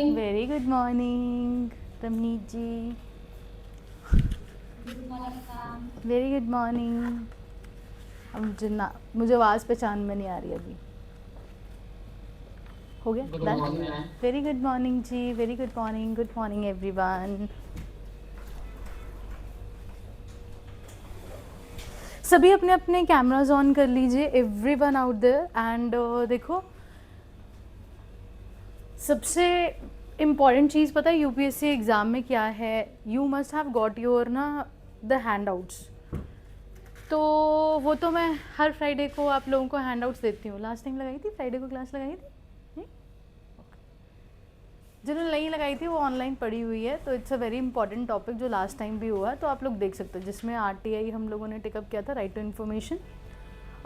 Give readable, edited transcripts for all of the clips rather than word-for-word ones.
Very good morning Ramneet ji. Very good morning. अब मुझे आवाज़ पहचान में नहीं आ रही अभी। हो गया good done. Morning ma'am. Very good morning जी। Very good morning everyone. सभी अपने अपने कैमराज ऑन कर लीजिए, एवरीवन आउट देयर। एंड देखो, सबसे इम्पॉर्टेंट चीज़ पता है यूपीएससी एग्ज़ाम में क्या है? You must have got your ना द हैंड आउट्स। तो वो तो मैं हर फ्राइडे को आप लोगों को हैंड आउट्स देती हूँ। लास्ट टाइम लगाई थी, फ्राइडे को क्लास लगाई थी नहीं? जिन्होंने नहीं लगाई थी वो ऑनलाइन पड़ी हुई है। तो it's a very important topic जो लास्ट टाइम भी हुआ, तो आप लोग देख सकते हो, जिसमें आरटीआई हम लोगों ने टिकअप किया था, राइट टू इन्फॉर्मेशन।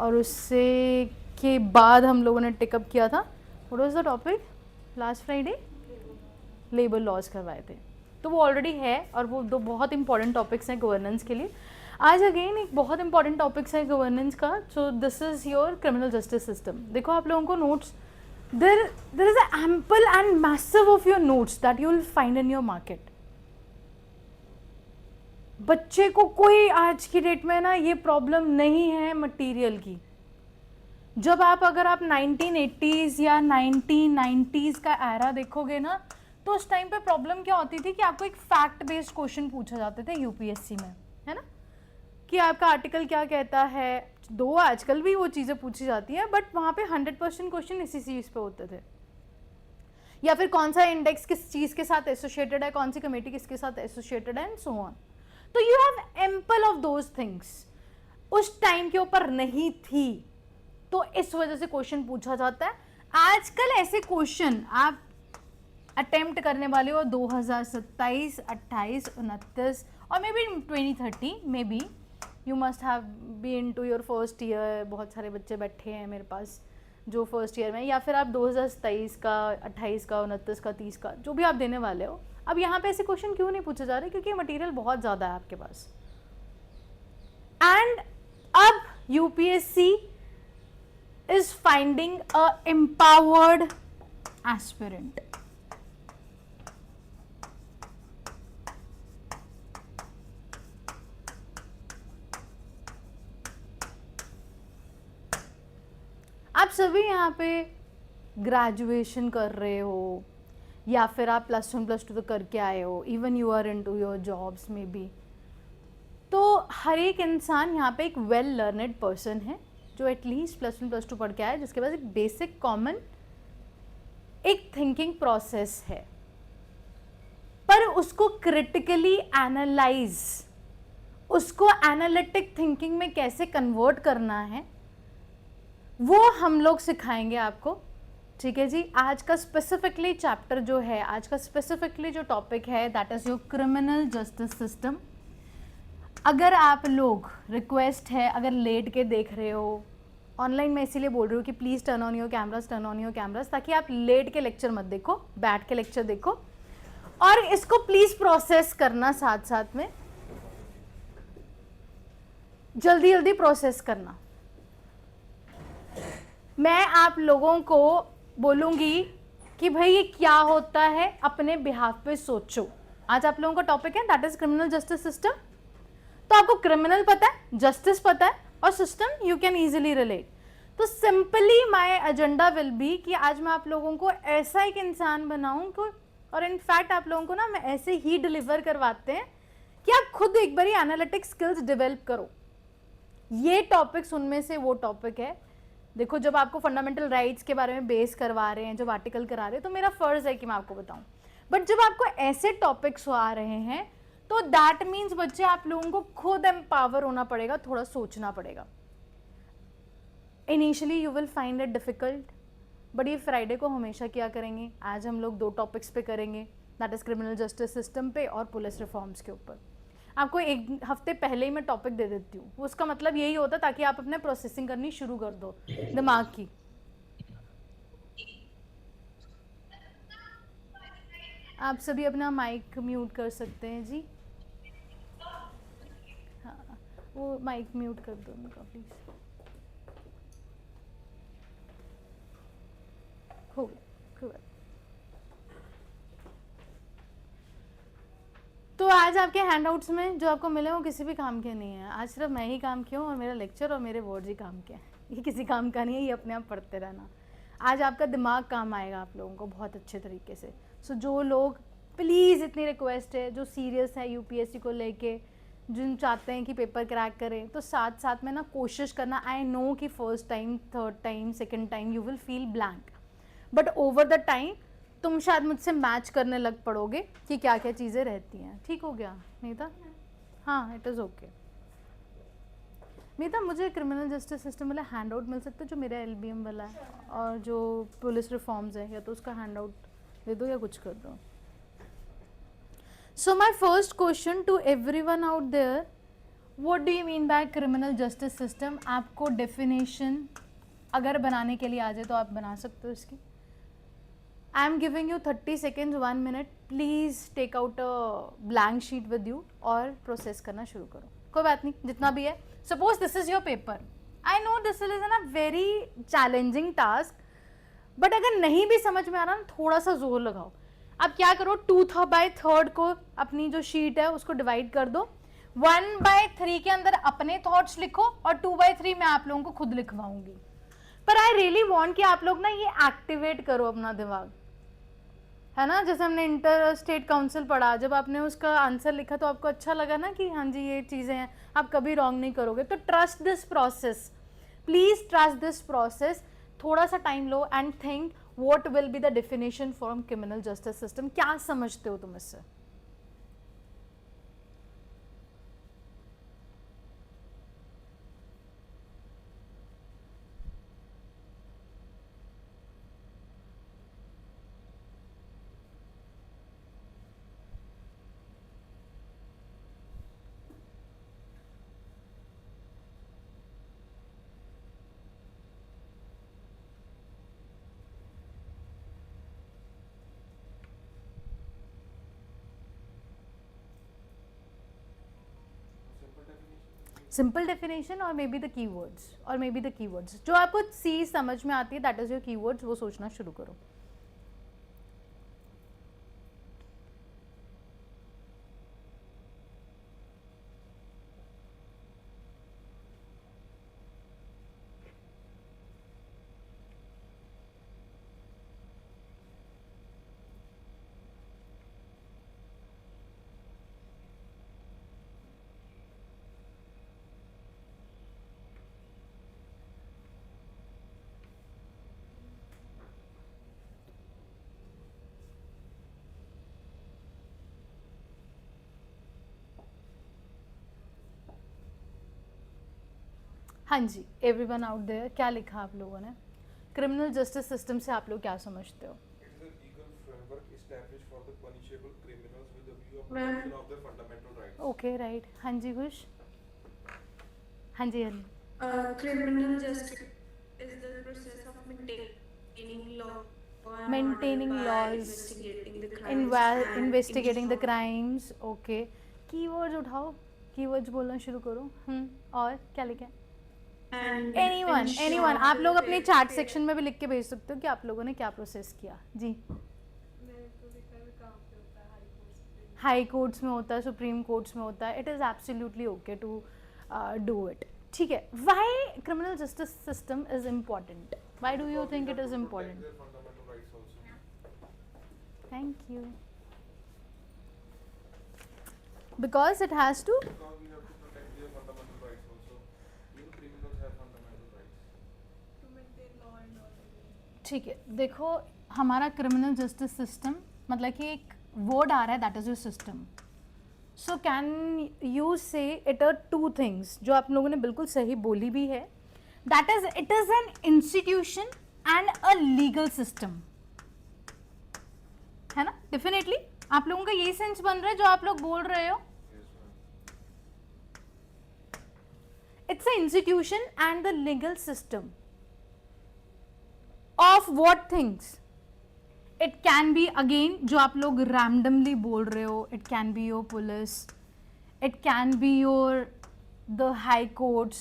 और उससे के बाद हम लोगों ने टिकअप किया था, what was the topic last Friday? Labour laws करवाए थे। तो वो ऑलरेडी है, और वो दो बहुत इंपॉर्टेंट टॉपिक्स हैं गवर्नेंस के लिए। आज अगेन एक बहुत इंपॉर्टेंट टॉपिक्स है गवर्नेंस का। So this is your criminal justice system. देखो आप लोगों को notes, there is a ample and massive of your notes that you will find in your market. बच्चे को कोई आज की डेट में ना ये प्रॉब्लम नहीं है मटेरियल की। जब अगर आप 1980s या 1990s का एरा देखोगे ना, तो उस टाइम पे प्रॉब्लम क्या होती थी कि आपको एक फैक्ट बेस्ड क्वेश्चन पूछे जाते थे यूपीएससी में, है ना? कि आपका आर्टिकल क्या कहता है। दो आजकल भी वो चीज़ें पूछी जाती हैं, बट वहाँ पे 100% क्वेश्चन इसी चीज़ पे होते थे। या फिर कौन सा इंडेक्स किस चीज़ के साथ एसोसिएटेड है, कौन सी कमेटी किसके साथ एसोसिएटेड है, एंड सो ऑन। तो you have ample of those things. उस टाइम के ऊपर नहीं थी, तो इस वजह से क्वेश्चन पूछा जाता है। आजकल ऐसे क्वेश्चन आप अटेम्प्ट करने वाले हो 2027, 28, 29 और maybe 2030, maybe you must have be in to your first year. बहुत सारे बच्चे बैठे हैं मेरे पास जो फर्स्ट ईयर में, या फिर आप 2027 का, 28 का, 29 का, 30 का, जो भी आप देने वाले हो। अब यहाँ पे ऐसे क्वेश्चन क्यों नहीं पूछे जा रहे? क्योंकि मटेरियल बहुत ज़्यादा है आपके पास। एंड अब UPSC is finding a empowered aspirant. आप सभी यहाँ पे ग्रेजुएशन कर रहे हो, या फिर आप +1 +2 तो करके आए हो, even you are in to your jobs में भी। तो हर एक इंसान यहाँ पे एक वेल लर्नड पर्सन है जो एटलीस्ट +1 +2 पढ़ के आया, जिसके पास एक बेसिक कॉमन एक थिंकिंग प्रोसेस है। पर उसको क्रिटिकली एनालाइज, उसको एनालिटिक थिंकिंग में कैसे कन्वर्ट करना है, वो हम लोग सिखाएंगे आपको। ठीक है जी। आज का स्पेसिफिकली चैप्टर जो है, आज का स्पेसिफिकली जो टॉपिक है, that is your criminal justice system. अगर आप लोग, रिक्वेस्ट है, अगर लेट के देख रहे हो ऑनलाइन, मैं इसीलिए बोल रही हूँ कि please turn on your cameras, turn on your cameras, ताकि आप लेट के लेक्चर मत देखो, बैठ के लेक्चर देखो। और इसको प्लीज़ प्रोसेस करना, साथ साथ में जल्दी जल्दी प्रोसेस करना। मैं आप लोगों को बोलूँगी कि भाई ये क्या होता है, अपने बिहाफ पे सोचो। आज आप लोगों का टॉपिक है that is criminal justice system. तो आपको क्रिमिनल पता है, जस्टिस पता है, और system you can easily relate. तो simply my agenda will be कि आज मैं आप लोगों को ऐसा एक इंसान बनाऊं को, और इनफैक्ट आप लोगों को ना मैं ऐसे ही डिलीवर करवाते हैं कि आप खुद एक बारी एनालिटिक स्किल्स डेवलप करो। ये टॉपिक्स उनमें से वो टॉपिक है। देखो, जब आपको फंडामेंटल राइट्स के बारे में बेस करवा रहे हैं, जब आर्टिकल करा रहे हैं, तो मेरा फर्ज है कि मैं आपको बताऊं। बट जब आपको ऐसे टॉपिक्स आ रहे हैं, तो दैट मीन्स बच्चे आप लोगों को खुद एम्पावर होना पड़ेगा, थोड़ा सोचना पड़ेगा। Initially you will find it difficult, but ये फ्राइडे को हमेशा क्या करेंगे, आज हम लोग 2 टॉपिक्स पे करेंगे, that is criminal justice system पे और पुलिस रिफॉर्म्स के ऊपर। आपको 1 हफ्ते पहले ही मैं टॉपिक दे देती हूँ। उसका मतलब यही होता है ताकि आप अपने प्रोसेसिंग करनी शुरू कर दो दिमाग की। आप सभी अपना माइक म्यूट कर सकते हैं जी। हाँ, वो माइक म्यूट कर दो उनका प्लीज़। हो गया। आज आपके हैंडआउट्स में जो आपको मिले वो किसी भी काम के नहीं है, आज सिर्फ मैं ही काम किया हूँ और मेरा लेक्चर और मेरे वर्ड्स ही काम के हैं, ये किसी काम का नहीं है, ये अपने आप पढ़ते रहना। आज आपका दिमाग काम आएगा आप लोगों को बहुत अच्छे तरीके से। सो जो लोग, प्लीज़ इतनी रिक्वेस्ट है, जो सीरियस है यूपीएससी को लेके, जिन चाहते हैं कि पेपर क्रैक करें, तो साथ साथ में ना कोशिश करना। आई नो कि first time, third time, second time you will feel blank, but over the time तुम शायद मुझसे मैच करने लग पड़ोगे कि क्या क्या चीज़ें रहती हैं। ठीक हो गया नीता? हाँ, इट इज़ ओके। नीता, मुझे क्रिमिनल जस्टिस सिस्टम वाला हैंड आउट मिल सकता है जो मेरा एलबीएम वाला है, और जो पुलिस रिफॉर्म्स है, या तो उसका हैंड आउट दे दो या कुछ कर दो। So my first question to everyone out there, what do you mean by criminal justice system? आपको डेफिनेशन अगर बनाने के लिए आ जाए तो आप बना सकते हो इसकी। I am giving you 30 seconds, 1 minute, please take out a blank sheet with you और प्रोसेस करना शुरू करो। कोई बात नहीं, जितना भी है। Suppose this is your paper, I know this is an a very challenging task, but अगर नहीं भी समझ में आ रहा ना, थोड़ा सा जोर लगाओ। अब क्या करो, 2/3 को अपनी जो शीट है उसको डिवाइड कर दो, 1/3 के अंदर अपने थॉट्स लिखो और 2/3 मैं आप लोगों को खुद लिखवाऊंगी। पर आई रियली वॉन्ट कि आप लोग ना ये एक्टिवेट करो अपना दिमाग, है ना। जैसे हमने इंटर स्टेट काउंसिल पढ़ा, जब आपने उसका आंसर लिखा तो आपको अच्छा लगा ना कि हाँ जी ये चीज़ें हैं, आप कभी रॉन्ग नहीं करोगे। तो trust this process, please trust this process. थोड़ा सा time low and think what will be the definition from criminal justice system. क्या समझते हो तुम इससे? सिंपल डेफिनेशन और मे बी द कीवर्ड्स, और मे बी द कीवर्ड्स जो आपको सी समझ में आती है, दैट इज योर कीवर्ड्स, वो सोचना शुरू करो। हाँ जी, एवरीवन आउट देयर, क्या लिखा आप लोगों ने? क्रिमिनल जस्टिस सिस्टम से आप लोग क्या समझते हो? It is a legal framework established for the punishable criminals with a view of protection of their fundamental rights. Okay right, हाँ जी खुश, हाँ जी Hari. Criminal justice is the process of maintaining law and maintaining order by laws, investigating the crimes and investigating the inform- crimes. Okay, keywords उठाओ, keywords बोलना शुरू करो। और क्या लिखे? and एनीवन, ensure एनीवन, आप लोग the अपने fair- चैट fair- सेक्शन में भी लिख के भेज सकते हो कि आप लोगों ने क्या प्रोसेस किया जी। हाई कोर्ट्स में होता है, सुप्रीम कोर्ट्स में होता है, it is absolutely okay to do it. ठीक है, why criminal justice system is important? Why do you think it is important? Their fundamental rights also. Thank you. Because it has to, Because we have to protect their fundamental rights also. Even criminals have fundamental rights. ठीक है, देखो हमारा criminal justice system मतलब कि एक word आ रहा है, that is your system. So can you से इट आर टू थिंग्स जो आप लोगों ने बिल्कुल सही बोली भी है, that is it is an institution and a legal system, है ना। डेफिनेटली आप लोगों का यही सेंस बन रहा है जो आप लोग बोल रहे हो। Yes, ma'am. It's an institution and the legal system of what things? It can be again जो आप लोग randomly बोल रहे हो, it can be your police, it can be your the high courts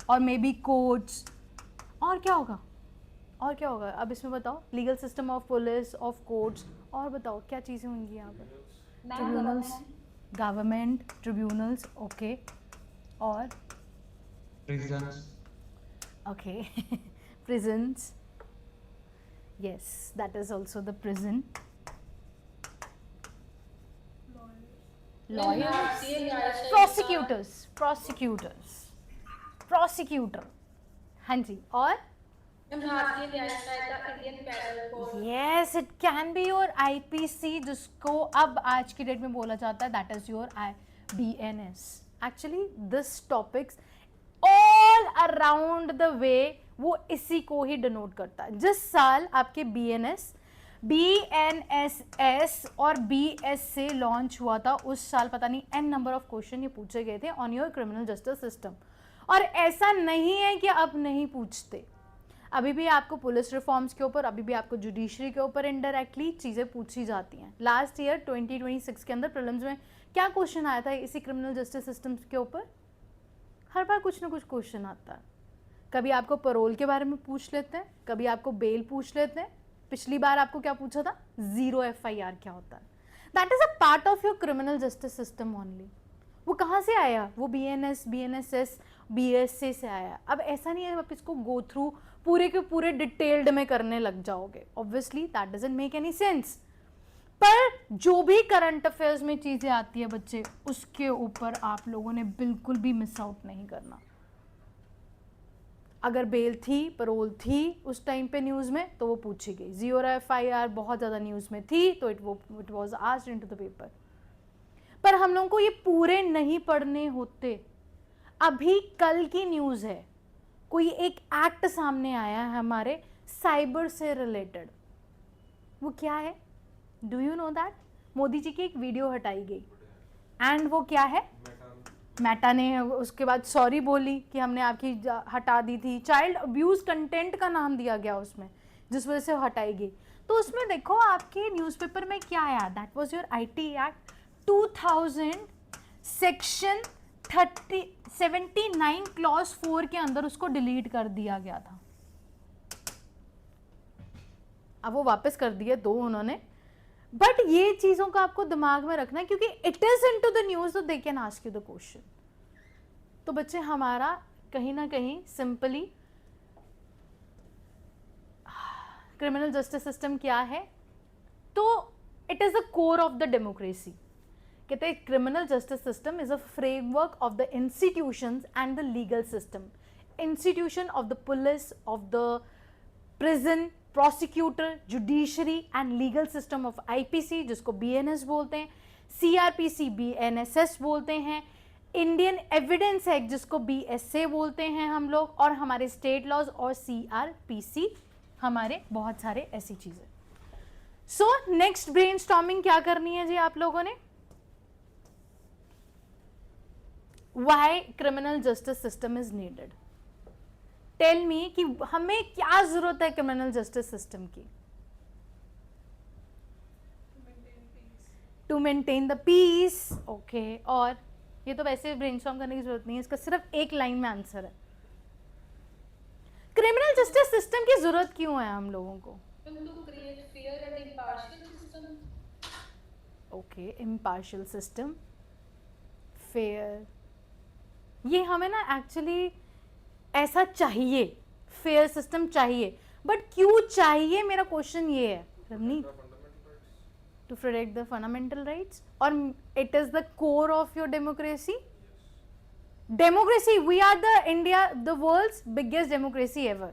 or maybe courts। और क्या होगा? और क्या होगा अब इसमें बताओ? Legal system of police, of courts, और बताओ क्या चीज़ें होंगी यहाँ पर? Criminals. Tribunals, government tribunals, okay, और prisons, okay. Prisons, yes, that is also the prison. Lawyers, prosecutor, हाँ जी, और भारतीय न्याय सहायता Indian panel code yes, it can be your IPC, जिसको अब आज की डेट में बोला जाता है that is your BNS. Actually this topics all around the way वो इसी को ही डिनोट करता है. जिस साल आपके BNSS और BS से लॉन्च हुआ था उस साल पता नहीं n नंबर ऑफ क्वेश्चन ये पूछे गए थे on your criminal justice system. और ऐसा नहीं है कि अब नहीं पूछते, अभी भी आपको पुलिस रिफॉर्म्स के ऊपर, अभी भी आपको जुडिशरी के ऊपर इनडायरेक्टली चीज़ें पूछी जाती हैं. लास्ट ईयर 2026 के अंदर प्रीलिम्स में क्या क्वेश्चन आया था इसी क्रिमिनल जस्टिस सिस्टम के ऊपर? हर बार कुछ ना कुछ क्वेश्चन आता है. कभी आपको पैरोल के बारे में पूछ लेते हैं, कभी आपको बेल पूछ लेते हैं. पिछली बार आपको क्या पूछा था? 0 FIR क्या होता है. दैट इज a part of your criminal justice system only. वो कहाँ से आया? वो BNS, BNSS, BSA से आया. अब ऐसा नहीं है आप इसको गो थ्रू पूरे के पूरे डिटेल्ड में करने लग जाओगे. Obviously that doesn't make any sense. पर जो भी करंट अफेयर्स में चीज़ें आती है बच्चे, उसके ऊपर आप लोगों ने बिल्कुल भी मिस आउट नहीं करना. अगर बेल थी, पैरोल थी उस टाइम पे न्यूज़ में तो वो पूछी गई. 0 FIR बहुत ज़्यादा न्यूज़ में थी तो it was asked into the paper. पर हम लोगों को ये पूरे नहीं पढ़ने होते. अभी कल की न्यूज़ है, कोई एक एक्ट सामने आया है हमारे साइबर से रिलेटेड. वो क्या है? Do you know that? Modi ji की एक वीडियो हटाई गई एंड वो क्या है? मेटा ने उसके बाद सॉरी बोली कि हमने आपकी हटा दी थी. चाइल्ड अब्यूज कंटेंट का नाम दिया गया उसमें, जिस वजह से हटाई गई. तो उसमें देखो आपके न्यूज़पेपर में क्या आया. That was your IT act 2000 section 79 clause 4 के अंदर उसको डिलीट कर दिया गया था. अब वो वापस कर दिए दो उन्होंने. बट ये चीजों का आपको दिमाग में रखना है क्योंकि it is into the news तो they can ask you the question. तो बच्चे हमारा कहीं ना कहीं सिंपली क्रिमिनल जस्टिस सिस्टम क्या है, तो it is the core of the democracy. कहते हैं criminal justice system is a framework of the institutions and the legal system. Institution of the police, of the prison, prosecutor, judiciary and legal system of IPC जिसको BNS बोलते हैं, CRPC BNSS बोलते हैं, Indian evidence act जिसको BSA बोलते हैं हम लोग, और हमारे स्टेट लॉज और CRPC हमारे बहुत सारे ऐसी चीजें. सो नेक्स्ट ब्रेनस्टॉर्मिंग क्या करनी है जी आप लोगों ने? Why criminal justice system is needed. Tell me कि हमें क्या जरूरत है क्रिमिनल जस्टिस सिस्टम की? To maintain the peace. Okay, और ये तो वैसे ब्रेनस्टॉर्म करने की जरूरत नहीं है, इसका सिर्फ एक लाइन में आंसर है. क्रिमिनल जस्टिस सिस्टम की जरूरत क्यों है हम लोगों को? Okay, impartial system, fair. ये हमें ना एक्चुअली ऐसा चाहिए, फेयर सिस्टम चाहिए. बट क्यों चाहिए, मेरा क्वेश्चन ये है. To protect the fundamental rights, और it is the core of your democracy. Democracy, we are the India the world's biggest democracy ever.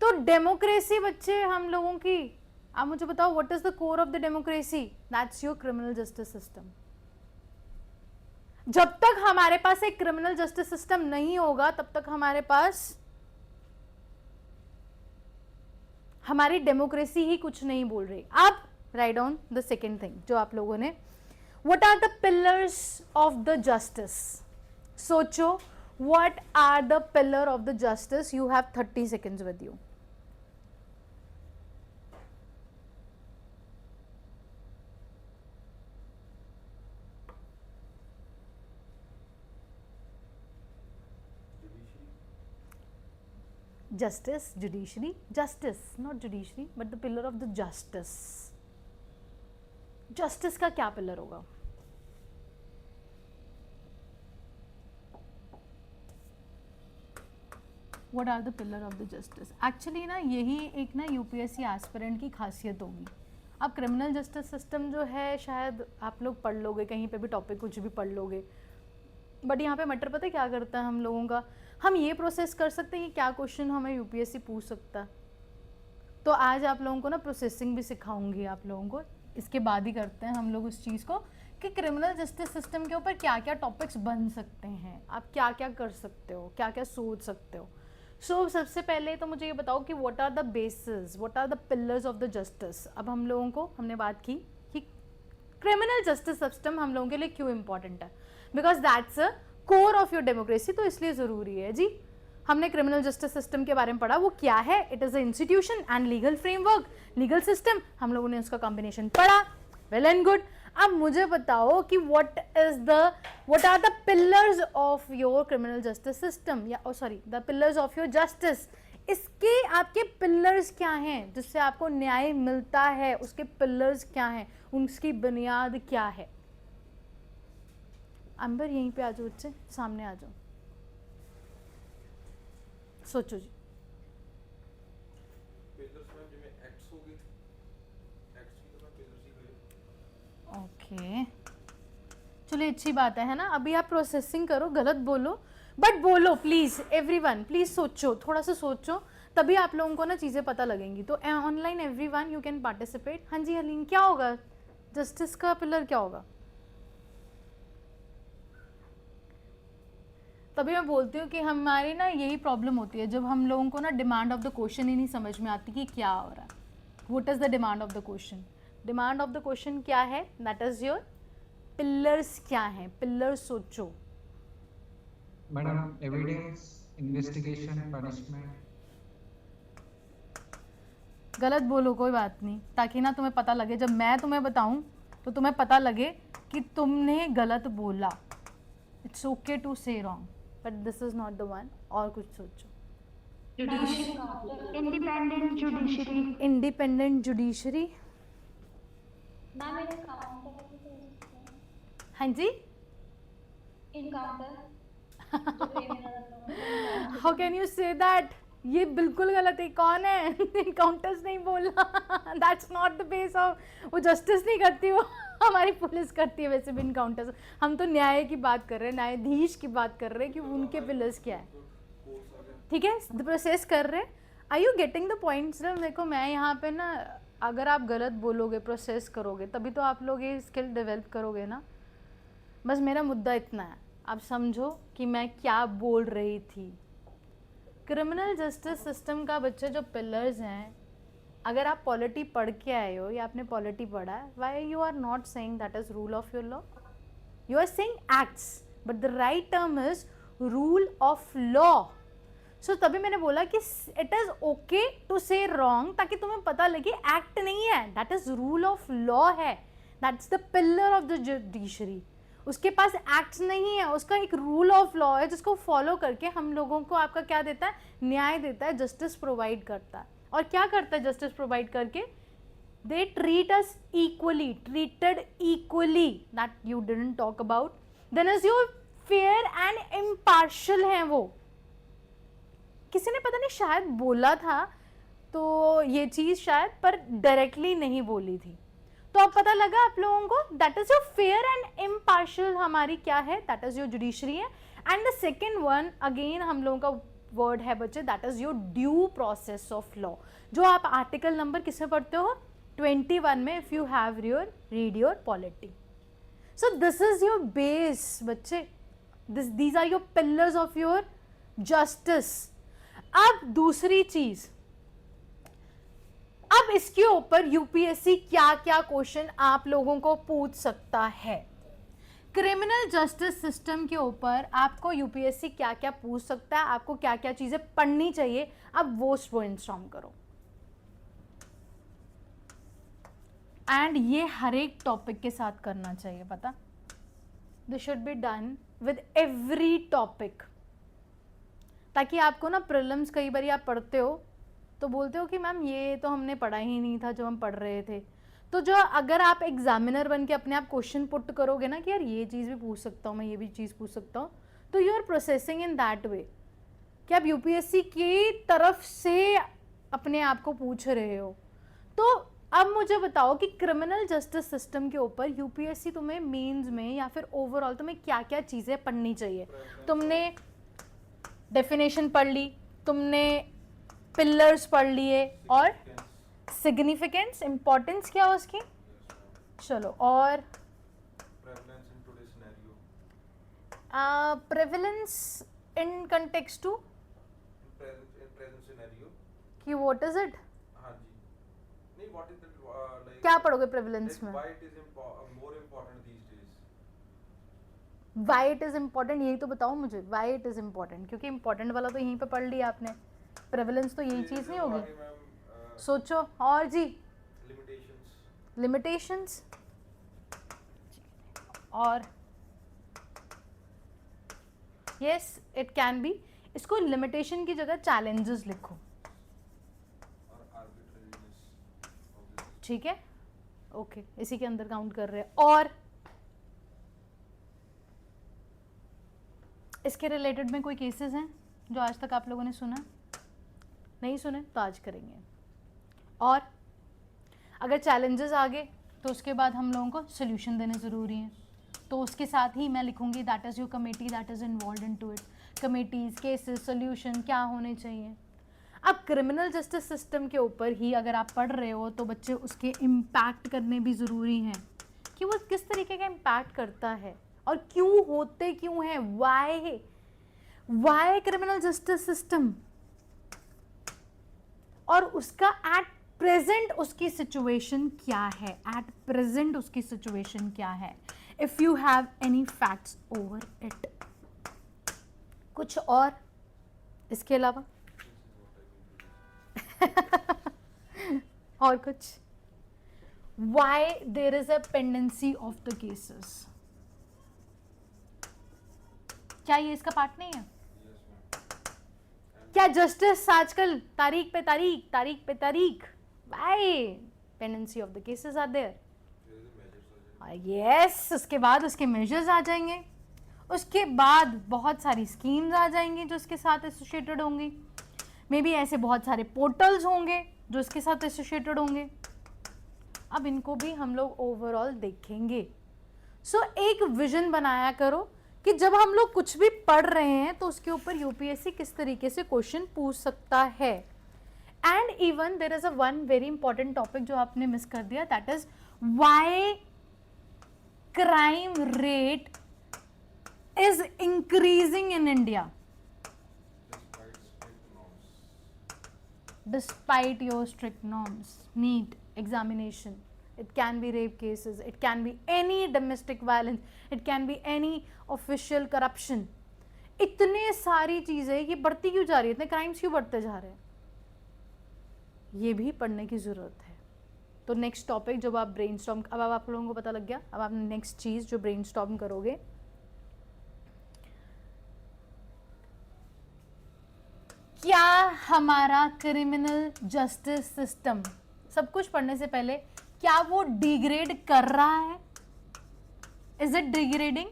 तो डेमोक्रेसी बच्चे हम लोगों की, आप मुझे बताओ what is the core of the democracy? That's your criminal justice system. जब तक हमारे पास एक क्रिमिनल जस्टिस सिस्टम नहीं होगा तब तक हमारे पास हमारी डेमोक्रेसी ही कुछ नहीं बोल रही. आप write down the second thing जो आप लोगों ने, what are the pillars of the justice. सोचो, what are the pillar of the justice. You have 30 seconds with you. Justice, judiciary, justice, not judiciary, but the pillar of the justice. Justice का क्या pillar होगा? What are the pillar of the justice. Actually ना यही एक ना UPSC aspirant की खासियत होगी। अब क्रिमिनल जस्टिस सिस्टम जो है शायद आप लोग पढ़ लोगे, कहीं पे भी टॉपिक कुछ भी पढ़ लोगे, बट यहाँ पे मैटर पता है क्या करता है हम लोगों का, हम ये प्रोसेस कर सकते हैं कि क्या क्वेश्चन हमें यूपीएससी पूछ सकता है। तो आज आप लोगों को ना प्रोसेसिंग भी सिखाऊंगी आप लोगों को, इसके बाद ही करते हैं हम लोग उस चीज़ को कि क्रिमिनल जस्टिस सिस्टम के ऊपर क्या क्या टॉपिक्स बन सकते हैं, आप क्या क्या कर सकते हो, क्या क्या सोच सकते हो। सो सबसे पहले तो मुझे ये बताओ कि what are the basis, what are the pillars of the justice. अब हम लोगों को हमने बात की कि क्रिमिनल जस्टिस सिस्टम हम लोगों के लिए क्यों इंपॉर्टेंट है, because that's a core of your democracy, तो इसलिए ज़रूरी है जी। हमने क्रिमिनल जस्टिस सिस्टम के बारे में पढ़ा, वो क्या है, it is a institution and legal framework, legal system, हम लोगों ने उसका कॉम्बिनेशन पढ़ा, वेल एंड गुड। अब मुझे बताओ कि what are the pillars of your criminal justice system, या sorry the pillars of your justice. इसके आपके पिलर्स क्या हैं जिससे आपको न्याय मिलता है, उसके पिलर्स क्या हैं, उसकी बुनियाद क्या है। अंबर यहीं पे आ जाओ, बच्चे सामने आ जाओ, सोचो जी। पिलर्स में जिਵੇਂ एक्ट्स हो गए, एक्ट्स की तो मैं पिलर्स ही हुए। ओके चलिए अच्छी बात है ना। अभी आप प्रोसेसिंग करो, गलत बोलो बट बोलो प्लीज़, एवरीवन प्लीज़ सोचो, थोड़ा सा सोचो, तभी आप लोगों को ना चीज़ें पता लगेंगी। तो online everyone you can participate. हाँ जी हलीन, क्या होगा जस्टिस का पिलर, क्या होगा? तभी मैं बोलती हूँ कि हमारी ना यही प्रॉब्लम होती है जब हम लोगों को ना डिमांड ऑफ द क्वेश्चन ही नहीं समझ में आती कि क्या हो रहा है। What is the demand of the question? Demand of the question क्या है? दैट इज़ योर पिलर्स क्या हैं, पिलर्स सोचो। Madam, evidence, investigation, punishment. गलत बोलो कोई बात नहीं, ताकि ना तुम्हें पता लगे, जब मैं तुम्हें बताऊं तो तुम्हें पता लगे कि तुमने गलत बोला। It's okay to say wrong but this is not the one. और कुछ सोचो। Independent judiciary. Independent judiciary, ma'am मेरे काउंटर हाँ जी। Encounter how can you say that? ये बिल्कुल गलत है। कौन है? इनकाउंटर्स नहीं बोलना, that's not the base of, वो जस्टिस नहीं करती, वो हमारी पुलिस करती है वैसे भी इनकाउंटर्स। हम तो न्याय की बात कर रहे हैं, न्यायाधीश की बात कर रहे हैं कि उनके पिलर्स क्या है, ठीक है, प्रोसेस कर रहे हैं। Are you getting the points? देखो मैं यहाँ पे ना, अगर आप गलत बोलोगे, प्रोसेस करोगे, तभी तो आप लोग ये स्किल डेवलप करोगे ना। बस मेरा मुद्दा इतना है, आप समझो कि मैं क्या बोल रही थी। क्रिमिनल जस्टिस सिस्टम का बच्चे जो पिलर्स हैं, अगर आप पॉलिटी पढ़ के आए हो या आपने पॉलिटी पढ़ा है, why you are not saying that is rule of your law? You are saying acts, but the right term is rule of law. So तभी मैंने बोला कि it is okay to say wrong, ताकि तुम्हें पता लगे एक्ट नहीं है, that is rule of law है, that's the pillar of the judiciary. उसके पास एक्ट्स नहीं है, उसका एक रूल ऑफ लॉ है जिसको फॉलो करके हम लोगों को आपका क्या देता है, न्याय देता है, जस्टिस प्रोवाइड करता है। और क्या करता है जस्टिस प्रोवाइड करके? They treat us equally, treated equally, that you didn't talk about. Then is your fair and impartial है। वो किसी ने पता नहीं शायद बोला था तो ये चीज शायद, पर डायरेक्टली नहीं बोली थी। तो अब पता लगा आप लोगों को, that is your fair and impartial हमारी क्या है, दैट इज योर जुडिशरी है। And the second one again हम लोगों का वर्ड है बच्चे, that is your due process of law, जो आप आर्टिकल नंबर किसमें पढ़ते हो? 21 में, if you have read your polity. So this is your base बच्चे, these are your pillars of your justice. अब दूसरी चीज, अब इसके ऊपर यूपीएससी क्या क्या क्वेश्चन आप लोगों को पूछ सकता है, क्रिमिनल जस्टिस सिस्टम के ऊपर आपको यूपीएससी क्या क्या पूछ सकता है, आपको क्या क्या चीजें पढ़नी चाहिए, अब वो ब्रेनस्टॉर्म करो। एंड ये हर एक टॉपिक के साथ करना चाहिए, पता, this should be done with every topic, ताकि आपको ना प्रीलिम्स, कई बार आप पढ़ते हो तो बोलते हो कि मैम ये तो हमने पढ़ा ही नहीं था जब हम पढ़ रहे थे। तो जो अगर आप एग्जामिनर बन के अपने आप क्वेश्चन पुट करोगे ना कि यार ये चीज़ भी पूछ सकता हूँ मैं, ये भी चीज़ पूछ सकता हूँ, तो you are processing in that way. कि आप यूपीएससी की तरफ से अपने आप को पूछ रहे हो। तो अब मुझे बताओ कि क्रिमिनल जस्टिस सिस्टम के ऊपर यूपीएससी तुम्हें मेंस में या फिर ओवरऑल तुम्हें क्या क्या चीज़ें पढ़नी चाहिए। तुमने डेफिनेशन पढ़ ली, तुमने पिलर्स पढ़ लिए, और सिग्निफिकेंस, इम्पोर्टेंस क्या है उसकी, चलो, और prevalence in today's scenario, prevalence in context to in present scenario, कि व्हाट इज इट, हाँ जी, नहीं what is the like क्या पढ़ोगे प्रेवलेंस like में, why it is more important these days, why it is important, यही तो बताओ मुझे, वाई इट इज इम्पोर्टेंट, क्योंकि इम्पोर्टेंट वाला तो यहीं पे पढ़ लिया आपने, प्रेवलेंस तो यही चीज़ नहीं होगी, आगे मैम सोचो। और जी limitations, लिमिटेशंस, और यस इट कैन बी, इसको लिमिटेशन की जगह चैलेंजेस लिखो, और arbitrariness of this, ठीक है, ओके, इसी के अंदर काउंट कर रहे हैं। और इसके रिलेटेड में कोई केसेस हैं जो आज तक आप लोगों ने सुना, नहीं सुने तो आज करेंगे। और अगर चैलेंजेस आ गए तो उसके बाद हम लोगों को सोल्यूशन देने ज़रूरी हैं, तो उसके साथ ही मैं लिखूंगी that is your committee that is involve in to it, committees, cases, solution क्या होने चाहिए। अब क्रिमिनल जस्टिस सिस्टम के ऊपर ही अगर आप पढ़ रहे हो तो बच्चे उसके इम्पैक्ट करने भी ज़रूरी हैं कि वो किस तरीके का इम्पैक्ट करता है और क्यों होते क्यों है, वाई क्रिमिनल जस्टिस सिस्टम, और उसका एट प्रेजेंट उसकी सिचुएशन क्या है, एट प्रेजेंट उसकी सिचुएशन क्या है, if you have any facts over it. कुछ और इसके अलावा और कुछ, why there is a pendency of the cases, क्या ये इसका पार्ट नहीं है? yes ma'am, क्या जस्टिस आजकल तारीख पे तारीख by pendency of the cases are there, there is a measures are yes, उसके बाद उसके मेजर्स आ जाएंगे, उसके बाद बहुत सारी स्कीम्स आ जाएंगी जो उसके साथ एसोसिएटेड होंगी, मे बी ऐसे बहुत सारे पोर्टल्स होंगे जो इसके साथ एसोसिएटेड होंगे। अब इनको भी हम लोग ओवरऑल देखेंगे। सो एक विजन बनाया करो कि जब हम लोग कुछ भी पढ़ रहे हैं तो उसके ऊपर यूपीएससी किस तरीके से क्वेश्चन पूछ सकता है। And even there is a one very important topic जो आपने मिस कर दिया, that is why crime rate is increasing in India despite strict norms, despite your strict norms, NEET examination. It can be rape cases, it can be any domestic violence, it can be any official corruption. इतने सारी चीज़ें ये बढ़ती क्यों जा रही है, इतने क्राइम्स क्यों बढ़ते जा रहे हैं, ये भी पढ़ने की ज़रूरत है। तो नेक्स्ट टॉपिक जब आप ब्रेनस्टॉर्म, अब आप लोगों को पता लग गया, अब आप नेक्स्ट चीज़ जो ब्रेनस्टॉर्म करोगे, क्या हमारा क्रिमिनल जस्टिस सिस्टम, सब कुछ पढ़ने से पहले, क्या वो डिग्रेड कर रहा है, इज इट डिग्रेडिंग?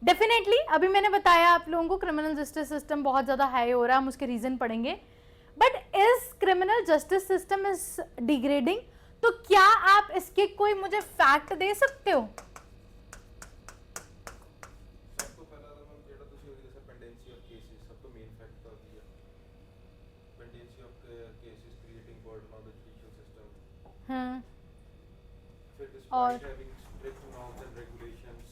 डेफिनेटली अभी मैंने बताया आप लोगों को क्रिमिनल जस्टिस सिस्टम बहुत ज़्यादा हाई हो रहा है, हम उसके रीज़न पढ़ेंगे, but is criminal justice system is degrading? तो क्या आप इसके कोई मुझे फैक्ट दे सकते हो? ਸਭ ਤੋਂ ਪਹਿਲਾਂ ਤਾਂ ਮੈਂ ਜਿਹੜਾ ਤੁਸੀਂ ਉਹਦੀ ਦੱਸਿਆ pendency of cases, ਸਭ ਤੋਂ ਮੇਨ ਫੈਕਟ ਤਾਂ ਉਹੀ ਹੈ, pendency of cases creating burden on the judicial system, हाँ, फिर और- despite having strict norms and regulations,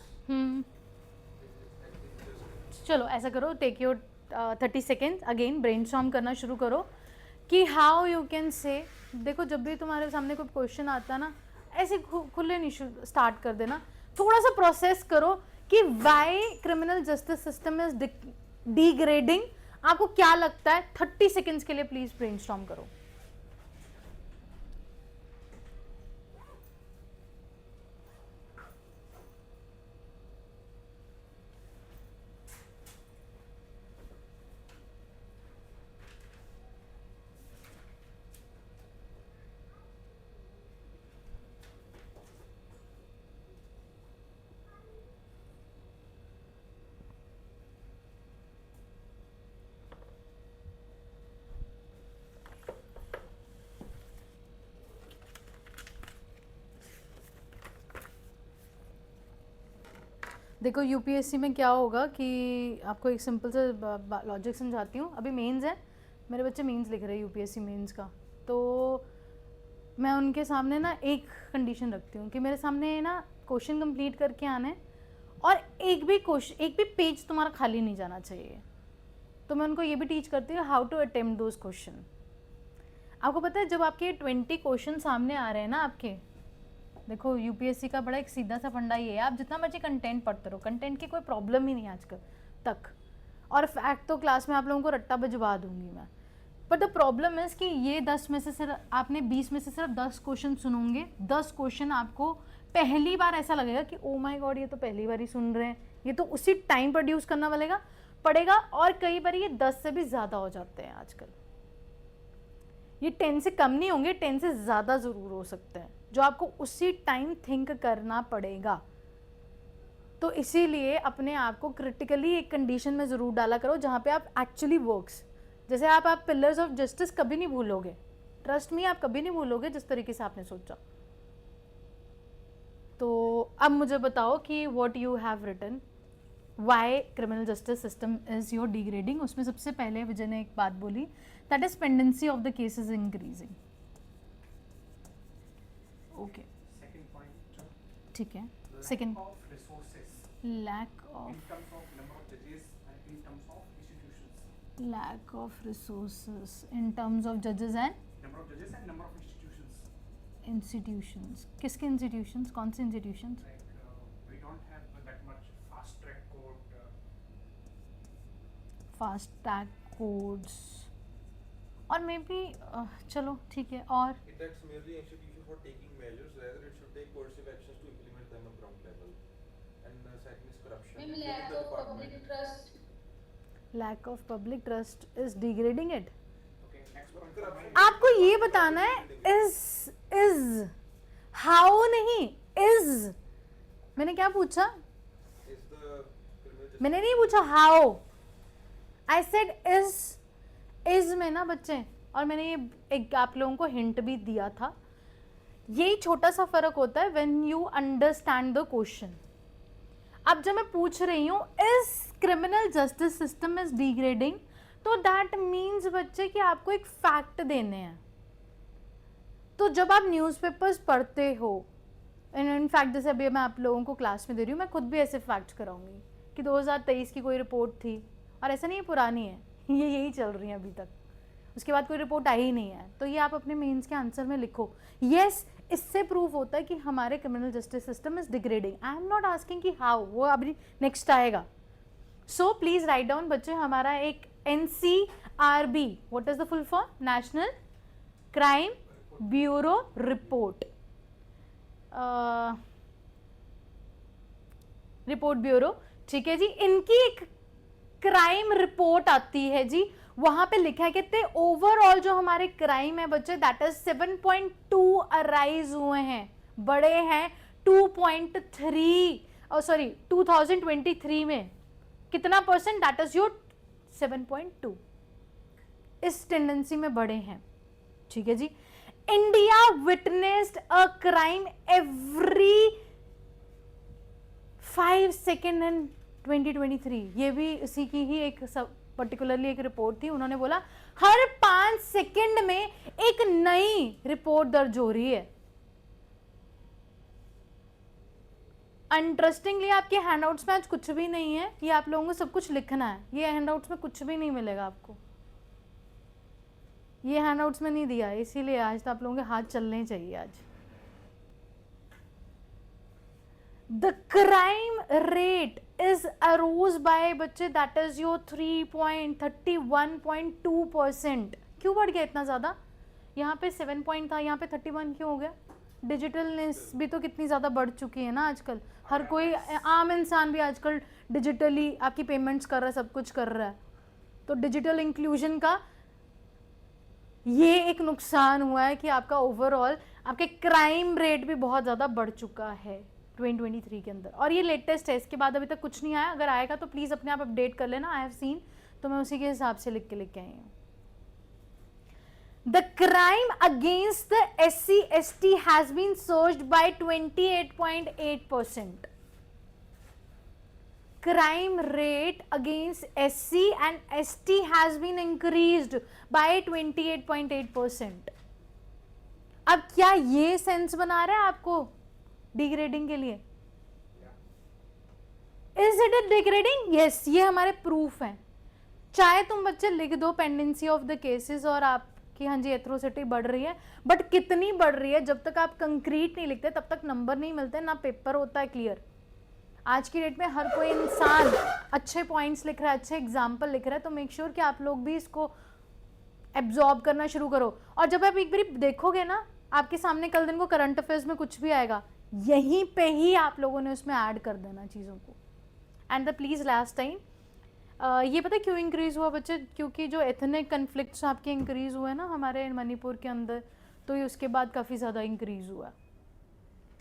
just चलो ऐसा करो, take your 30 seconds, again brainstorm करना शुरू करो कि हाउ यू कैन से, देखो जब भी तुम्हारे सामने कोई क्वेश्चन आता है ना, ऐसे खुले नहीं स्टार्ट कर देना, थोड़ा सा प्रोसेस करो कि why criminal justice system is degrading. आपको क्या लगता है? 30 सेकेंड्स के लिए प्लीज ब्रेनस्टॉर्म करो। देखो यूपीएससी में क्या होगा कि आपको एक सिंपल सा लॉजिक समझाती हूँ. अभी मेंस है, मेरे बच्चे मेंस लिख रहे हैं यूपीएससी मेंस का. तो मैं उनके सामने ना एक कंडीशन रखती हूँ कि मेरे सामने ना क्वेश्चन कंप्लीट करके आना है और एक भी पेज तुम्हारा खाली नहीं जाना चाहिए. तो मैं उनको ये भी टीच करती हूँ how to attempt those question. आपको पता है जब आपके 20 क्वेश्चन सामने आ रहे हैं ना आपके, देखो यूपीएससी का बड़ा एक सीधा सा फंडा ये है, आप जितना मर्जी कंटेंट पढ़ते रहो, कंटेंट की कोई प्रॉब्लम ही नहीं है आजकल तक. और फैक्ट तो क्लास में आप लोगों को रट्टा बजवा दूंगी मैं. बट द प्रॉब्लम इज कि ये 10 में से सिर्फ आपने 20 में से सिर्फ 10 क्वेश्चन सुनोगे. 10 क्वेश्चन आपको पहली बार ऐसा लगेगा कि ओ माय गॉड ये तो पहली बार ही सुन रहे हैं, ये तो उसी टाइम प्रोड्यूस करना पड़ेगा. और कई बार ये 10 से भी ज़्यादा हो जाते हैं आजकल. ये 10 से कम नहीं होंगे, 10 से ज़्यादा ज़रूर हो सकते हैं जो आपको उसी टाइम थिंक करना पड़ेगा. तो इसीलिए अपने आप को क्रिटिकली एक कंडीशन में ज़रूर डाला करो जहाँ पे आप एक्चुअली वर्क्स. जैसे आप पिलर्स ऑफ जस्टिस कभी नहीं भूलोगे, ट्रस्ट मी, आप कभी नहीं भूलोगे जिस तरीके से आपने सोचा. तो अब मुझे बताओ कि what you have written, why criminal justice system is your degrading. उसमें सबसे पहले विजय ने एक बात बोली, that is pendency of the cases increasing. Okay, Second point, ठीक है. Second, lack of resources lack in of terms of number of judges and in terms of institutions. lack of resources in terms of judges and Number of judges and number of institutions. institutions. किसके institutions, कौन से institutions? Like we don't have that much fast track court. Fast tag codes और may be चलो ठीक है. और It acts merely institution for taking measures, rather it should take coercive actions to implement them on ground level. And second is corruption. Ma'am, within lack the of department. public trust. lack of public trust is degrading it. Okay, next point. Corruption. आपको ये बताना है is how नहीं is. मैंने क्या पूछा? Is the criminal justice मैंने नहीं पूछा how. I said is में ना बच्चे, और मैंने ये एक आप लोगों को हिंट भी दिया था. यही छोटा सा फर्क होता है when you understand the question. अब जब मैं पूछ रही हूँ इस criminal justice system is degrading, तो दैट मीन्स बच्चे कि आपको एक फैक्ट देने हैं. तो जब आप न्यूज़पेपर्स पढ़ते हो, इनफैक्ट जैसे अभी मैं आप लोगों को क्लास में दे रही हूँ, मैं खुद भी ऐसे फैक्ट्स कराऊंगी कि 2023 की कोई रिपोर्ट थी, और ऐसा नहीं है पुरानी है, ये यही चल रही है अभी तक, उसके बाद कोई रिपोर्ट आई ही नहीं है. तो ये आप अपने मेंस के आंसर में लिखो. यस, इससे प्रूव होता है कि हमारे criminal justice system is degrading. I am not asking कि हाउ, वो अभी नेक्स्ट आएगा. सो प्लीज राइट डाउन बच्चे, हमारा एक NCRB, what is the full form, national crime bureau report, report bureau, ठीक है जी. इनकी एक क्राइम रिपोर्ट आती है जी, वहां पे लिखा है कितने ओवरऑल जो हमारे क्राइम है बच्चे, दैट इज 7.2 अराइज हुए हैं, बड़े हैं 2.3, सॉरी 2023 में कितना परसेंट, दैट इज योर 7.2, इस टेंडेंसी में बड़े हैं. ठीक है जी. India witnessed a crime every 5 second in 2023. ये भी इसी की ही एक पर्टिकुलरली एक रिपोर्ट थी. उन्होंने बोला हर 5 सेकंड में एक नई रिपोर्ट दर्ज हो रही है. इंटरेस्टिंगली आपके हैंडआउट्स में आज कुछ भी नहीं है, ये आप लोगों को सब कुछ लिखना है. ये हैंडआउट्स में कुछ भी नहीं मिलेगा आपको, ये हैंडआउट्स में नहीं दिया, इसीलिए आज तो आप लोगों के हाथ चलने चाहिए. आज the crime rate is arose by बच्चे, that is your 3.31.2%. क्यों बढ़ गया इतना ज़्यादा? यहाँ पे 7 पॉइंट था, यहाँ पे 31 क्यों हो गया? डिजिटलनेस भी तो कितनी ज़्यादा बढ़ चुकी है ना आजकल. हर कोई आम इंसान भी आजकल डिजिटली आपकी पेमेंट्स कर रहा है, सब कुछ कर रहा है. तो डिजिटल इंक्लूजन का ये एक नुकसान हुआ है कि आपका ओवरऑल आपके क्राइम रेट भी बहुत ज़्यादा बढ़ चुका है 2023 के अंदर. और ये लेटेस्ट है, इसके बाद अभी तक कुछ नहीं आया. अगर आएगा तो प्लीज़ अपने आप अपडेट कर लेना. आई हैव सीन, तो मैं उसी के हिसाब से लिख के आई हूँ. The crime against the SC/ST has been searched by 28.8%. crime rate against SC and ST has been increased by 28.8%. अब क्या ये सेंस बना रहा है आपको डिग्रेडिंग के लिए? Is it a degrading? Yes, ये हमारे प्रूफ हैं. चाहे तुम बच्चे लिख दो पेंडेंसी ऑफ द केसेस और आपकी हाँ जी एथ्रोसिटी बढ़ रही है, बट कितनी बढ़ रही है? जब तक आप कंक्रीट नहीं लिखते तब तक नंबर नहीं मिलते, ना पेपर होता है क्लियर. आज की डेट में हर कोई इंसान अच्छे पॉइंट्स लिख रहा है, अच्छे एग्जाम्पल लिख रहा है, तो मेक श्योर कि आप लोग भी इसको एब्जॉर्ब करना शुरू करो. और जब आप एक बार देखोगे ना, आपके सामने कल दिन को करंट अफेयर्स में कुछ भी आएगा, यहीं पे ही आप लोगों ने उसमें ऐड कर देना चीज़ों को. And the please last time ये पता क्यों इंक्रीज हुआ बच्चे? क्योंकि जो एथनिक कन्फ्लिक्ट्स आपके इंक्रीज हुए ना हमारे मणिपुर के अंदर, तो ये उसके बाद काफ़ी ज़्यादा इंक्रीज हुआ.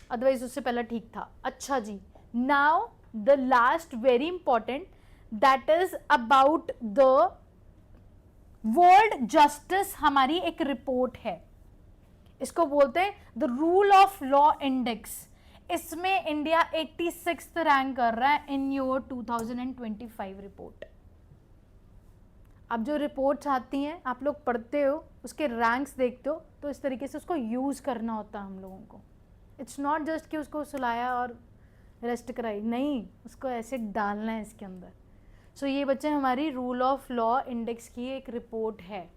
अदरवाइज उससे पहले ठीक था. अच्छा जी, now the last very important, that is about the world justice. हमारी एक रिपोर्ट है, इसको बोलते हैं the rule of law index. इसमें इंडिया 86th रैंक कर रहा है इन योर 2025 रिपोर्ट. अब जो रिपोर्ट्स आती हैं आप लोग पढ़ते हो, उसके रैंक्स देखते हो, तो इस तरीके से उसको यूज़ करना होता है हम लोगों को. इट्स नॉट जस्ट कि उसको सुलाया और रेस्ट कराई, नहीं, उसको ऐसे डालना है इसके अंदर. सो ये बच्चे हमारी रूल ऑफ लॉ इंडेक्स की एक रिपोर्ट है.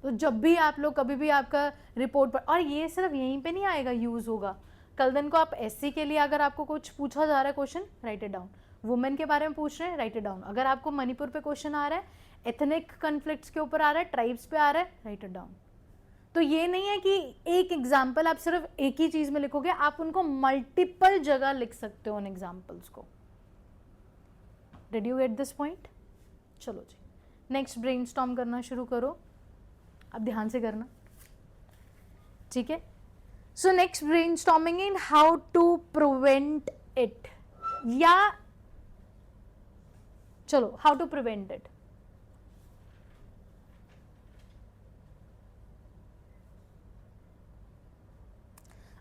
तो जब भी आप लोग कभी भी आपका रिपोर्ट पर, और ये सिर्फ यहीं पे नहीं आएगा, यूज़ होगा. कल दिन को आप एससी के लिए अगर आपको कुछ पूछा जा रहा है question, right it down. Women के बारे में पूछ रहे हैं, राइट इट डाउन. अगर आपको मणिपुर पे क्वेश्चन आ रहा है, एथनिक कन्फ्लिक्ट्स के ऊपर आ रहा है, ट्राइब्स पे आ रहा है, राइट इट डाउन. तो ये नहीं है कि एक एग्जाम्पल आप सिर्फ एक ही चीज़ में लिखोगे, आप उनको मल्टीपल जगह लिख सकते हो उन एग्जाम्पल्स को. Did you get this point? चलो जी, नेक्स्ट ब्रेनस्टॉर्म करना शुरू करो. अब ध्यान से करना, ठीक है? So next brainstorming in how to prevent it, या चलो हाउ टू प्रिवेंट इट.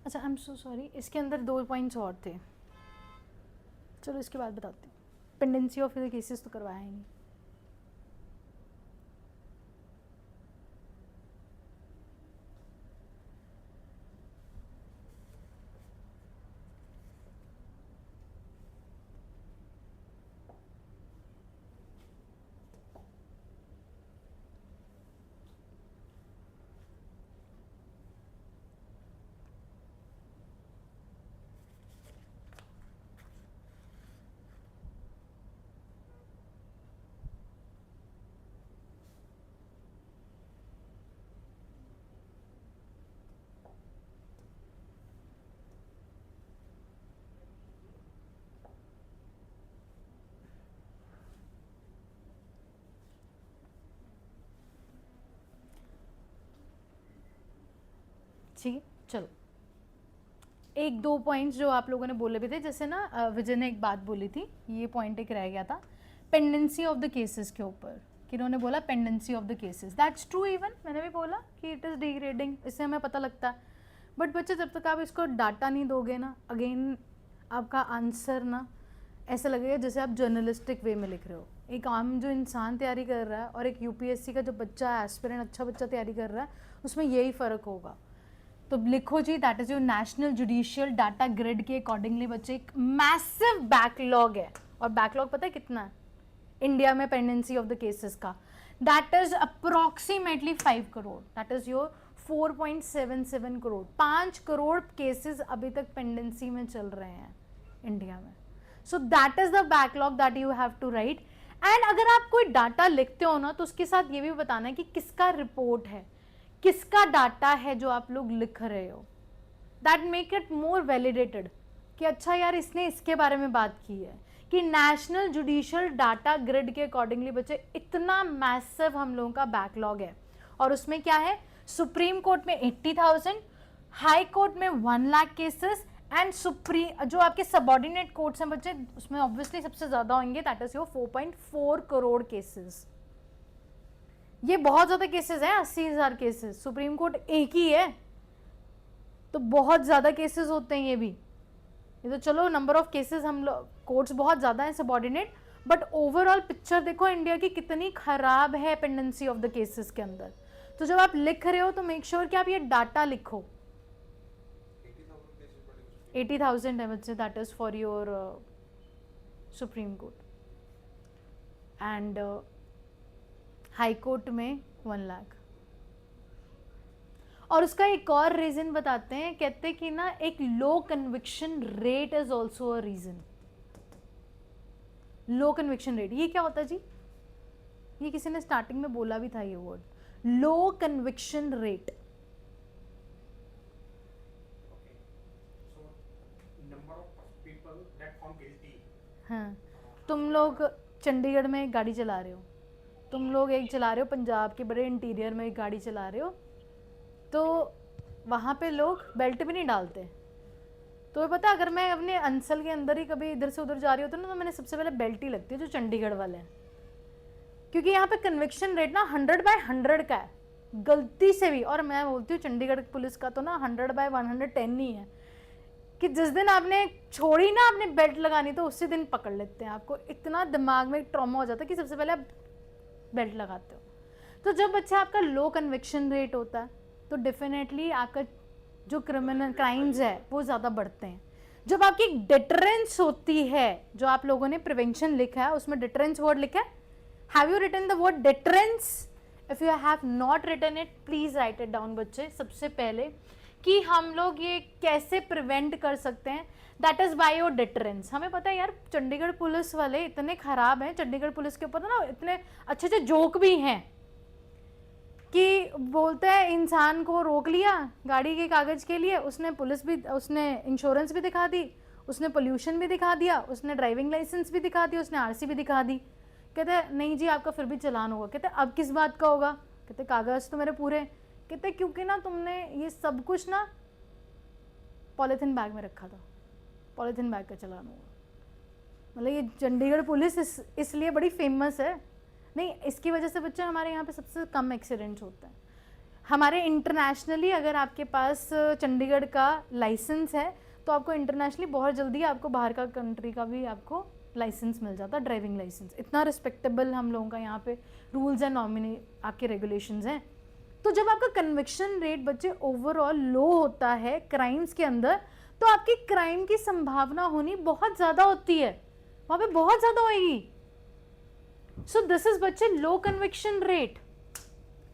अच्छा, आई एम सो सॉरी, इसके अंदर 2 पॉइंट्स और थे. चलो इसके बाद बताती हूँ. पेंडेंसी ऑफ द केसेस तो करवाया ही नहीं. ठीक है, चलो 1-2 पॉइंट्स जो आप लोगों ने बोले भी थे, जैसे ना विजय ने एक बात बोली थी, ये पॉइंट एक रह गया था पेंडेंसी ऑफ द केसेस के ऊपर, कि उन्होंने बोला pendency of the cases. That's true, even मैंने भी बोला कि इट इज़ डिग्रेडिंग, इससे हमें पता लगता है. बट बच्चे जब तक आप इसको डाटा नहीं दोगे ना, अगेन आपका आंसर ना ऐसा लगेगा जैसे आप जर्नलिस्टिक वे में लिख रहे हो. एक आम जो इंसान तैयारी कर रहा है और एक यूपीएससी का जो बच्चा एस्पिरेंट अच्छा बच्चा तैयारी कर रहा है, उसमें यही फ़र्क होगा. तो लिखो जी, that is your national judicial data grid के अकॉर्डिंगली बच्चे एक मैसिव बैकलॉग है. और बैकलॉग पता है कितना है इंडिया में पेंडेंसी ऑफ द केसेस का? That is approximately 5 crore. That is your 4.77 crore. 5 crore cases अभी तक पेंडेंसी में चल रहे हैं इंडिया में. So that is the backlog that you have to write. And अगर आप कोई डाटा लिखते हो ना, तो उसके साथ ये भी बताना है कि किसका रिपोर्ट है, किसका डाटा है जो आप लोग लिख रहे हो. That make it more validated कि अच्छा यार इसने इसके बारे में बात की है, कि नेशनल जुडिशियल डाटा ग्रिड के अकॉर्डिंगली बच्चे इतना मैसिव हम लोगों का बैकलॉग है. और उसमें क्या है, सुप्रीम कोर्ट में 80,000, हाई कोर्ट में 1 लाख केसेस, एंड सुप्रीम जो आपके सबऑर्डिनेट कोर्ट्स हैं बच्चे, उसमें ऑब्वियसली सबसे ज़्यादा होंगे, that is your 4.4 crore cases. ये बहुत ज़्यादा केसेस हैं, 80,000 केसेस. सुप्रीम कोर्ट एक ही है, तो बहुत ज़्यादा केसेस होते हैं ये भी. ये तो चलो नंबर ऑफ केसेस हम लोग कोर्ट्स बहुत ज़्यादा हैं सबॉर्डिनेट, बट ओवरऑल पिक्चर देखो इंडिया की कितनी खराब है पेंडेंसी ऑफ द केसेस के अंदर। तो जब आप लिख रहे हो तो मेक श्योर कि आप ये डाटा लिखो। 80,000 है बच्चे, that is for your supreme court, and high court में 1 लाख। और उसका एक और रीजन बताते हैं, कहते हैं कि ना एक low conviction rate is also a reason. Low conviction rate ये क्या होता है जी? ये किसी ने स्टार्टिंग में बोला भी था ये word, low conviction rate. Okay. So, number of people that found guilty. हाँ, तुम लोग चंडीगढ़ में एक गाड़ी चला रहे हो, तुम लोग एक चला रहे हो पंजाब के बड़े इंटीरियर में एक गाड़ी चला रहे हो, तो वहाँ पे लोग बेल्ट भी नहीं डालते। तो पता है, अगर मैं अपने अंचल के अंदर ही कभी इधर से उधर जा रही होती ना, तो मैंने सबसे पहले बेल्ट ही लगती है, जो चंडीगढ़ वाले हैं, क्योंकि यहाँ पे कन्विक्शन रेट ना 100/100 का है, गलती से भी। और मैं बोलती हूँ चंडीगढ़ पुलिस का तो ना 100/110 ही है, कि जिस दिन आपने छोड़ी ना आपने बेल्ट लगानी तो उसी दिन पकड़ लेते हैं आपको। इतना दिमाग में ट्रॉमा हो जाता है कि सबसे पहले आप बेल्ट लगाते हो। तो जब बच्चा आपका लो कन्विक्शन रेट होता है तो डेफिनेटली आपका जो क्रिमिनल क्राइम्स है वो ज़्यादा बढ़ते हैं। जब आपकी डिटरेंस होती है, जो आप लोगों ने प्रिवेंशन लिखा है उसमें डिटरेंस वर्ड लिखा है, have you written the word deterrence? If you have not written it please write it down बच्चे। सबसे पहले कि हम लोग ये कैसे प्रिवेंट कर सकते हैं, that is by your deterrence. हमें पता है यार चंडीगढ़ पुलिस वाले इतने खराब हैं, चंडीगढ़ पुलिस के ऊपर ना इतने अच्छे अच्छे जोक भी हैं कि बोलते हैं इंसान को रोक लिया गाड़ी के कागज़ के लिए, उसने पुलिस भी, उसने इंश्योरेंस भी दिखा दी, उसने पोल्यूशन भी दिखा दिया, उसने ड्राइविंग लाइसेंस भी दिखा दी, उसने आरसी भी दिखा दी। कहते हैं नहीं जी आपका फिर भी चालान होगा। कहते हैं अब किस बात का होगा? कहते कागज़ तो मेरे पूरे। कहते क्योंकि ना तुमने ये सब कुछ ना पॉलीथीन बैग में रखा था, पॉलीथीन बैग का चालान होगा। मतलब ये चंडीगढ़ पुलिस इसलिए बड़ी फेमस है। नहीं, इसकी वजह से बच्चे हमारे यहाँ पे सबसे कम एक्सीडेंट्स होते हैं। हमारे इंटरनेशनली अगर आपके पास चंडीगढ़ का लाइसेंस है तो आपको इंटरनेशनली बहुत जल्दी आपको बाहर का कंट्री का भी आपको लाइसेंस मिल जाता है, ड्राइविंग लाइसेंस। इतना रिस्पेक्टेबल हम लोगों का यहाँ पे रूल्स एंड नॉमिनी आपके रेगुलेशंस हैं। तो जब आपका कन्विक्शन रेट बच्चे ओवरऑल लो होता है क्राइम्स के अंदर, तो आपकी क्राइम की संभावना होनी बहुत ज़्यादा होती है, वहाँ पे बहुत ज़्यादा होएगी। सो दिस इज बच्चे लो कन्विक्शन रेट।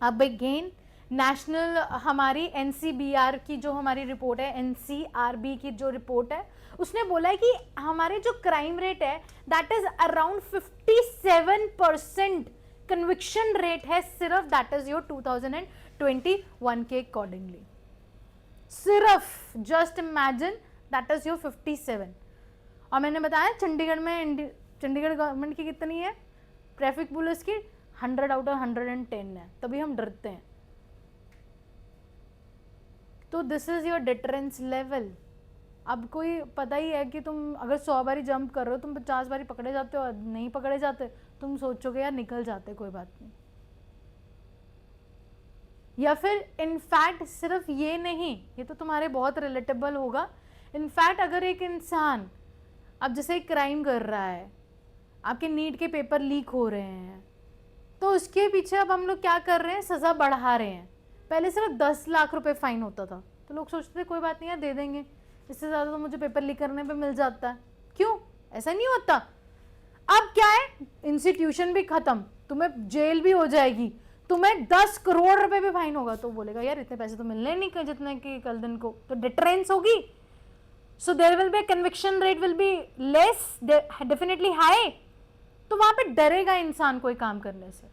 अब अगेन नेशनल हमारी NCBR की जो हमारी रिपोर्ट है, NCRB की जो रिपोर्ट है, उसने बोला है कि हमारे जो क्राइम रेट है that is around 57% conviction rate है सिर्फ, दैट इज योर 2021 के अकॉर्डिंगली। सिर्फ just imagine that is your 57। और मैंने बताया चंडीगढ़ में, चंडीगढ़ गवर्नमेंट की कितनी है, ट्रैफिक पुलिस की 100/110 है, तभी हम डरते हैं। तो this is your deterrence level. अब कोई पता ही है कि तुम अगर 100 बारी जंप कर रहे हो, तुम 50 बारी पकड़े जाते हो, नहीं पकड़े जाते, तुम सोचोगे यार निकल जाते, कोई बात नहीं। या फिर इनफैक्ट सिर्फ ये नहीं, ये तो तुम्हारे बहुत रिलेटेबल होगा। इनफैक्ट अगर एक इंसान अब जैसे एक क्राइम कर रहा है, आपके नीट के पेपर लीक हो रहे हैं, तो उसके पीछे अब हम लोग क्या कर रहे हैं, सज़ा बढ़ा रहे हैं। पहले सिर्फ 10 लाख रुपए फाइन होता था, तो लोग सोचते थे कोई बात नहीं यार दे देंगे, इससे ज़्यादा तो मुझे पेपर लीक करने पे मिल जाता है। क्यों? ऐसा नहीं होता। अब क्या है, इंस्टीट्यूशन भी खत्म, तुम्हें जेल भी हो जाएगी, तुम्हें 10 करोड़ रुपए भी फाइन होगा, तो बोलेगा यार इतने पैसे तो मिलने नहीं जितने कि कल दिन को, तो डिटरेंस होगी। So there will be conviction rate will be less, definitely high. तो वहां पे डरेगा इंसान कोई काम करने से।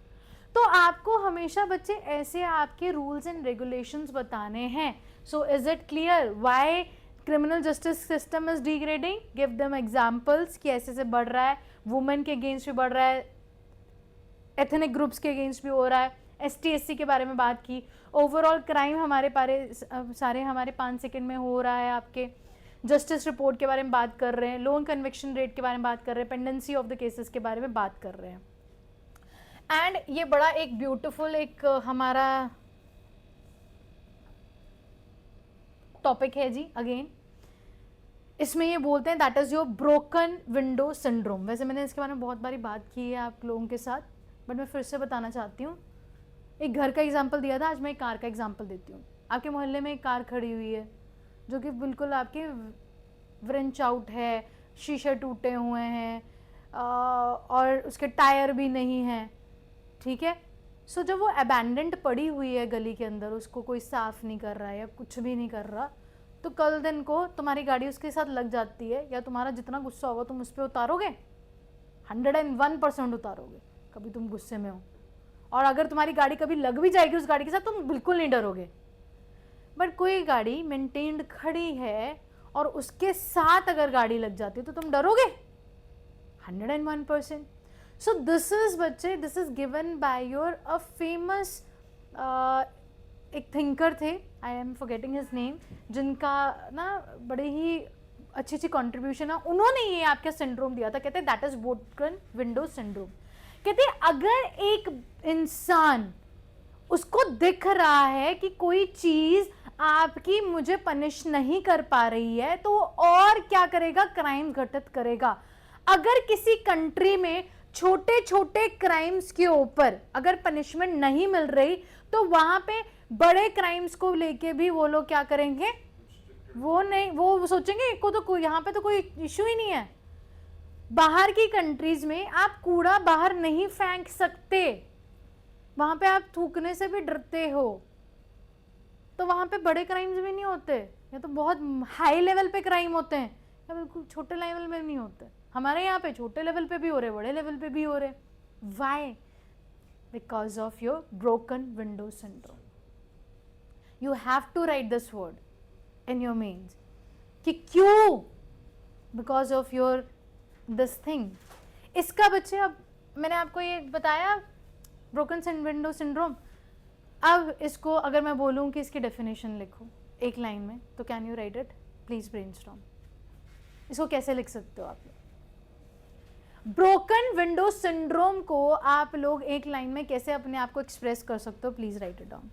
तो आपको हमेशा बच्चे ऐसे आपके रूल्स एंड रेगुलेशंस बताने हैं। So is it clear why criminal justice system is degrading? Give them examples कि ऐसे से बढ़ रहा है, वुमेन के अगेंस्ट भी बढ़ रहा है, एथनिक ग्रुप्स के अगेंस्ट भी हो रहा है, ST/SC के बारे में बात की, ओवरऑल क्राइम हमारे सारे हमारे 5 सेकेंड में हो रहा है, आपके जस्टिस रिपोर्ट के बारे में बात कर रहे हैं, लो कन्विक्शन रेट के बारे में बात कर रहे हैं, पेंडेंसी ऑफ द केसेस के बारे में बात कर रहे हैं। एंड ये बड़ा एक ब्यूटीफुल एक हमारा टॉपिक है जी। अगेन इसमें ये बोलते हैं that is your broken window syndrome. वैसे मैंने इसके बारे में बहुत बारी बात की है आप लोगों के साथ, बट मैं फिर से बताना चाहती हूँ। एक घर का एग्जांपल दिया था, आज मैं एक कार का एग्जांपल देती हूँ। आपके मोहल्ले में एक कार खड़ी हुई है जो कि बिल्कुल आपके व्रेंच आउट है, शीशे टूटे हुए हैं और उसके टायर भी नहीं हैं, ठीक है। सो जब वो अबैंडेंड पड़ी हुई है गली के अंदर, उसको कोई साफ़ नहीं कर रहा है या कुछ भी नहीं कर रहा, तो कल दिन को तुम्हारी गाड़ी उसके साथ लग जाती है, या तुम्हारा जितना गुस्सा होगा तुम उस पर उतारोगे? 101% उतारोगे, कभी तुम गुस्से में हो। और अगर तुम्हारी गाड़ी कभी लग भी जाएगी उस गाड़ी के साथ, तुम बिल्कुल नहीं डरोगे। बट कोई गाड़ी मेंटेन्ड खड़ी है और उसके साथ अगर गाड़ी लग जाती है तो तुम डरोगे? 101%. So this is बच्चे, this is given by your a famous एक थिंकर थे, I am forgetting his name, जिनका ना बड़े ही अच्छी अच्छी कॉन्ट्रीब्यूशन है। उन्होंने ये आपका सिंड्रोम दिया था, कहते हैं that is broken window syndrome. कहते हैं अगर एक इंसान उसको दिख रहा है कि कोई चीज आपकी मुझे पनिश नहीं कर पा रही है, तो और क्या करेगा? क्राइम घटित करेगा। अगर किसी कंट्री में छोटे छोटे क्राइम्स के ऊपर अगर पनिशमेंट नहीं मिल रही, तो वहां पे बड़े क्राइम्स को लेके भी वो लोग क्या करेंगे? वो नहीं, वो सोचेंगे को तो यहाँ पे तो कोई इशू ही नहीं है। बाहर की कंट्रीज में आप कूड़ा बाहर नहीं फेंक सकते, वहां पे आप थूकने से भी डरते हो, तो वहां पे बड़े क्राइम्स भी नहीं होते, या तो बहुत हाई लेवल पे क्राइम होते हैं या बिल्कुल छोटे लेवल में नहीं होते। हमारे यहाँ पे छोटे लेवल पे भी हो रहे, बड़े लेवल पे भी हो रहे। Why? Because of your broken window syndrome. You have to write this word in your mains कि क्यों, because of your this thing. इसका बच्चे, अब मैंने आपको ये बताया ब्रोकन विंडो सिंड्रोम। अब इसको अगर मैं बोलूँ कि इसकी डेफिनेशन लिखो एक लाइन में, तो can you right it? Please brainstorm. इसको कैसे लिख सकते हो आप लोग? ब्रोकन विंडो सिंड्रोम को आप लोग एक लाइन में कैसे अपने आप को एक्सप्रेस कर सकते हो? Please write it down.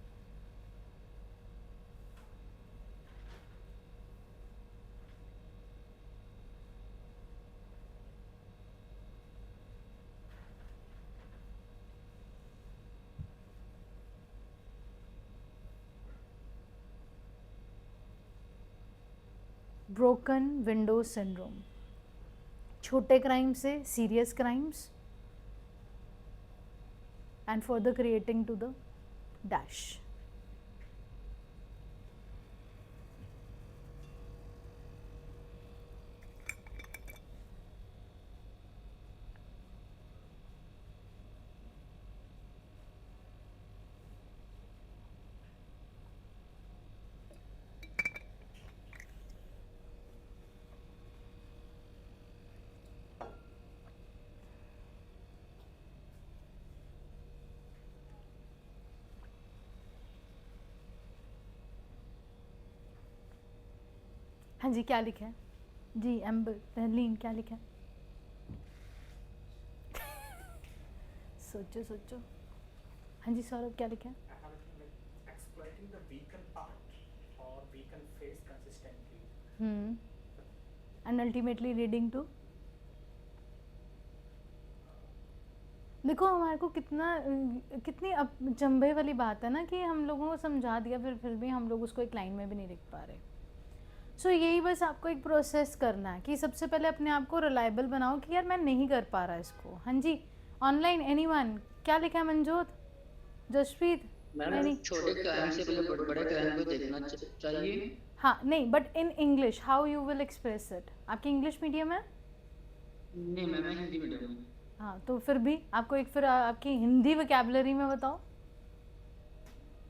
Broken window syndrome, छोटे क्राइम से serious crimes and further creating to the dash. हाँ जी, क्या लिखा है जी? एम्बर तहलीन क्या लिखा है? सोचो सोचो। हाँ जी सौरभ, क्या लिखा है? I have written like exploiting the weakened part or weakened face consistently. And ultimately reading to. देखो हमारे को कितनी जम्बे वाली बात है ना, कि हम लोगों को समझा दिया, फिर भी हम लोग उसको एक लाइन में भी नहीं लिख पा रहे। सो यही बस आपको एक प्रोसेस करना है कि सबसे पहले अपने आप को रिलायबल बनाओ कि यार मैं नहीं कर पा रहा इसको। हाँ जी, ऑनलाइन एनीवन, क्या लिखा है? मनजोत, जसप्रीत, मैडम छोटे क्राइम से पहले बड़े क्राइम को देखना चाहिए। हाँ नहीं, but in English how you will express it? आपकी इंग्लिश मीडियम है? नहीं मैम, मैं हिंदी मीडियम हूँ। हाँ, तो फिर भी आपको एक फिर आपकी हिंदी वोकैबुलरी में बताओ।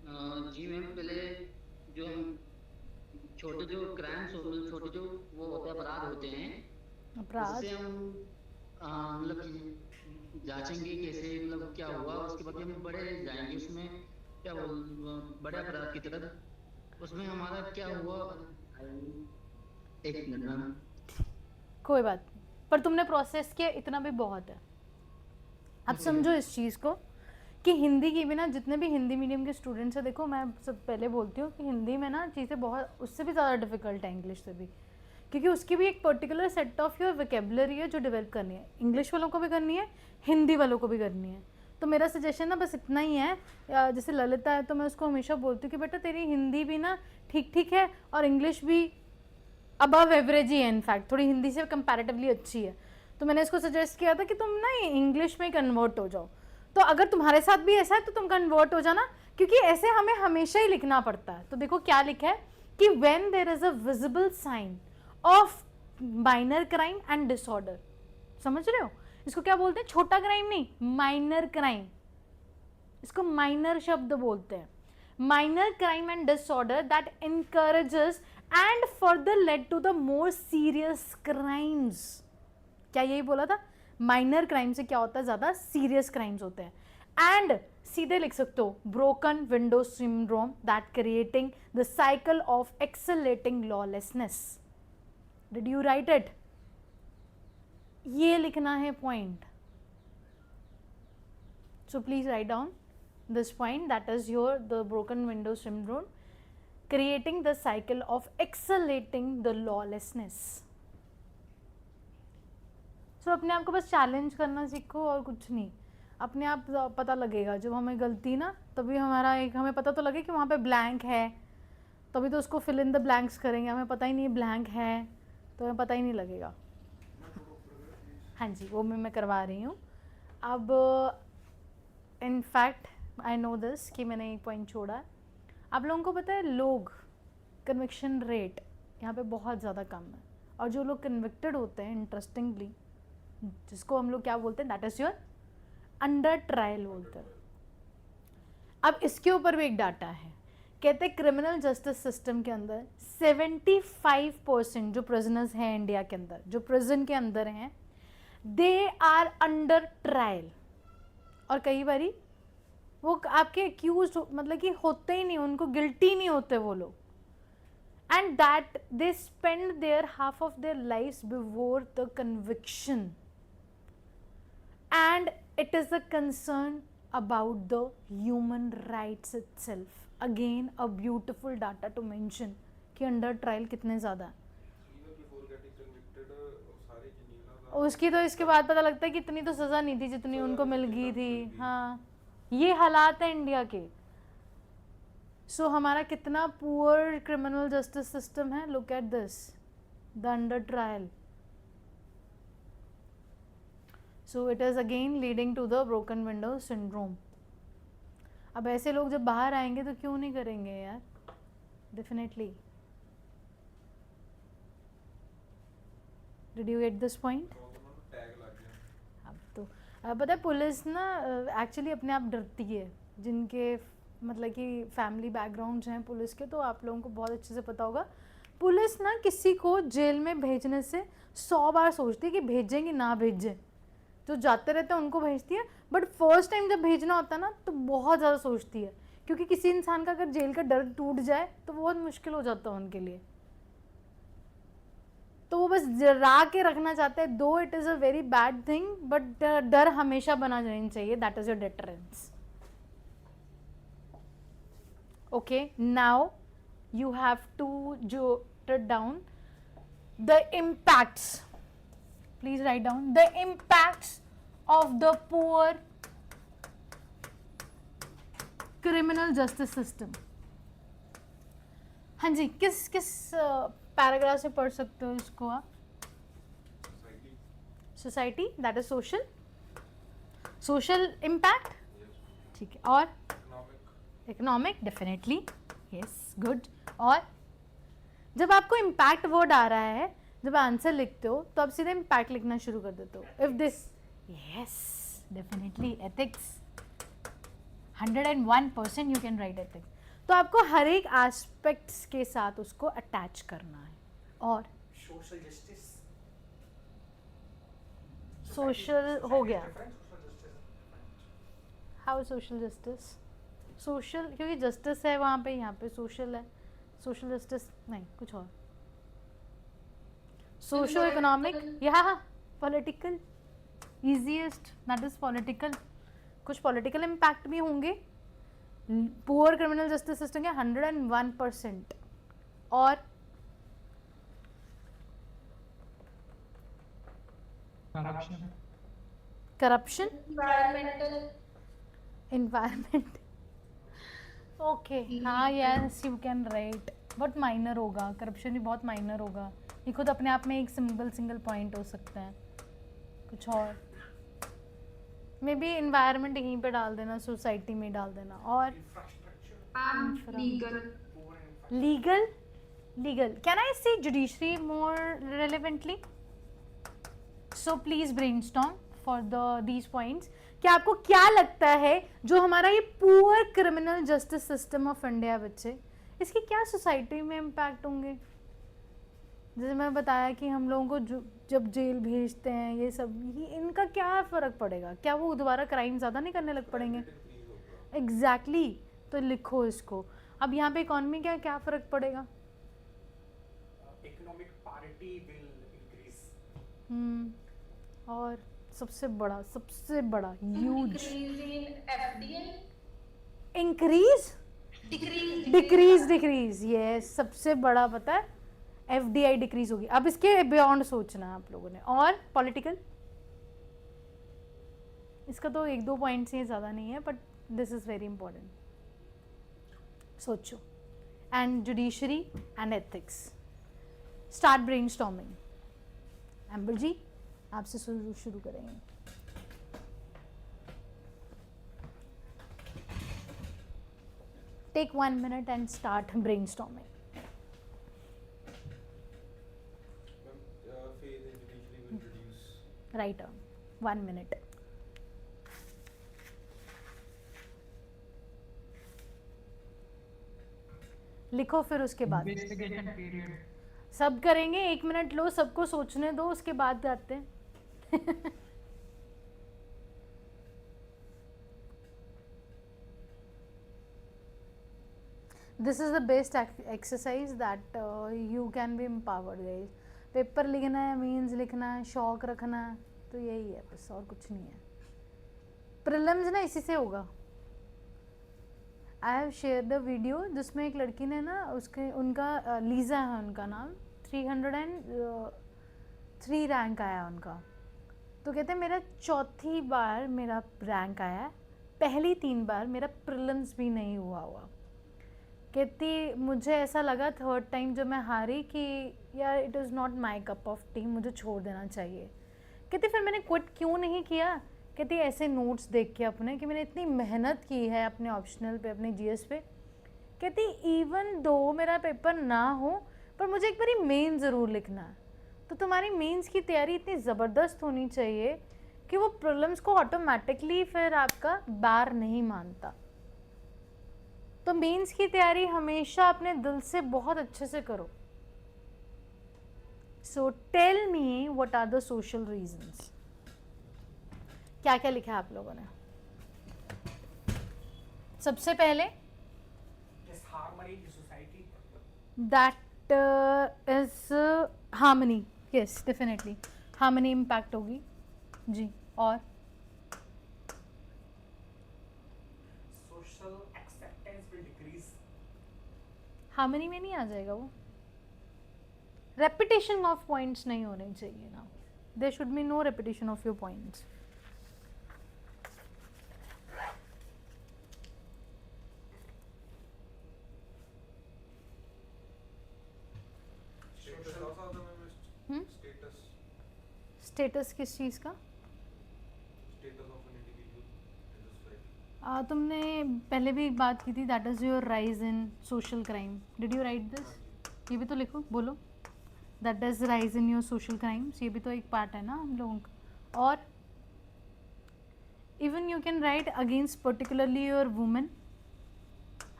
जी मैम, पहले जो हम छोटे जो क्राइम्स छोटे जो वो होते हैं, अपराध होते हैं, अपराध उससे हम मतलब जांचेंगे कैसे, मतलब क्या हुआ, उसके बाद हम बड़े जाएंगे उसमें, क्या बड़े अपराध की तरफ, उसमें हमारा क्या हुआ। एक मिनट मैम, कोई बात नहीं, पर तुमने प्रोसेस किया, इतना भी बहुत है। अब समझो इस चीज़ को कि हिंदी की भी ना, जितने भी हिंदी मीडियम के स्टूडेंट्स हैं, देखो मैं सब पहले बोलती हूँ कि हिंदी में ना चीज़ें बहुत उससे भी ज़्यादा डिफ़िकल्ट है इंग्लिश से भी, क्योंकि उसकी भी एक particular set of your vocabulary है जो डेवलप करनी है, इंग्लिश वालों को भी करनी है, हिंदी वालों को भी करनी है। तो मेरा सजेशन ना बस इतना ही है, जैसे ललिता है तो मैं उसको हमेशा बोलती हूँ कि बेटा तेरी हिंदी भी ना ठीक ठीक है और इंग्लिश भी अबव एवरेज ही है, इनफैक्ट थोड़ी हिंदी से कंपैरेटिवली अच्छी है। तो मैंने इसको सजेस्ट किया था कि तुम ना इंग्लिश में कन्वर्ट हो जाओ। तो अगर तुम्हारे साथ भी ऐसा है तो तुम कन्वर्ट हो जाना, क्योंकि ऐसे हमें हमेशा ही लिखना पड़ता है। तो देखो क्या लिखा है कि when there is a visible sign of minor crime and disorder, समझ रहे हो, इसको क्या बोलते हैं, छोटा क्राइम नहीं, माइनर क्राइम, इसको माइनर शब्द बोलते हैं। Minor crime and disorder that encourages and further led to the more serious crimes। क्या यही बोला था, माइनर क्राइम से क्या होता है, ज्यादा सीरियस क्राइम्स होते हैं। एंड सीधे लिख सकते हो broken window syndrome that creating the cycle of accelerating lawlessness. Did you right it? ये लिखना है point. So please write down this point, that is the broken window syndrome creating the cycle of accelerating the lawlessness। so अपने आप को बस challenge करना सीखो और कुछ नहीं, अपने आप पता लगेगा जब हमें गलती ना, तभी हमारा एक हमें पता तो लगे कि वहाँ पे ब्लैंक है, तभी तो उसको फिल इन द ब्लैंक्स करेंगे। हमें पता ही नहीं ब्लैंक है तो हमें पता ही नहीं लगेगा। हाँ जी, वो मैं करवा रही हूँ। अब इनफैक्ट आई नो दिस कि मैंने एक पॉइंट छोड़ा है। आप लोगों को पता है लोग कन्विक्शन रेट यहाँ पे बहुत ज़्यादा कम है, और जो लोग कन्विक्टेड होते हैं इंटरेस्टिंगली, जिसको हम लोग क्या बोलते हैं, that is your under trial बोलते हैं। अब इसके ऊपर भी एक डाटा है, कहते हैं क्रिमिनल जस्टिस सिस्टम के अंदर 75% जो प्रिजनर्स हैं इंडिया के अंदर, जो प्रिजन के अंदर हैं, दे आर अंडर ट्रायल। और कई बारी वो आपके एक्यूज मतलब कि होते ही नहीं, उनको गिल्टी नहीं होते वो लोग, and that they spend their half of their lifes before the conviction, and it is a concern about the human rights itself. Again a beautiful data to mention कि अंडर ट्रायल कितने ज़्यादा है। उसकी तो इसके बाद पता लगता है कि इतनी तो सज़ा नहीं थी जितनी उनको मिल गई थी। हाँ, ये हालात है इंडिया के। सो हमारा कितना पुअर क्रिमिनल जस्टिस सिस्टम है। Look at this, the under trial. So it is again leading to the broken window syndrome. अब ऐसे लोग जब बाहर आएंगे तो क्यों नहीं करेंगे यार, definitely. Did you get this point? अब तो पता है पुलिस ना एक्चुअली अपने आप डरती है, जिनके मतलब कि फैमिली बैकग्राउंड्स हैं पुलिस के, तो आप लोगों को बहुत अच्छे से पता होगा। पुलिस ना किसी को जेल में भेजने से 100 बार सोचती है कि भेजेंगे ना भेजें। जो जाते रहते हैं उनको भेजती है, बट फर्स्ट टाइम जब भेजना होता है ना तो बहुत ज़्यादा सोचती है, क्योंकि किसी इंसान का अगर जेल का डर टूट जाए तो बहुत मुश्किल हो जाता है उनके लिए। तो वो बस डरा के रखना चाहते हैं, though it is a very bad thing, but डर हमेशा बना रहना चाहिए, that is your deterrence. Okay, now you have to jot it down the impacts. Please write down the impacts of the poor criminal justice system. हाँ जी, किस किस paragraph से पढ़ सकते हो इसको आप? Society, that is social, social impact, ठीक है। और इकोनॉमिक, डेफिनेटली, यस, गुड। और जब आपको इम्पैक्ट वर्ड आ रहा है, जब आंसर लिखते हो तो आप सीधे इम्पैक्ट लिखना शुरू कर देते हो। If this, yes, definitely, ethics, 101% you can write ethics. तो आपको हर एक एस्पेक्ट्स के साथ उसको अटैच करना है। और सोशल जस्टिस, सोशल हो गया, हाउ सोशल जस्टिस, सोशल क्योंकि जस्टिस है वहाँ पे, यहाँ पे सोशल है, सोशल जस्टिस नहीं, कुछ और, सोशो इकोनॉमिक, या political, easiest, that is political. कुछ पॉलिटिकल इम्पैक्ट भी होंगे पुअर क्रिमिनल जस्टिस सिस्टम के, 101%। और corruption, corruption, environmental, environment. Okay हाँ यस यू कैन राइट, बहुत माइनर होगा, करप्शन भी बहुत माइनर होगा, ये खुद अपने आप में एक सिंगल पॉइंट हो सकता है। कुछ और मे बी इन्वायरमेंट यहीं पे डाल देना, सोसाइटी में डाल देना। और Infrastructure, And legal. poor infrastructure. Legal can I say judiciary more relevantly? So please brainstorm for these points. कि आपको क्या लगता है जो हमारा ये poor criminal justice system of India बच्चे, इसके क्या सोसाइटी में इम्पैक्ट होंगे? जैसे मैं बताया कि हम लोगों को जब जेल भेजते हैं ये सब, ये इनका क्या फ़र्क पड़ेगा? क्या वो दोबारा क्राइम ज़्यादा नहीं करने लग पड़ेंगे? इंक्रीज होगा। एग्जैक्टली तो लिखो इसको। अब यहाँ पे इकॉनमी का क्या फ़र्क पड़ेगा? Economic parity will increase. और सबसे बड़ा huge increase in FDI, increase, decrease, decrease yes, सबसे बड़ा पता है एफडीआई डिक्रीज होगी। अब इसके बियॉन्ड सोचना है आप लोगों ने। और पॉलिटिकल, इसका तो 1-2 पॉइंट्स ही, ज़्यादा नहीं है, but this is very important, सोचो। And judiciary and ethics. Start brainstorming. Amber ji आपसे शुरू करेंगे। Take 1 minute and start brainstorming. Ma'am, faith in judiciary will reduce. Right on. 1 minute. लिखो फिर उसके बाद investigation period, सब करेंगे। 1 मिनट लो, सबको सोचने दो, उसके बाद करते हैं। This is the best exercise that you can be empowered guys. Paper लिखना है, मीन्स लिखना है, शौक रखना है, तो यही है बस, और कुछ नहीं है। प्रीलिम्स ना इसी से होगा। I have share the video जिसमें एक लड़की ने ना उसके उनका लीज़ा है उनका नाम, 303 रैंक आया उनका। तो कहते हैं मेरा चौथी बार मेरा रैंक आया, पहली 3 बार मेरा प्रीलिम्स भी नहीं हुआ। कहती मुझे ऐसा लगा थर्ड टाइम जब मैं हारी कि यार it is not my cup of T, मुझे छोड़ देना चाहिए। कहती फिर मैंने क्विट क्यों नहीं किया? कहती ऐसे नोट्स देख के अपने कि मैंने इतनी मेहनत की है अपने ऑप्शनल पे, अपने जीएस पे। कहती इवन दो मेरा पेपर ना हो पर मुझे एक बारी मेन ज़रूर लिखना है। तो तुम्हारी मेंस की तैयारी इतनी ज़बरदस्त होनी चाहिए कि वो प्रीलिम्स को ऑटोमेटिकली फिर आपका बार नहीं मानता। तो मेंस की तैयारी हमेशा अपने दिल से बहुत अच्छे से करो। So tell me what are the social reasons. क्या क्या लिखा है आप लोगों ने? सबसे पहले Yes, harmony in society. That is harmony. Yes definitely harmony impact होगी जी। और Social acceptance will decrease. Harmony में नहीं आ जाएगा वो। रेपिटेशन ऑफ पॉइंट्स नहीं होने चाहिए ना, there should be no repetition of your points. Status also the Hmm? status status किस चीज़ का? status of an individual in the society. तुमने पहले भी एक बात की थी, that is your rise in social crime. Did you right this? ये भी तो लिखो, बोलो that is rise in your social crimes. ये भी तो एक पार्ट है ना हम लोगों का। और even you can write against particularly your women.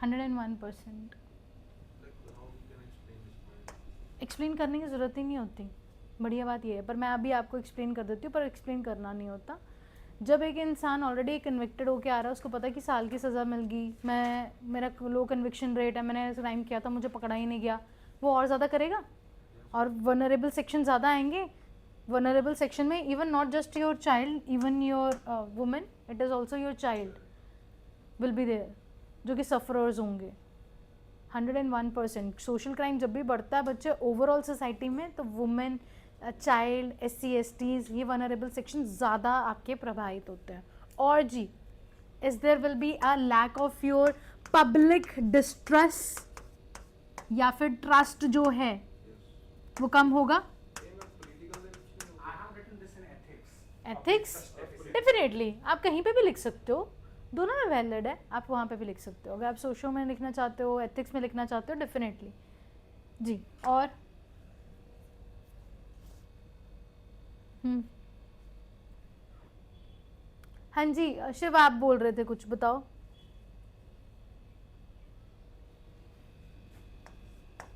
101%। Like how we can explain this point. Explain करने की ज़रूरत ही नहीं होती, बढ़िया बात ये है। पर मैं अभी आपको एक्सप्लेन कर देती हूँ, पर एक्सप्लेन करना नहीं होता। जब एक इंसान ऑलरेडी कन्विक्टेड होके आ रहा है, उसको पता है कि साल की सज़ा मिल गई, मेरा लो कन्विक्शन रेट है, मैंने क्राइम किया था, मुझे पकड़ा ही नहीं गया, वो और ज़्यादा करेगा और वनरेबल सेक्शन ज़्यादा आएंगे। वनरेबल सेक्शन में even not just your child, even your women, it is also your child will be there जो कि सफ़रर्स होंगे। 101%। सोशल क्राइम जब भी बढ़ता है बच्चे ओवरऑल सोसाइटी में, तो वुमेन चाइल्ड, SC/STs, ये वनरेबल सेक्शन ज़्यादा आपके प्रभावित होते हैं. और जी, is there will be a lack of your public distress या फिर ट्रस्ट जो है वो कम होगा. I have written this in ethics. Ethics definitely आप कहीं पे भी लिख सकते हो, दोनों में वैलिड है, आप वहाँ पे भी लिख सकते हो. अगर आप सोशो में लिखना चाहते हो, एथिक्स में लिखना चाहते हो, डेफिनेटली जी. और हाँ जी शिव, आप बोल रहे थे कुछ, बताओ.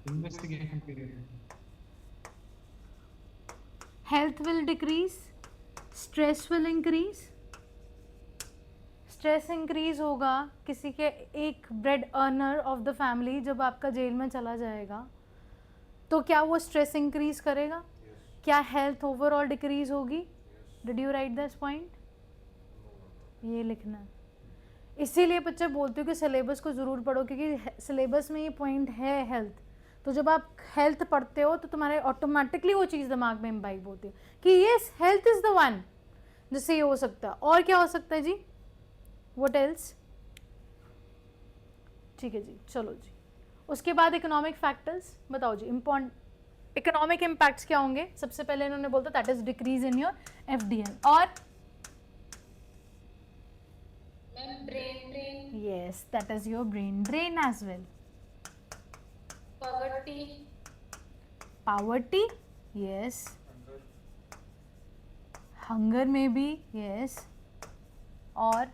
Investigation period. Health will decrease, stress will increase. Stress increase होगा किसी के, एक bread earner of the family जब आपका जेल में चला जाएगा तो क्या वो स्ट्रेस इंक्रीज करेगा? क्या हेल्थ ओवरऑल डिक्रीज होगी? Did you right this point? ये लिखना. इसीलिए बच्चे बोलते हो कि सिलेबस को ज़रूर पढ़ो, क्योंकि सिलेबस में ये पॉइंट है हेल्थ. तो जब आप हेल्थ पढ़ते हो तो तुम्हारे ऑटोमेटिकली वो चीज़ दिमाग में इम्बाइब होती है कि yes health is the one जिससे ये हो सकता है. और क्या हो सकता है जी? What else? ठीक है जी, चलो जी. उसके बाद इकोनॉमिक फैक्टर्स बताओ जी. इकोनॉमिक इम्पैक्ट्स क्या होंगे? सबसे पहले इन्होंने बोलता that is decrease in your FDN. और ma'am brain drain, yes, that is your brain drain as well. Poverty, Poverty, yes. Hunger may be, yes. और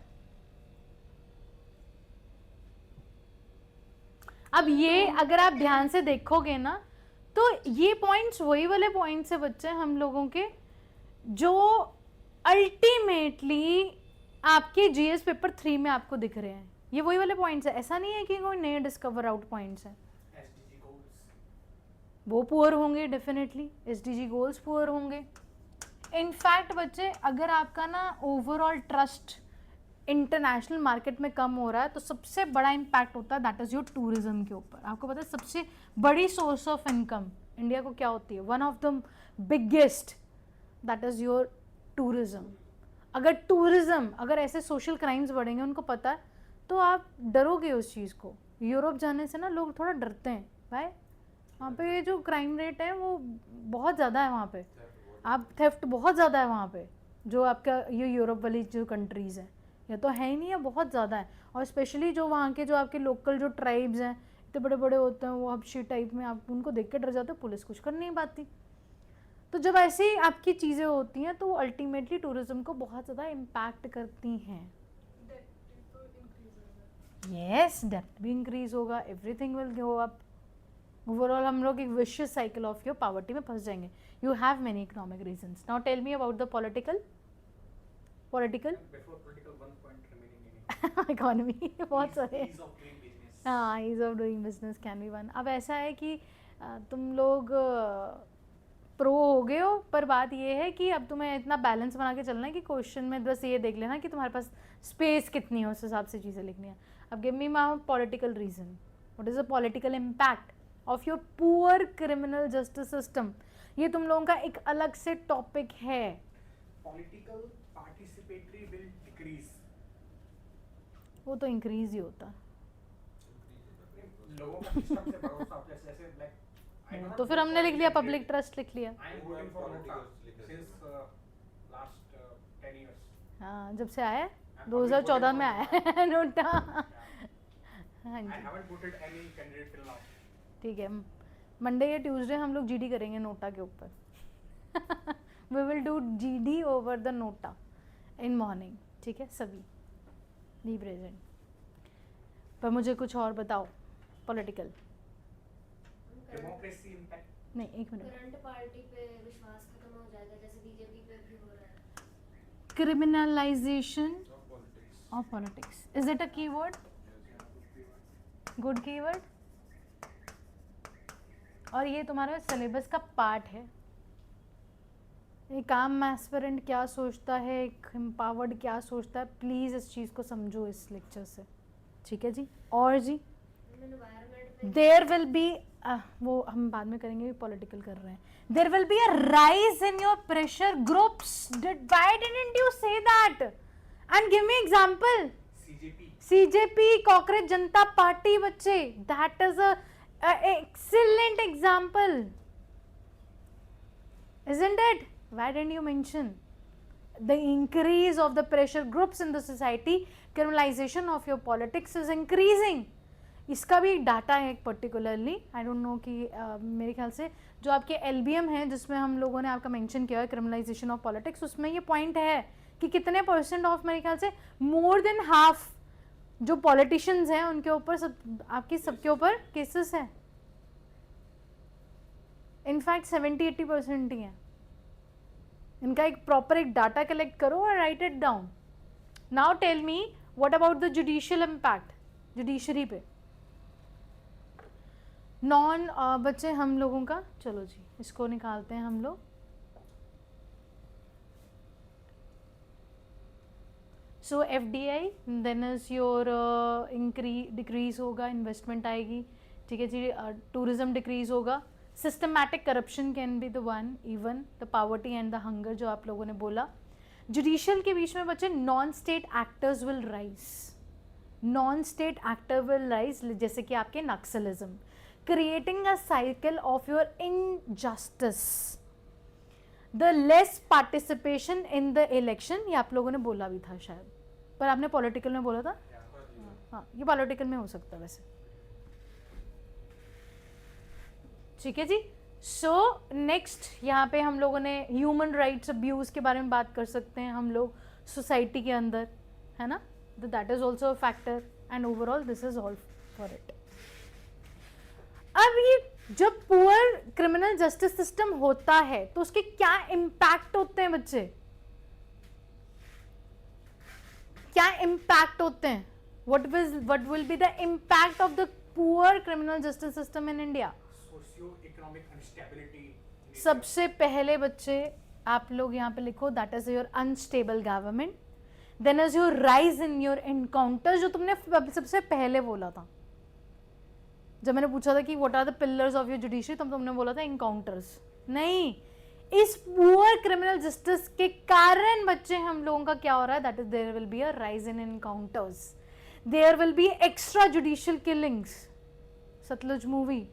अब ये अगर आप ध्यान से देखोगे ना तो ये पॉइंट्स वही वाले पॉइंट्स है बच्चे हम लोगों के जो अल्टीमेटली आपके GS पेपर 3 में आपको दिख रहे हैं. ये वही वाले पॉइंट्स है, ऐसा नहीं है कि कोई नए डिस्कवर आउट पॉइंट्स हैं. SDG goals. वो पुअर होंगे डेफिनेटली, SDG गोल्स पुअर होंगे. इनफैक्ट बच्चे अगर आपका ना ओवरऑल ट्रस्ट इंटरनेशनल मार्केट में कम हो रहा है तो सबसे बड़ा इम्पैक्ट होता है दैट इज़ योर टूरिज्म के ऊपर. आपको पता है सबसे बड़ी सोर्स ऑफ इनकम इंडिया को क्या होती है? One of the biggest, that is your tourism. अगर ऐसे सोशल क्राइम्स बढ़ेंगे, उनको पता है, तो आप डरोगे उस चीज़ को. यूरोप जाने से ना लोग थोड़ा डरते हैं भाई, वहाँ पे जो क्राइम रेट है वो बहुत ज़्यादा है. वहाँ पे आप थेफ्ट बहुत ज़्यादा है वहाँ पे, जो आपका ये यूरोप वाली जो कंट्रीज़ हैं, या तो है ही नहीं, या बहुत ज़्यादा है. और स्पेशली जो वहाँ के जो आपके लोकल जो ट्राइब्स हैं इतने बड़े बड़े होते हैं, वो हबशी टाइप में, आप उनको देख के डर जाते हो, पुलिस कुछ कर नहीं पाती. तो जब ऐसी आपकी चीज़ें होती हैं तो अल्टीमेटली टूरिज्म को बहुत ज़्यादा इम्पैक्ट करती हैं. यस, डेप्थ भी इंक्रीज होगा, everything will go up. Overall हम लोग एक vicious cycle of your poverty में फंस जाएंगे. You have many economic reasons. Now tell me about the political. Before political, one point remaining in economy बहुत सारे. ease of doing business. हाँ, ease of doing business can be one. अब ऐसा है कि तुम लोग प्रो हो गए हो, पर बात ये है कि अब तुम्हें इतना बैलेंस बना के चलना है कि क्वेश्चन में बस ये देख लेना कि तुम्हारे पास स्पेस कितनी है, उस हिसाब से चीज़ें लिखनी है. अब give me my political reason. What is the political impact of your poor criminal justice system? ये तुम लोगों का एक अलग से टॉपिक है. Political participatory will decrease. वो तो इंक्रीज ही होता. लोगों का सिस्टम से भरोसा होता है. जैसे like I do not तो फिर vote हमने for लिख लिया any पब्लिक candidate. ट्रस्ट लिख लिया. I am voting for Nota since last 10 years. हाँ, जब से आया I'm 2014 में voting आया है नोटा. Yeah. हाँ I जी, haven't voted any candidate till now. ठीक है. मंडे या ट्यूसडे हम लोग GD करेंगे नोटा के ऊपर. We will do GD over the NOTA in morning. ठीक है, सभी बी प्रेजेंट. पर मुझे कुछ और बताओ पॉलिटिकल. Democracy impact. नहीं, एक मिनट. करंट पार्टी पे विश्वास खत्म हो जाएगा जैसे बीजेपी पे भी हो रहा है. Criminalisation Of politics. Of politics, is it a keyword? Good keyword. और ये तुम्हारा सिलेबस का पार्ट है. एक आम एस्पिरेंट क्या सोचता है, एक एम्पावर्ड क्या सोचता है, प्लीज़ इस चीज़ को समझो इस लेक्चर से. ठीक है जी. और जी, एनवायरनमेंट पे देयर विल बी वो हम बाद में करेंगे, पॉलिटिकल कर रहे हैं. There will be a rise in your pressure groups. Why didn't you say that and give me example? CJP, cockroach Janta party बच्चे, दैट इज अ excellent example, isn't it? Why didn't you mention the increase of the pressure groups in the society? Criminalization of your politics is increasing. इसका भी एक data है particularly, I don't know कि मेरे ख्याल से जो आपके LBM है जिसमें हम लोगों ने आपका मेंशन किया है क्रिमिनलाइजेशन ऑफ पॉलिटिक्स, उसमें ये पॉइंट है कि कितने % ऑफ, मेरे ख्याल से मोर देन हाफ जो पॉलिटिशियंस हैं उनके ऊपर आपकी सबके ऊपर केसेस हैं. इनफैक्ट 70-80% ही हैं. इनका एक प्रॉपर एक डाटा कलेक्ट करो और write it down. Now tell me what about the judicial impact, judiciary पे नॉन बच्चे हम लोगों का. चलो जी इसको निकालते हैं हम लोग. So FDI then is your decrease होगा, इन्वेस्टमेंट आएगी. ठीक है जी. टूरिज्म डिक्रीज होगा. Systematic corruption can be the one, even the poverty and the hunger जो आप लोगों ने बोला. जुडिशियल के बीच में बच्चे non state actors will rise. Non state actor will rise, जैसे कि आपके Naxalism, creating a cycle of your injustice. The less participation in the election, ये आप लोगों ने बोला भी था शायद, पर आपने पॉलिटिकल में बोला था. हाँ, ये पॉलिटिकल में हो सकता है वैसे. ठीक है जी. सो नेक्स्ट यहाँ पे हम लोगों ने ह्यूमन राइट्स अब्यूज के बारे में बात कर सकते हैं हम लोग सोसाइटी के अंदर, है ना. That is also a factor and overall this is all for it. अब ये जब पुअर क्रिमिनल जस्टिस सिस्टम होता है तो उसके क्या इम्पैक्ट होते हैं बच्चे? क्या इम्पैक्ट होते हैं? what will be the impact of the poor criminal justice system in India? Socio-economic instability. सबसे पहले बच्चे आप लोग यहाँ पे लिखो, that is your unstable government. Then is your rise in your encounter, जो तुमने सबसे पहले बोला था जब मैंने पूछा था कि what are the pillars of your judiciary, तब तुमने बोला था एनकाउंटर्स. नहीं, इस पुअर क्रिमिनल जस्टिस के कारण बच्चे हम लोगों का क्या हो रहा है? That is there will be a rise in encounters. There will be extra judicial killings. Sutlej movie,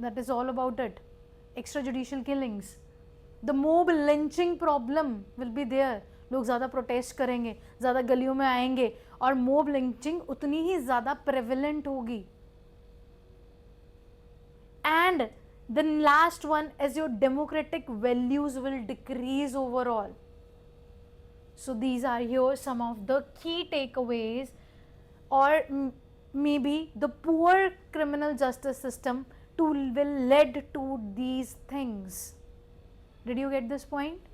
that is all about it. Extrajudicial killings. The mob lynching problem will be there. लोग ज़्यादा प्रोटेस्ट करेंगे, ज़्यादा गलियों में आएंगे और mob lynching उतनी ही ज़्यादा prevalent होगी. And the last one is your democratic values will decrease overall. So these are here some of the key takeaways, or maybe the poor criminal justice system will lead to these things. Did you get this point?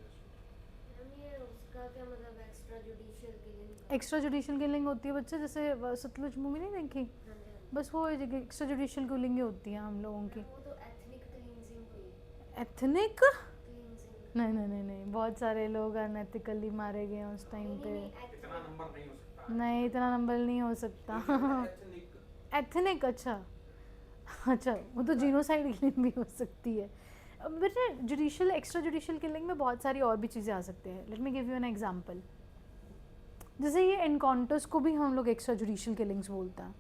ये उसका क्या मतलब extra judicial killing? Extra judicial killing होती है बच्चे, जैसे Sutlej movie नहीं देखी, बस वो एक्स्ट्रा जुडिशियल किलिंग होती है हम लोगों की. वो तो एथनिक क्लींजिंग हुई. एथनिक? क्लींजिंग नहीं, बहुत सारे लोग अनएथिकली मारे गए उस टाइम पे. इतना नंबर नहीं हो सकता. नहीं, इतना नंबर नहीं हो सकता. एथनिक, अच्छा, वो तो जीनोसाइड किलिंग भी हो सकती है. बेटा जुडिशियल, एक्स्ट्रा जुडिशियल किलिंग में बहुत सारी और भी चीज़ें आ सकती हैं. Let me give you an example. जैसे ये एनकाउंटर्स को भी हम लोग एक्स्ट्रा जुडिशियल किलिंग्स बोलते हैं,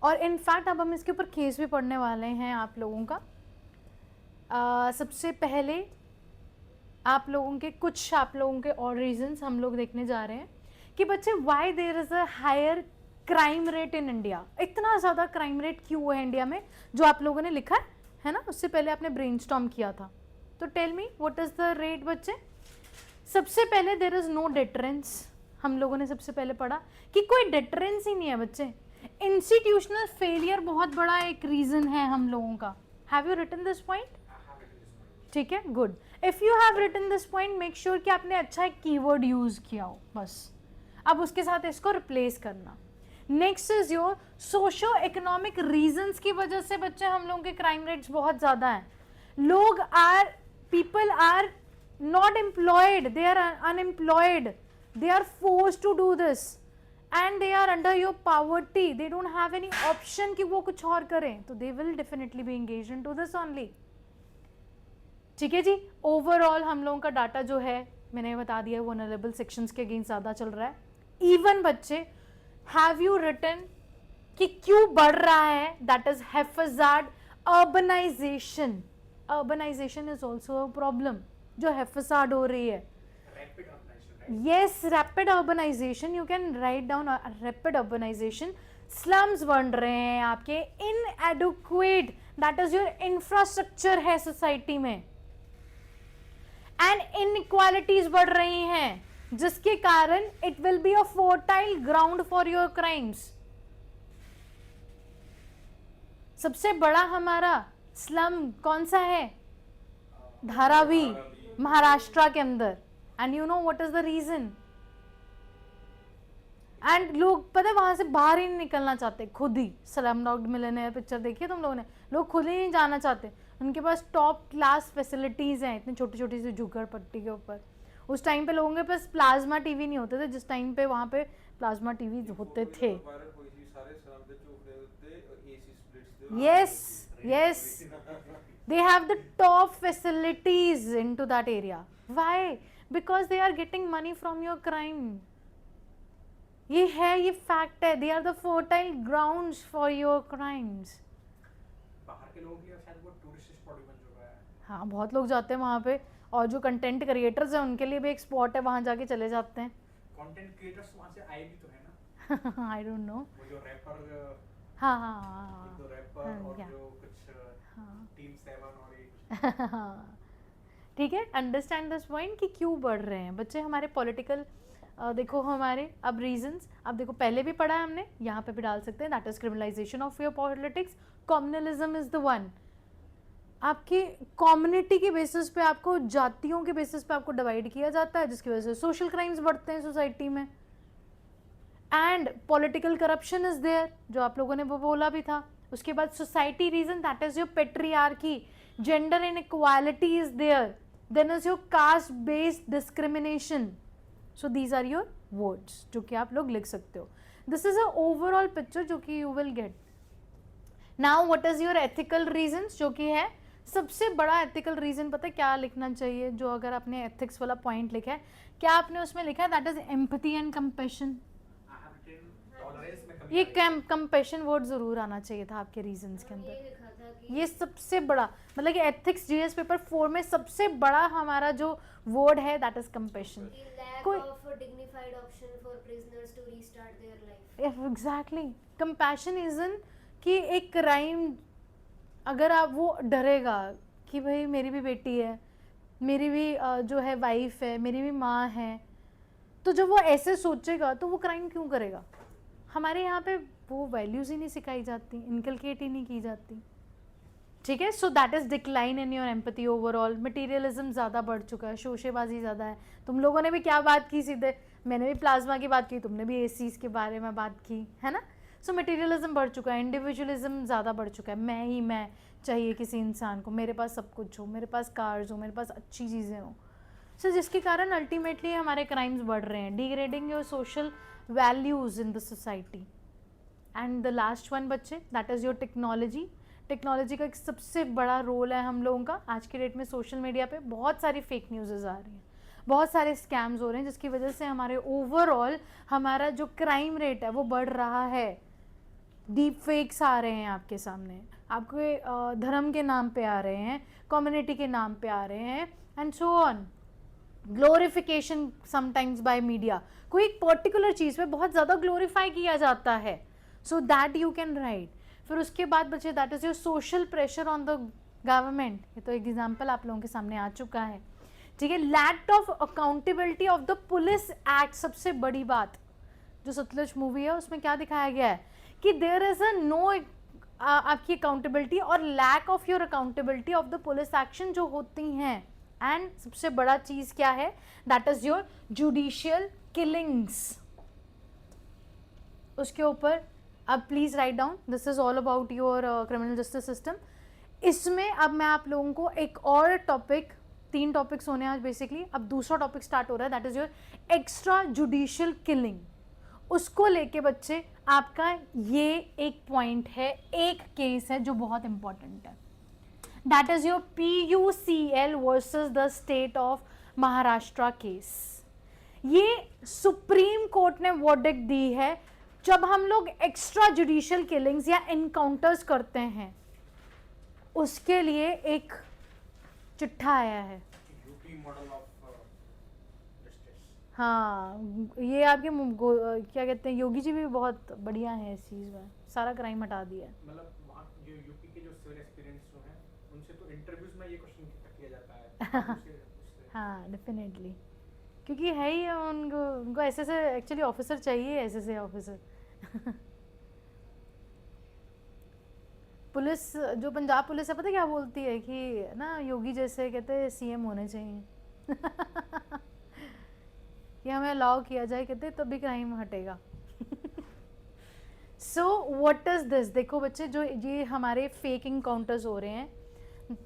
और इनफैक्ट अब हम इसके ऊपर केस भी पढ़ने वाले हैं आप लोगों का. सबसे पहले आप लोगों के और रीजंस हम लोग देखने जा रहे हैं कि बच्चे why there is a higher crime rate in India. इतना ज़्यादा क्राइम रेट क्यों है इंडिया में, जो आप लोगों ने लिखा है ना, उससे पहले आपने ब्रेनस्टॉर्म किया था. तो tell me what is the rate बच्चे. सबसे पहले देयर इज नो डिटरेंस. हम लोगों ने सबसे पहले पढ़ा कि कोई डिटरेंस ही नहीं है बच्चे. इंस्टीट्यूशनल फेलियर बहुत बड़ा एक रीजन है हम लोगों का. Have you written this point? ठीक है, good. If you have written this point, make sure कि आपने अच्छा एक कीवर्ड यूज किया हो बस. अब उसके साथ इसको रिप्लेस करना. Next is your socio economic reasons की वजह से बच्चे हम लोगों के क्राइम रेट्स बहुत ज़्यादा हैं. People are not employed, they are unemployed, they are forced to do this. and they are under your poverty, they don't have any option कि वो कुछ और करें, तो they will definitely be engaged into this only. ठीक है जी. Overall हम लोगों का डाटा जो है मैंने बता दिया, वनरेबल सेक्शंस के अगेंस्ट ज़्यादा चल रहा है. इवन बच्चे, हैव यू रिटन कि क्यों बढ़ रहा है? That is haphazard urbanization. Urbanization is also a problem जो हेफाजार्ड हो रही है. Rapid urbanization, right? Yes, rapid urbanization. You can write down rapid urbanization. Slums बन रहे हैं आपके. Inadequate, that is your infrastructure है सोसाइटी में. And inequalities बढ़ रही हैं जिसके कारण it will be a fertile ground for your crimes. सबसे बड़ा हमारा स्लम कौन सा है? धारावी, महाराष्ट्र के अंदर. And you know what is the reason? And लोग पता है वहां से बाहर ही नहीं निकलना चाहते खुद ही. स्लमडॉग मिलियनेयर पिक्चर देखी है तुम लोगों ने? लोग खुद ही नहीं जाना चाहते. उनके पास टॉप क्लास फैसिलिटीज हैं इतनी छोटी छोटी सी झुग्गड़पट्टी के ऊपर. उस टाइम पे लोगों के पास प्लाज्मा टीवी नहीं होते थे जिस टाइम पे वहां पे प्लाज्मा टीवी होते थे. ਵਾਇਰਲ ਹੋਈ ਸੀ ਸਾਰੇ ਸਲਾਮ ਦੇ ਝੂਠੇ ਉੱਤੇ ਏਸੀ ਸਪਲਿਟਸ ਦੇ. Yes, yes. They have the top facilities into that area. Why? Because they are getting money from your crime. ये है, ये fact है. They are the fertile grounds for your crimes. बाहर के लोगों के लिए शायद वो टूरिस्ट स्पॉट भी बन चुका है. हाँ, बहुत लोग जाते हैं वहाँ पे. और जो कंटेंट क्रिएटर्स हैं उनके लिए भी एक स्पॉट है, वहाँ जाके चले जाते हैं. कंटेंट क्रिएटर्स वहाँ से आए भी तो है ना. I don't know. वो जो रैपर, हाँ हाँ हाँ जो रैपर हाँ, और yeah. जो कुछ हाँ. टीम 7 और ये ठीक है. अंडरस्टैंड दिस पॉइंट कि क्यों बढ़ रहे हैं बच्चे हमारे पॉलिटिकल. देखो हमारे अब रीजंस, अब देखो पहले भी पढ़ा है हमने, यहाँ पे भी डाल सकते हैं. That is criminalisation of your politics. Communalism is the one. आपकी कम्युनिटी के बेसिस पे, आपको जातियों के बेसिस पे आपको डिवाइड किया जाता है जिसकी वजह से सोशल क्राइम्स बढ़ते हैं सोसाइटी में. And political corruption is there जो आप लोगों ने वो बोला भी था. उसके बाद society reason, that is your patriarchy. Gender inequality is there. Then is your caste based discrimination. So these are your words जो कि आप लोग लिख सकते हो. This is a overall picture जो कि you will get. Now what is your ethical reasons जो कि है सबसे बड़ा एथिकल रीजन. पता है क्या लिखना चाहिए? जो अगर आपने एथिक्स वाला पॉइंट लिखा है, क्या आपने उसमें लिखा है? That is empathy and compassion. Tolerance में कमी ये आई. कंपैशन वर्ड जरूर आना चाहिए था आपके रीजंस के ये अंदर. लिखा था कि ये सबसे बड़ा, मतलब कि एथिक्स जीएस पेपर 4 में सबसे बड़ा हमारा जो वर्ड है दैट इज कंपैशन. lack कोई- of a dignified option for prisoners to restart their life. Exactly. Compassion इजन कि एक क्राइम अगर आप वो डरेगा कि भाई मेरी भी बेटी है, मेरी भी जो है वाइफ है, मेरी भी माँ है, तो जब वो ऐसे सोचेगा तो वो क्राइम क्यों करेगा? हमारे यहाँ पे वो वैल्यूज़ ही नहीं सिखाई जाती, इनकलकेट ही नहीं की जाती. ठीक है. सो that is decline in your empathy overall. Materialism ज़्यादा बढ़ चुका है, शोशेबाजी ज़्यादा है. तुम लोगों ने भी क्या बात की सीधे? मैंने भी प्लाज्मा की बात की, तुमने भी एसीज के बारे में बात की है ना. सो मटीरियलिज्म बढ़ चुका है, इंडिविजुअलिज्म ज़्यादा बढ़ चुका है. मैं ही मैं चाहिए किसी इंसान को, मेरे पास सब कुछ हो, मेरे पास कार्स हो, मेरे पास अच्छी चीज़ें हो. सो जिसके कारण अल्टीमेटली हमारे क्राइम्स बढ़ रहे हैं. Degrading your social values in the society. And the last one बच्चे, that is your technology. Technology का एक सबसे बड़ा रोल है हम लोगों का. आज के डेट में सोशल मीडिया पे बहुत सारी फेक न्यूज़ आ रही हैं, बहुत सारे स्कैम्स हो रहे हैं जिसकी वजह से हमारे ओवरऑल हमारा जो क्राइम रेट है वो बढ़ रहा है. डीप फेक्स आ रहे हैं आपके सामने, आपके धर्म के नाम पे आ रहे हैं, कम्युनिटी के नाम पे आ रहे हैं, and so on. Glorification sometimes by media. कोई एक पर्टिकुलर चीज़ पे बहुत ज़्यादा ग्लोरीफाई किया जाता है. So that you can write. फिर उसके बाद बच्चे that is your social pressure on the government. ये तो एग्जाम्पल आप लोगों के सामने आ चुका है. ठीक है. Lack of accountability of the police act. सबसे बड़ी बात जो सतलुज मूवी है उसमें क्या दिखाया गया है कि देयर इज अ नो आपकी अकाउंटेबिलिटी और lack of your accountability of the police action जो होती हैं. एंड सबसे बड़ा चीज़ क्या है? That is your judicial killings. उसके ऊपर अब please write down. This is all about your criminal justice system. इसमें अब मैं आप लोगों को एक और टॉपिक, 3 टॉपिक्स होने हैं आज बेसिकली. अब दूसरा टॉपिक स्टार्ट हो रहा है, that is your extra judicial killing. उसको लेके बच्चे आपका ये एक पॉइंट है, एक केस है जो बहुत इंपॉर्टेंट है, that is your PUCL versus the state of Maharashtra case. ये सुप्रीम कोर्ट ने वर्डिक्ट दी है जब हम लोग एक्स्ट्रा जुडिशियल किलिंग्स या इनकाउंटर्स करते हैं, उसके लिए एक चिट्ठा आया है। UP model of justice. हाँ, ये आपके क्या कहते हैं, योगी जी भी बहुत बढ़िया है इस चीज़ में, सारा क्राइम हटा दिया है। मतलब वहाँ जो यूपी के जो सिविल एक्सपीरियंस जो हैं उनसे तो इंटरव्यूज में ये क्वेश्चन किया जाता है। उससे हाँ डेफिनेटली, क्योंकि है ही उनको ऐसे से एक्चुअली ऑफिसर चाहिए, ऐसे से ऑफिसर। पुलिस जो पंजाब पुलिस है, पता है क्या बोलती है कि ना योगी जैसे कहते हैं CM होने चाहिए। ये हमें अलाउ किया जाए, कहते तभी क्राइम हटेगा। सो व्हाट इज दिस, देखो बच्चे, जो ये हमारे फेक इनकाउंटर्स हो रहे हैं,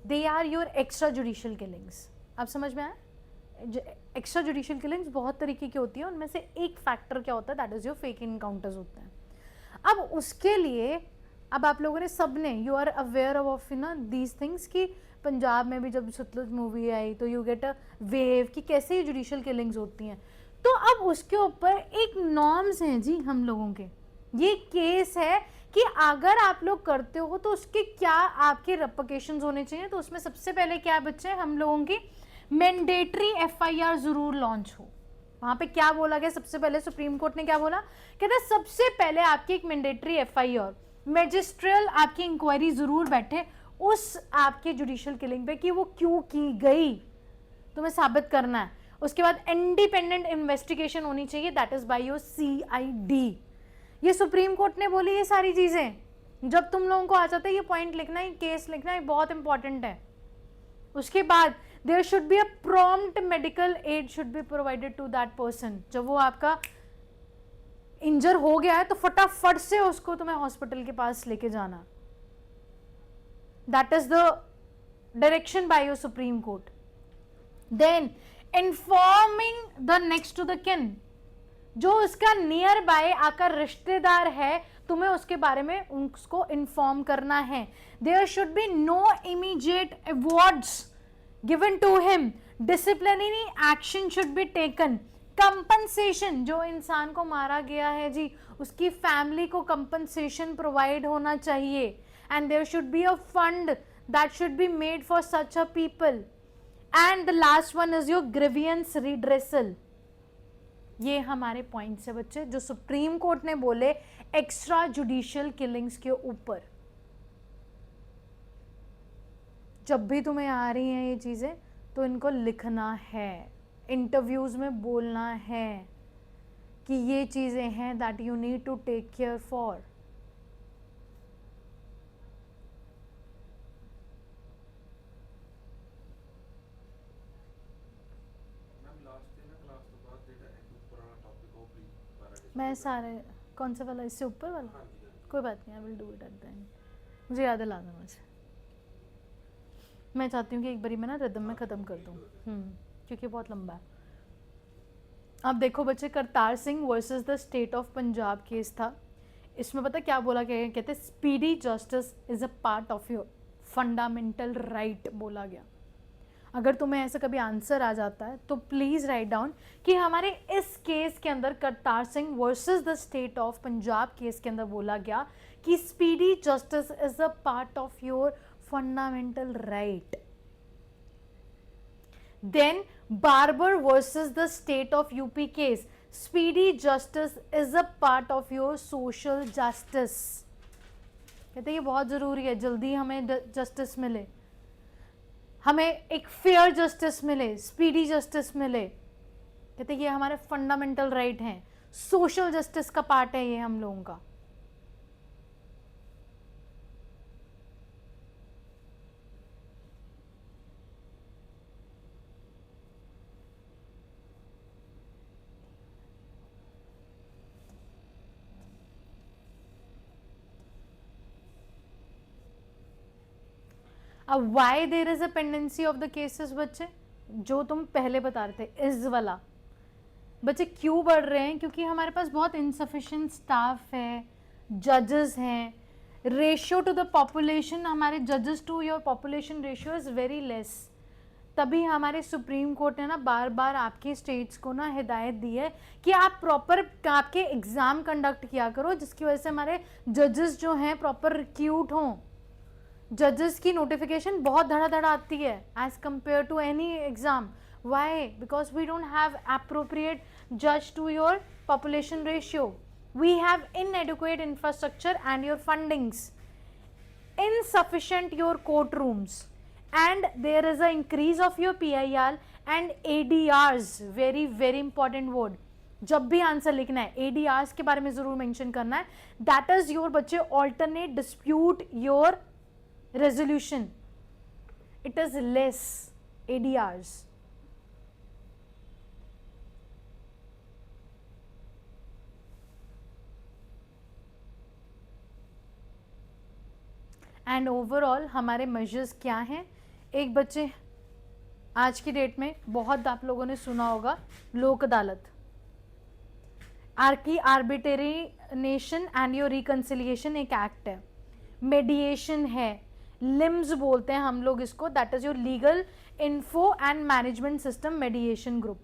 they are your extra judicial killings. आप समझ में आया? एक्स्ट्रा जुडिशियल किलिंग्स बहुत तरीके की होती है, उनमें से एक फैक्टर क्या होता है, that is your fake encounters होते हैं। अब उसके लिए अब आप लोगों ने सबने, यू आर अवेयर ऑफ ना दीज थिंग्स कि पंजाब में भी जब सतलुज मूवी आई तो यू गेट अ वेव कि कैसे ये जुडिशियल किलिंग्स होती हैं। तो अब उसके ऊपर एक नॉर्म्स हैं जी हम लोगों के, ये केस है कि अगर आप लोग करते हो तो उसके क्या आपके रेपरकशंस होने चाहिए। तो उसमें सबसे पहले क्या बच्चे, हम लोगों की मैंडेटरी FIR जरूर लॉन्च हो। वहां पे क्या बोला गया सबसे पहले, सुप्रीम कोर्ट ने क्या बोला, कहते सबसे पहले आपकी एक मैंडेटरी FIR, मैजिस्ट्रियल आपकी इंक्वायरी जरूर बैठे उस आपके जुडिशियल किलिंग पे कि वो क्यों की गई, तुम्हें साबित करना है। उसके बाद इंडिपेंडेंट इन्वेस्टिगेशन होनी चाहिए, that is by your CID। ये सुप्रीम कोर्ट ने बोली ये सारी चीजें। जब तुम लोगों को आ जाता है ये पॉइंट लिखना, ये केस लिखना, ये बहुत इंपॉर्टेंट है। उसके बाद there should be a prompt medical aid should be provided to that person. जब वो आपका इंजर हो गया है तो फटाफट से उसको तुम्हें हॉस्पिटल के पास लेके जाना, that is the direction by your supreme court. Then informing the next to the kin, जो उसका नियर बाय आपका रिश्तेदार है, तुम्हें उसके बारे में उसको इन्फॉर्म करना है। There should be no immediate awards given to him, disciplinary action should be taken, compensation, जो इंसान को मारा गया है जी उसकी फैमिली को कंपनसेशन प्रोवाइड होना चाहिए, and there should be a fund that should be made for such a people, and the last one is your grievance redressal. ये हमारे पॉइंट्स है बच्चे जो सुप्रीम कोर्ट ने बोले एक्स्ट्रा जुडिशियल किलिंग्स के ऊपर। जब भी तुम्हें आ रही हैं ये चीजें तो इनको लिखना है, इंटरव्यूज में बोलना है कि ये चीजें हैं that you need to take care for. Ma'am last दिन क्लास तो बाद जेटा एक पुराना टॉपिक हो प्लीज मैं सारे कौन सा वाला, इससे ऊपर वाला, हाँ जी कोई बात नहीं, I will do it at the end. मुझे याद है लाना मुझे, मैं चाहती हूँ कि एक बारी मैं ना रिदम में ख़त्म कर दूँ, क्योंकि बहुत लंबा है। अब देखो बच्चे, Kartar Singh versus the state of Punjab case था। इसमें पता क्या बोला गया, कहते speedy justice is a part of your fundamental right बोला गया। अगर तुम्हें ऐसा कभी आंसर आ जाता है तो प्लीज़ राइट डाउन कि हमारे इस केस के अंदर Kartar Singh versus the state of Punjab case के अंदर बोला गया कि speedy justice is a part of your fundamental right. Then Barber versus the state of UP case, speedy justice is a part of your social justice. कहते ये बहुत ज़रूरी है, जल्दी हमें जस्टिस मिले, हमें एक फेयर जस्टिस मिले, स्पीडी जस्टिस मिले। कहते ये हमारे फंडामेंटल राइट हैं, सोशल जस्टिस का पार्ट है ये हम लोगों का। अब why there is a pendency of the cases बच्चे, जो तुम पहले बता रहे थे इज वाला, बच्चे क्यों बढ़ रहे हैं? क्योंकि हमारे पास बहुत इनसफिशिएंट स्टाफ है, जजेस हैं, रेशियो टू द पॉपुलेशन, हमारे जजेस to your population ratio is very less. तभी हमारे सुप्रीम कोर्ट ने ना बार बार आपके स्टेट्स को ना हिदायत दी है कि आप प्रॉपर आपके एग्ज़ाम कंडक्ट किया करो, जिसकी वजह से हमारे जजेस जो हैं प्रॉपर रिक्रूट हों। जजेस की नोटिफिकेशन बहुत धड़ा आती है as compare to any exam. Why? Because we don't have appropriate जज to your population ratio, we have inadequate infrastructure and your fundings, insufficient your courtrooms, and there is a increase of your PIR and ADRs, very very important word। जब भी answer लिखना है ADRs के बारे में जरूर mention करना है, that is your बच्चे alternate dispute your resolution, it is less ADRs। And overall हमारे मेजर्स क्या हैं? एक बच्चे आज की डेट में बहुत आप लोगों ने सुना होगा लोक अदालत, की आर्बिट्रेशन एंड योर रिकन्सिलिएशन एक एक्ट है, मेडिएशन है, लिम्स बोलते हैं हम लोग इसको, that is your legal info and management system मेडिएशन group.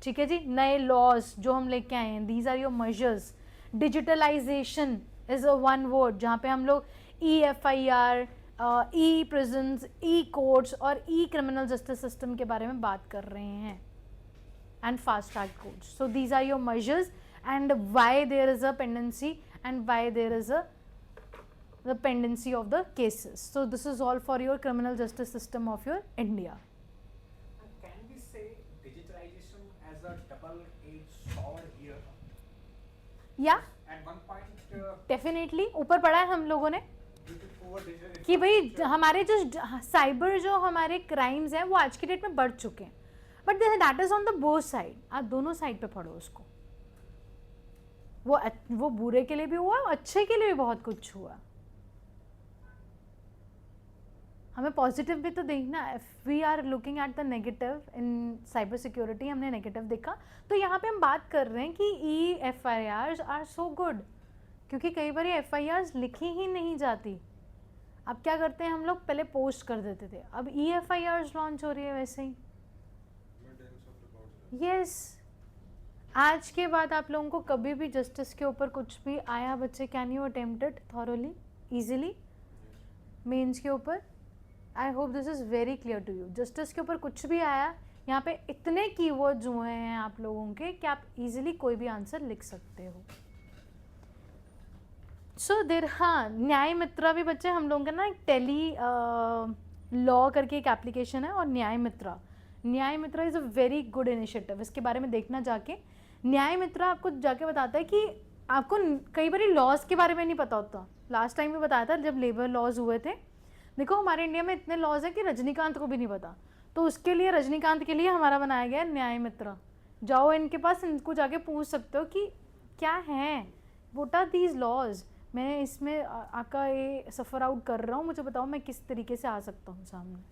ठीक है जी, नए लॉज जो हम लेके आए हैं, these are your measures. Digitalisation is a one word जहाँ पे हम लोग EFIR, e prisons, e courts और ई क्रिमिनल जस्टिस सिस्टम के बारे में बात कर रहे हैं, and fast track courts. So these are your measures and why there is a pendency and why there is a the pendency of the cases. So this is all for your criminal justice system of your India. And can we say digitalization as a double-edged sword here? Yeah, At one point, definitely ऊपर पढ़ा है हम लोगों ने due to poor digital कि भाई infrastructure, हमारे जो साइबर जो हमारे क्राइम्स हैं वो आज की डेट में बढ़ चुके हैं, but that is on the both side. आप दोनों साइड पे पढ़ो उसको, वो बुरे के लिए भी हुआ, अच्छे के लिए भी बहुत कुछ हुआ। हमें पॉजिटिव भी तो देखना। If we are looking at the negative in cyber security, हमने नेगेटिव देखा, तो यहाँ पे हम बात कर रहे हैं कि EFIRs आर सो गुड, क्योंकि कई बार FIRs लिखी ही नहीं जाती। अब क्या करते हैं हम लोग, पहले पोस्ट कर देते थे, अब EFIRs लॉन्च हो रही है वैसे ही। Maintenance of records। यस, आज के बाद आप लोगों को कभी भी जस्टिस के ऊपर कुछ भी आया बच्चे, can you attempt it thoroughly easily mains के ऊपर? I hope this is very clear to you. Justice के ऊपर कुछ भी आया, यहाँ पे इतने कीवर्ड्स हुए हैं आप लोगों के कि आप इजीली कोई भी आंसर लिख सकते हो। सो देर, हाँ, न्याय मित्रा भी बच्चे हम लोगों का ना एक टेली लॉ करके एक एप्लीकेशन है, और Nyaya Mitra is a very good initiative. इसके बारे में देखना जाके। न्याय मित्रा आपको जाके बताता है कि आपको कई बार लॉज के बारे में नहीं पता होता। लास्ट टाइम भी बताया था जब लेबर लॉज हुए थे, देखो हमारे इंडिया में इतने लॉज हैं कि रजनीकांत को भी नहीं पता, तो उसके लिए रजनीकांत के लिए हमारा बनाया गया है न्याय मित्र। जाओ इनके पास, इनको जाके पूछ सकते हो कि क्या है, व्हाट आर दीज लॉज, मैं इसमें आपका ये सफ़र आउट कर रहा हूँ, मुझे बताओ मैं किस तरीके से आ सकता हूँ सामने।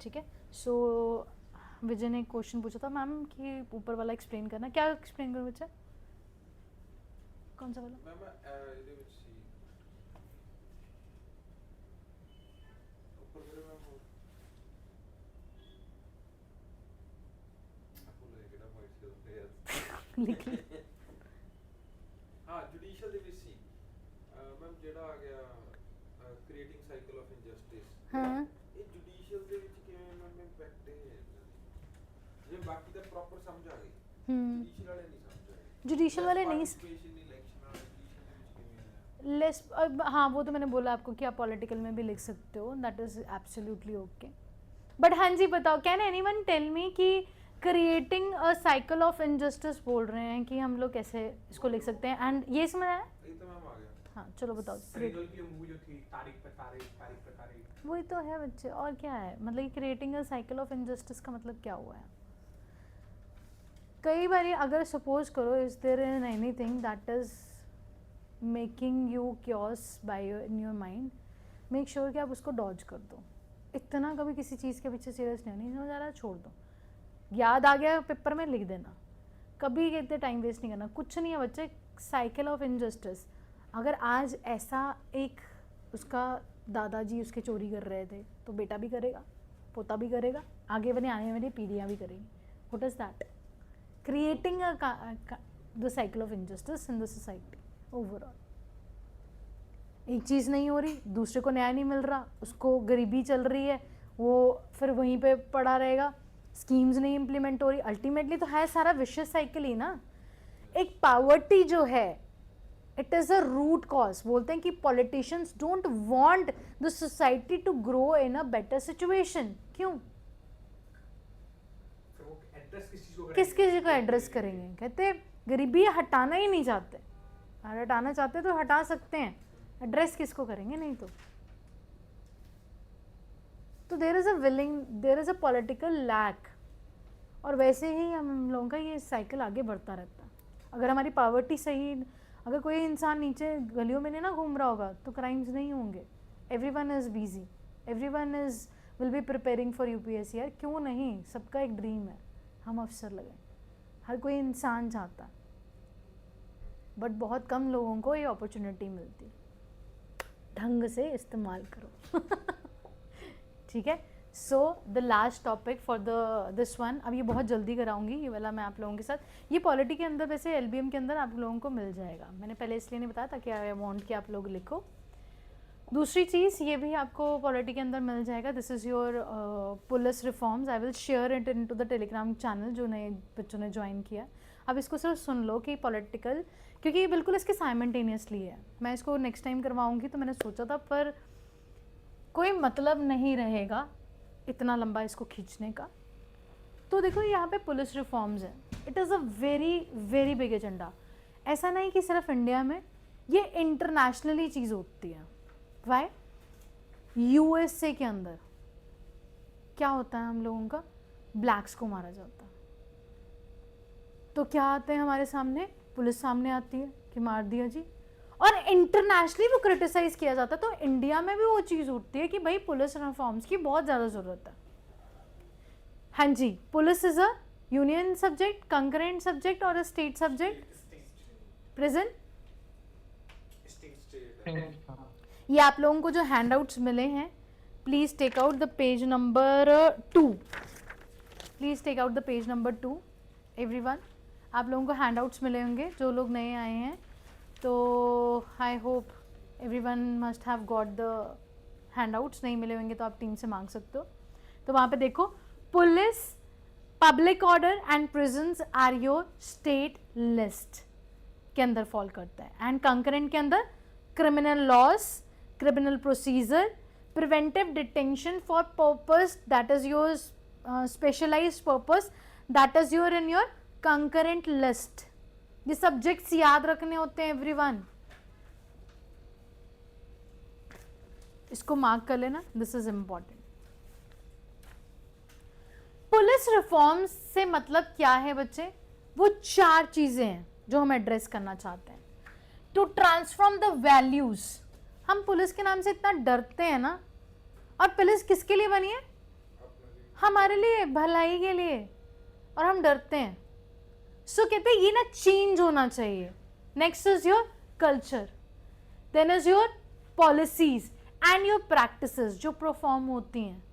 ठीक है, सो विजय ने क्वेश्चन पूछा था मैम कि ऊपर वाला एक्सप्लेन करना, क्या एक्सप्लेन करो बच्चा, कौन सा वाला? मैम ਇਹਦੇ ਵਿੱਚ ਸੀ ਉੱਪਰ ਮੇਰੇ ਮੈਮ ਆਪੋ ਲੈ ਕਿਹੜਾ ਪੁਆਇੰਟ ਸੀ ਉਹਦੇ ਯਾਰ लिख ली। ਹਾਂ ਜੁਡੀਸ਼ੀਅਲ ਦੇ ਵਿੱਚ ਸੀ ਮੈਮ ਜਿਹੜਾ ਆ ਗਿਆ ਕ੍ਰੀਏਟਿੰਗ ਸਾਈਕਲ ਆਫ ਇਨਜਸਟਿਸ। हाँ, ਇਹ ਜੁਡੀਸ਼ੀਅਲ ਦੇ ਵਿੱਚ ਕਿਵੇਂ ਮੈਮ ਇੰਪੈਕਟ ਹੈ ਜੇ ਬਾਕੀ ਤਾਂ ਪ੍ਰੋਪਰ ਸਮਝ ਆ ਗਈ, ਜੁਡੀਸ਼ੀਅਲ ਵਾਲੇ ਨਹੀਂ ਸਮਝ ਆਏ। जुडिशल वाले नहीं Participation in election वाले judicial ਦੇ ਵਿੱਚ ਕਿਵੇਂ ਆਇਆ? लेस, हाँ वो तो मैंने बोला आपको कि आप पॉलिटिकल में भी लिख सकते हो, that is absolutely okay. But हाँ जी बताओ, कैन एनीवन टेल मी कि creating a cycle of injustice बोल रहे हैं कि हम लोग कैसे इसको लिख सकते हैं, एंड ये समझ आया? ਇਹ ਤਾਂ ਮੈਮ ਆ ਗਿਆ। हाँ चलो बताओ। सीरियल की मूवी जो थी तारीख पे तारीख। वही तो है बच्चे, और क्या है, मतलब creating a cycle of injustice का मतलब क्या हुआ है? कई बार अगर सपोज करो is there in anything that is making you chaos by in your mind, make sure कि आप उसको डॉज कर दो। इतना कभी किसी चीज़ के पीछे सीरियस नहीं समझ आ रहा, छोड़ दो। याद आ गया पेपर में लिख देना, कभी कहते टाइम वेस्ट नहीं करना, कुछ नहीं है बच्चे, साइकिल ऑफ इनजस्टिस। अगर आज ऐसा एक उसका दादाजी उसके चोरी कर रहे थे तो बेटा भी करेगा, पोता भी करेगा, आगे बने आने वाली पीढ़ियाँ भी करेंगी। What is that? Creating the cycle of injustice in the society overall. एक चीज़ नहीं हो रही, दूसरे को न्याय नहीं मिल रहा, उसको गरीबी चल रही है, वो फिर वहीं पे पड़ा रहेगा, स्कीम्स नहीं इम्प्लीमेंट हो रही, अल्टीमेटली तो है सारा विशियस साइकिल ही ना। एक पावर्टी जो है it is a root cause. बोलते हैं कि politicians don't want the society to grow in a better situation. क्यों? फिर वो एड्रेस किस चीज को किस किस को एड्रेस करेंगे? कहते गरीबी हटाना ही नहीं चाहते, अगर हटाना चाहते तो हटा सकते हैं, एड्रेस किसको करेंगे? नहीं तो there is a political lack. और वैसे ही हम लोगों का ये साइकिल आगे बढ़ता रहता है। अगर हमारी पावर्टी सही, अगर कोई इंसान नीचे गलियों में नहीं ना घूम रहा होगा तो क्राइम्स नहीं होंगे। Everyone is busy, everyone is will be preparing for UPSC. यार क्यों नहीं, सबका एक ड्रीम है हम अफसर लगे, हर कोई इंसान चाहता है, बट बहुत कम लोगों को ये अपॉर्चुनिटी मिलती है। ढंग से इस्तेमाल करो। ठीक है। So the last topic for this one, अब ये बहुत जल्दी कराऊंगी ये वाला मैं आप लोगों के साथ। ये पॉलिटी के अंदर वैसे एलबीएम के अंदर आप लोगों को मिल जाएगा, मैंने पहले इसलिए नहीं बताया ताकि आई वांट कि आप लोग लिखो। दूसरी चीज़ ये भी आपको पॉलिटी के अंदर मिल जाएगा, this is your police reforms. I will share it in to the Telegram channel जो नए बच्चों ने ज्वाइन किया। अब इसको सिर्फ सुन लो कि पॉलिटिकल, क्योंकि ये बिल्कुल इसके साइमल्टेनियसली है। मैं इसको नेक्स्ट टाइम करवाऊंगी तो मैंने सोचा था, पर कोई मतलब नहीं रहेगा इतना लंबा इसको खींचने का। तो देखो यहाँ पे पुलिस रिफॉर्म्स है, it is a very very big agenda. ऐसा नहीं कि सिर्फ इंडिया में, ये इंटरनेशनली चीज़ होती है। वाई? यूएसए के अंदर क्या होता है, हम लोगों का ब्लैक्स को मारा जाता है, तो क्या आते हैं हमारे सामने, पुलिस सामने आती है कि मार दिया जी, और इंटरनेशनली वो क्रिटिसाइज किया जाता है। तो इंडिया में भी वो चीज़ उठती है कि भाई पुलिस रिफॉर्म्स की बहुत ज़्यादा ज़रूरत है। हाँ जी, police is a union subject, concurrent subject और अ स्टेट सब्जेक्ट, प्रेजेंट। ये आप लोगों को जो हैंडआउट्स मिले हैं, please take out the page number 2, please take out the page number 2 everyone. आप लोगों को हैंडआउट्स मिले होंगे जो लोग नए आए हैं, तो I hope everyone must have got the handouts. नहीं मिले होंगे तो आप टीम से मांग सकते हो। तो वहाँ पे देखो, police, public order and prisons are your state list के अंदर फॉल करता है, एंड कंकरेंट के अंदर criminal laws, criminal procedure, preventive detention for purpose that is your specialised purpose that is your in your concurrent list. ये subjects याद रखने होते हैं एवरीवन, इसको मार्क कर लेना, this is important. Police reforms से मतलब क्या है बच्चे? वो 4 चीजें हैं जो हम एड्रेस करना चाहते हैं। To transform the values. हम पुलिस के नाम से इतना डरते हैं ना, और पुलिस किसके लिए बनी है? हमारे लिए, भलाई के लिए, और हम डरते हैं। सो कहते हैं ये ना चेंज होना चाहिए। Next is your culture, then is your policies and your practices जो परफॉर्म होती हैं।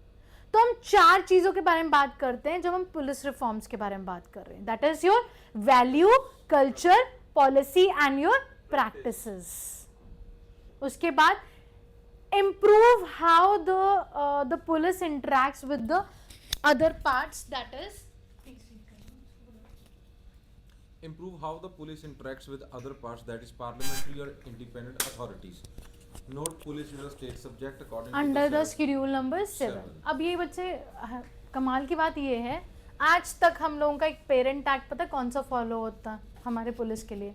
तो हम 4 चीजों के बारे में बात करते हैं जब हम पुलिस रिफॉर्म्स के बारे में बात कर रहे हैं, that is your value, culture, policy and your practices. उसके बाद improve how the police interacts with the other parts, that is Improve how the police interacts with other parts, that is parliamentary or independent authorities. Note police is a state subject according under to the schedule number 7। अब ये बच्चे कमाल की बात ये है, आज तक हम लोगों का एक पेरेंट एक्ट पता है कौन सा फॉलो होता है हमारे पुलिस के लिए?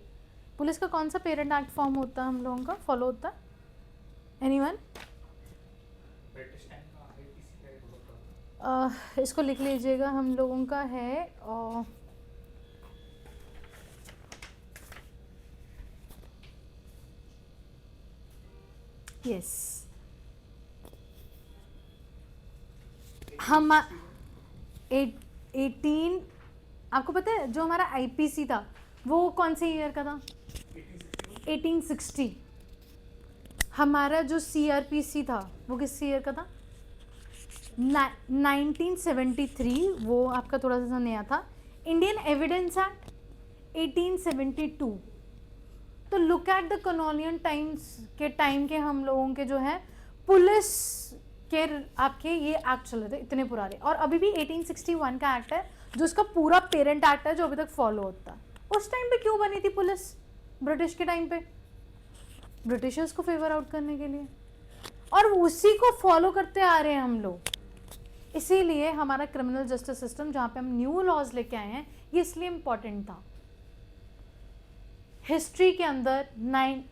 पुलिस का कौन सा पेरेंट एक्ट फॉर्म होता है, हम लोगों का फॉलो होता है? एनीवन? ब्रिटिश टाइम का आईपीसी का एक होता है। इसको लिख लीजिएगा, हम लोगों का है यस, हम आपको पता है जो हमारा आईपीसी था वो कौन से ईयर का था? 1860। हमारा जो सीआरपीसी था वो किस ईयर का था? 1973। वो आपका थोड़ा सा नया था। Indian evidence act 1872। तो look at the colonial times के टाइम के हम लोगों के जो है पुलिस के आपके ये एक्ट चल रहे थे इतने पुराने, और अभी भी 1861 का एक्ट है जो उसका पूरा पेरेंट एक्ट है जो अभी तक फॉलो होता है। उस टाइम पे क्यों बनी थी पुलिस? ब्रिटिश के टाइम पे ब्रिटिशर्स को फेवर आउट करने के लिए, और उसी को फॉलो करते आ रहे हैं हम लोग। इसीलिए हमारा क्रिमिनल जस्टिस सिस्टम जहाँ पे हम न्यू लॉज लेके आए हैं ये इसलिए इम्पॉर्टेंट था। हिस्ट्री के अंदर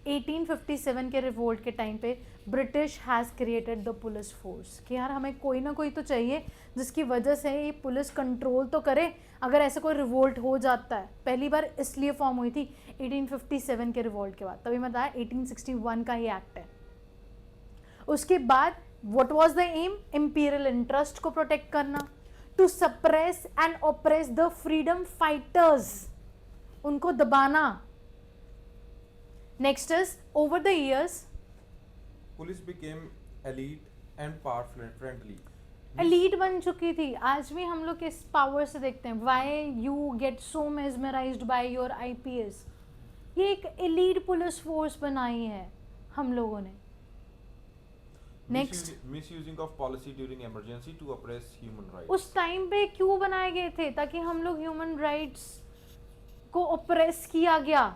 1857 के रिवोल्ट के टाइम पे British has created the police force कि यार हमें कोई ना कोई तो चाहिए जिसकी वजह से ये पुलिस कंट्रोल तो करे अगर ऐसे कोई रिवोल्ट हो जाता है। पहली बार इसलिए फॉर्म हुई थी 1857 के रिवोल्ट के बाद, तभी मैं बताया 1861 का ये एक्ट है। उसके बाद what was the aim? Imperial interest को प्रोटेक्ट करना, to suppress and oppress the freedom fighters, उनको दबाना। Next is over the years Police became elite and power friendly. Elite बन चुकी थी। आज भी हम लोग किस पावर से देखते हैं? Why you get so mesmerised by your IPS? ये एक एलीट पुलिस फोर्स बनाई है हम लोगों ने। Next, Misusing of policy during emergency to oppress human rights. उस टाइम पे क्यों बनाए गए थे? ताकि हम लोग ह्यूमन राइट्स को ऑप्रेस किया गया।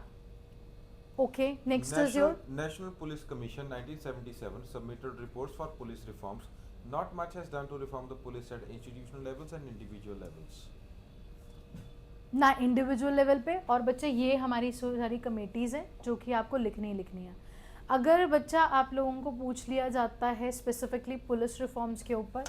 Okay, next is your National Police Commission 1977 submitted reports for police reforms. Not much has done to reform the police at institutional levels and individual levels. ना इंडिविजुअल लेवल पे। और बच्चे ये हमारी सारी कमेटीज़ हैं जो कि आपको लिखनी ही लिखनी है। अगर बच्चा आप लोगों को पूछ लिया जाता है स्पेसिफिकली पुलिस रिफॉर्म्स के ऊपर,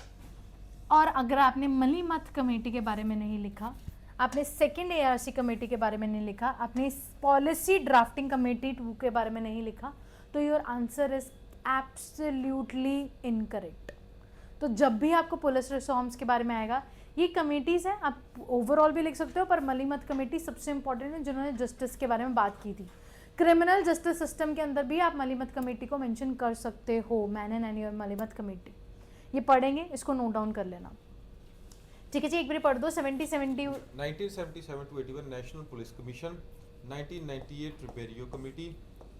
और अगर आपने मलीमत कमेटी के बारे में नहीं लिखा, आपने सेकेंड एआरसी कमेटी के बारे में नहीं लिखा, आपने पॉलिसी ड्राफ्टिंग कमेटी 2 के बारे में नहीं लिखा, तो your answer is absolutely incorrect. तो जब भी आपको पुलिस रिफॉर्म्स के बारे में आएगा, ये कमेटीज़ हैं, आप ओवरऑल भी लिख सकते हो, पर मलीमत कमेटी सबसे इंपॉर्टेंट है जिन्होंने जस्टिस के बारे में बात की थी। क्रिमिनल जस्टिस सिस्टम के अंदर भी आप मलीमत कमेटी को मेंशन कर सकते हो, मैनन एंड योर मलीमत कमेटी। ये पढ़ेंगे, इसको नोट डाउन कर लेना। ठीक है जी, एक बार पढ़ दो। 1977 to 81 National Police Commission, 1998 Ribeiro Committee,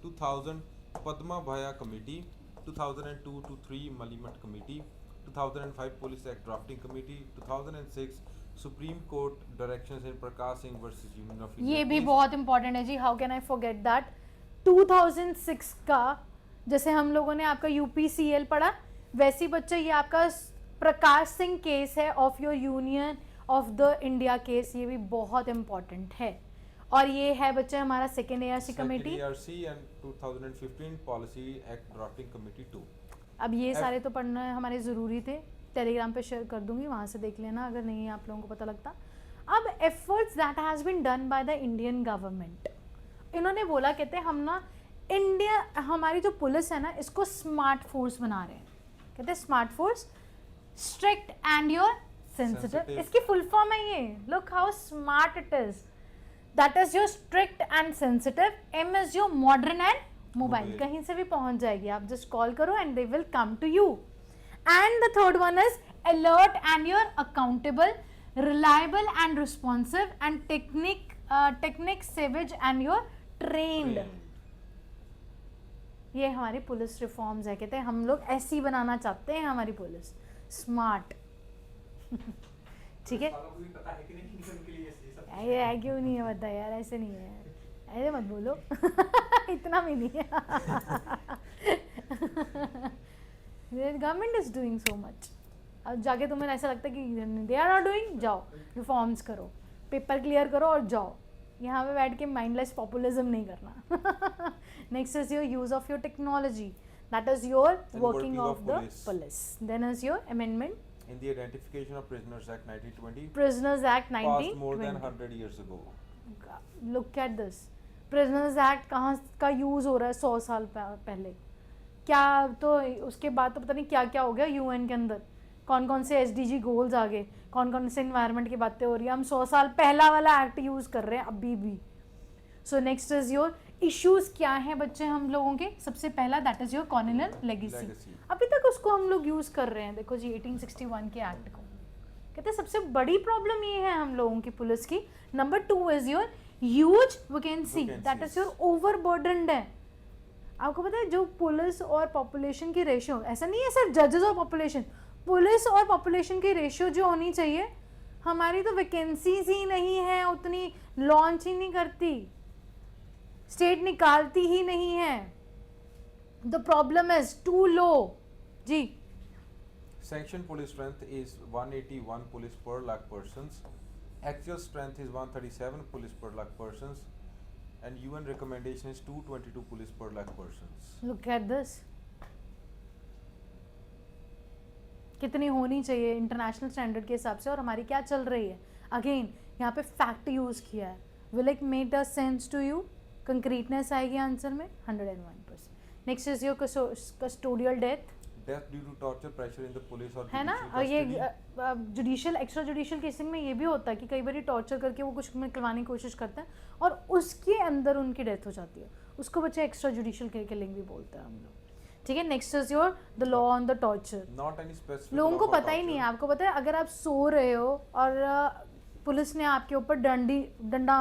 2000 Padma Bhaya Committee, 2002 to 3 Malimat Committee, 2005 Police Act Drafting Committee, 2006 Supreme Court Directions in Prakash Singh versus Union of India. ये भी Case. बहुत इंपॉर्टेंट है जी, how can I forget that. 2006 का जैसे हम लोगों ने आपका यूपीसीएल पढ़ा, वैसी बच्चा ये आपका प्रकाश सिंह केस है of your union of the India case, ये भी बहुत इंपॉर्टेंट है। और ये है बच्चा हमारा second ARC committee. ARC and 2015 Policy Act Drafting Committee 2. अब ये सारे तो पढ़ना हमारे ज़रूरी थे, टेलीग्राम पे शेयर कर दूंगी, वहाँ से देख लेना अगर नहीं आप लोगों को पता लगता। अब efforts that has been done by the Indian government, इन्होंने बोला, कहते हैं हम ना इंडिया, हमारी जो पुलिस है ना, इसको स्मार्ट फोर्स बना रहे हैं। कहते हैं smart force, strict and your sensitive. इसकी फुल फॉर्म है ये, look how smart it is. That is your strict and sensitive, M is your modern and mobile. कहीं से भी पहुंच जाएगी, आप जस्ट कॉल करो and they will come to you. And the third one is alert and your accountable, reliable and responsive, and technique savvy and your trained. ये हमारी police reforms है। कहते हैं हम लोग ऐसी बनाना चाहते हैं हमारी पुलिस, स्मार्ट। ठीक है, सालों को भी पता है कि नहीं कि उनके लिए ये सब ये है क्यों नहीं है, बता यार, ऐसे नहीं है, ऐसे मत बोलो। इतना भी नहीं है। Government is doing so much. अब जाके तुम्हें ऐसा लगता है कि दे आर नॉट डूइंग, जाओ रिफॉर्म्स करो, पेपर क्लियर करो और जाओ। यहाँ पे बैठ के माइंडलेस पॉपुलिज्म नहीं करना। Next is your use of your technology, that is your working of the police. Then is your amendment In the Identification of Prisoners Act 1920, Prisoners Act passed more than 1920। 100 years ago. Look at this, prisoners act कहाँ का use हो रहा है 100 साल पहले, क्या तो उसके बाद तो पता नहीं क्या क्या हो गया यूएन के अंदर। कौन कौन से SDG गोल्स आ गए, कौन कौन से इन्वायरमेंट की बातें हो रही है, हम 100 साल पहला वाला एक्ट यूज़ कर रहे हैं अभी भी. So next is your issues क्या हैं बच्चे हम लोगों के. सबसे पहला that is your colonial legacy. Legacy. अभी तक उसको हम लोग यूज़ कर रहे हैं. देखो जी 1861 के एक्ट को कहते हैं सबसे बड़ी प्रॉब्लम ये है हम लोगों की पुलिस की. Number 2 is your huge vacancy, that is your overburdened है. आपको पता है जो पुलिस और पॉपुलेशन की रेशियो, ऐसा नहीं है सिर्फ जजेस और पॉपुलेशन, पुलिस और पॉपुलेशन की रेशियो जो होनी चाहिए, हमारी तो वैकेंसीज ही नहीं है उतनी, लॉन्च ही नहीं करती, स्टेट निकालती ही नहीं है. The problem is too low. जी Sanction police strength is 181 police per lakh persons. Actual strength is 137 police per lakh persons. And UN recommendation is 222 police per lakh persons. Look at this. कितनी होनी चाहिए international standard के हिसाब से और हमारी क्या चल रही है. अगेन यहाँ पे फैक्ट यूज किया है. Will it make the sense to you. Concreteness आएगी आंसर में 101%. Next is your custodial death. Death due to torture, pressure in the police or है ना. judicial और ये custody. Judicial extra judicial casing में ये भी होता है कि कई बार टॉर्चर करके वो कुछ निकलवाने की कोशिश करते हैं और उसके अंदर उनकी डेथ हो जाती है. उसको बच्चे एक्स्ट्रा जुडिशियल किलिंग भी बोलते हैं हम लोग. ठीक है. Next is your the law on the torture. Not any specific लोगों law को for पता ही नहीं है. torture. आपको पता है अगर आप सो रहे हो और पुलिस ने आपके ऊपर डंडा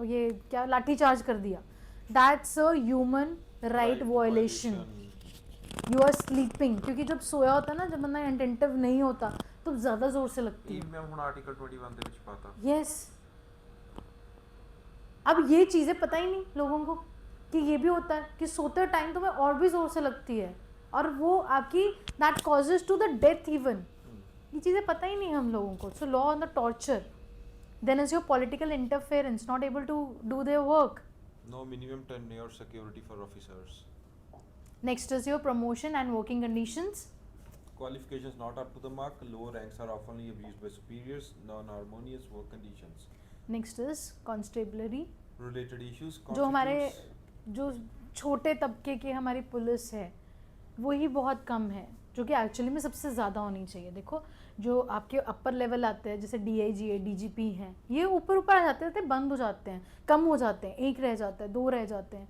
ये क्या लाठी चार्ज कर दिया, that's a human right violation. You are sleeping. क्योंकि जब सोया होता है ना, जब बंदा अटेंटिव नहीं होता तो ज़्यादा जोर से लगती है. मैं ਹੁਣ ਆਰਟੀਕਲ 21 ਦੇ ਵਿੱਚ ਪਾਤਾ. यस. अब ये चीज़ें पता ही नहीं लोगों को कि ये भी होता है कि सोते टाइम तो मैं और भी ज़ोर से लगती है और वो आपकी that causes to the death even. ये चीज़ें पता ही नहीं हम लोगों को. So law on the torture. Then is your political interference, not able to do their work. No minimum tenure security for officers. Next is your promotion and working conditions. Qualifications not up to the mark. Lower ranks are often abused by superiors. Non-harmonious work conditions. Next is constabulary. Related issues. जो हमारे constitutes- जो छोटे तबके की हमारी police है वही बहुत कम है, जो कि एक्चुअली में सबसे ज़्यादा होनी चाहिए. देखो जो आपके अपर लेवल आते हैं जैसे DIG है, DGP हैं, ये ऊपर ऊपर आ जाते हैं, बंद हो जाते हैं, कम हो जाते हैं, 1 रह जाता है, 2 रह जाते हैं.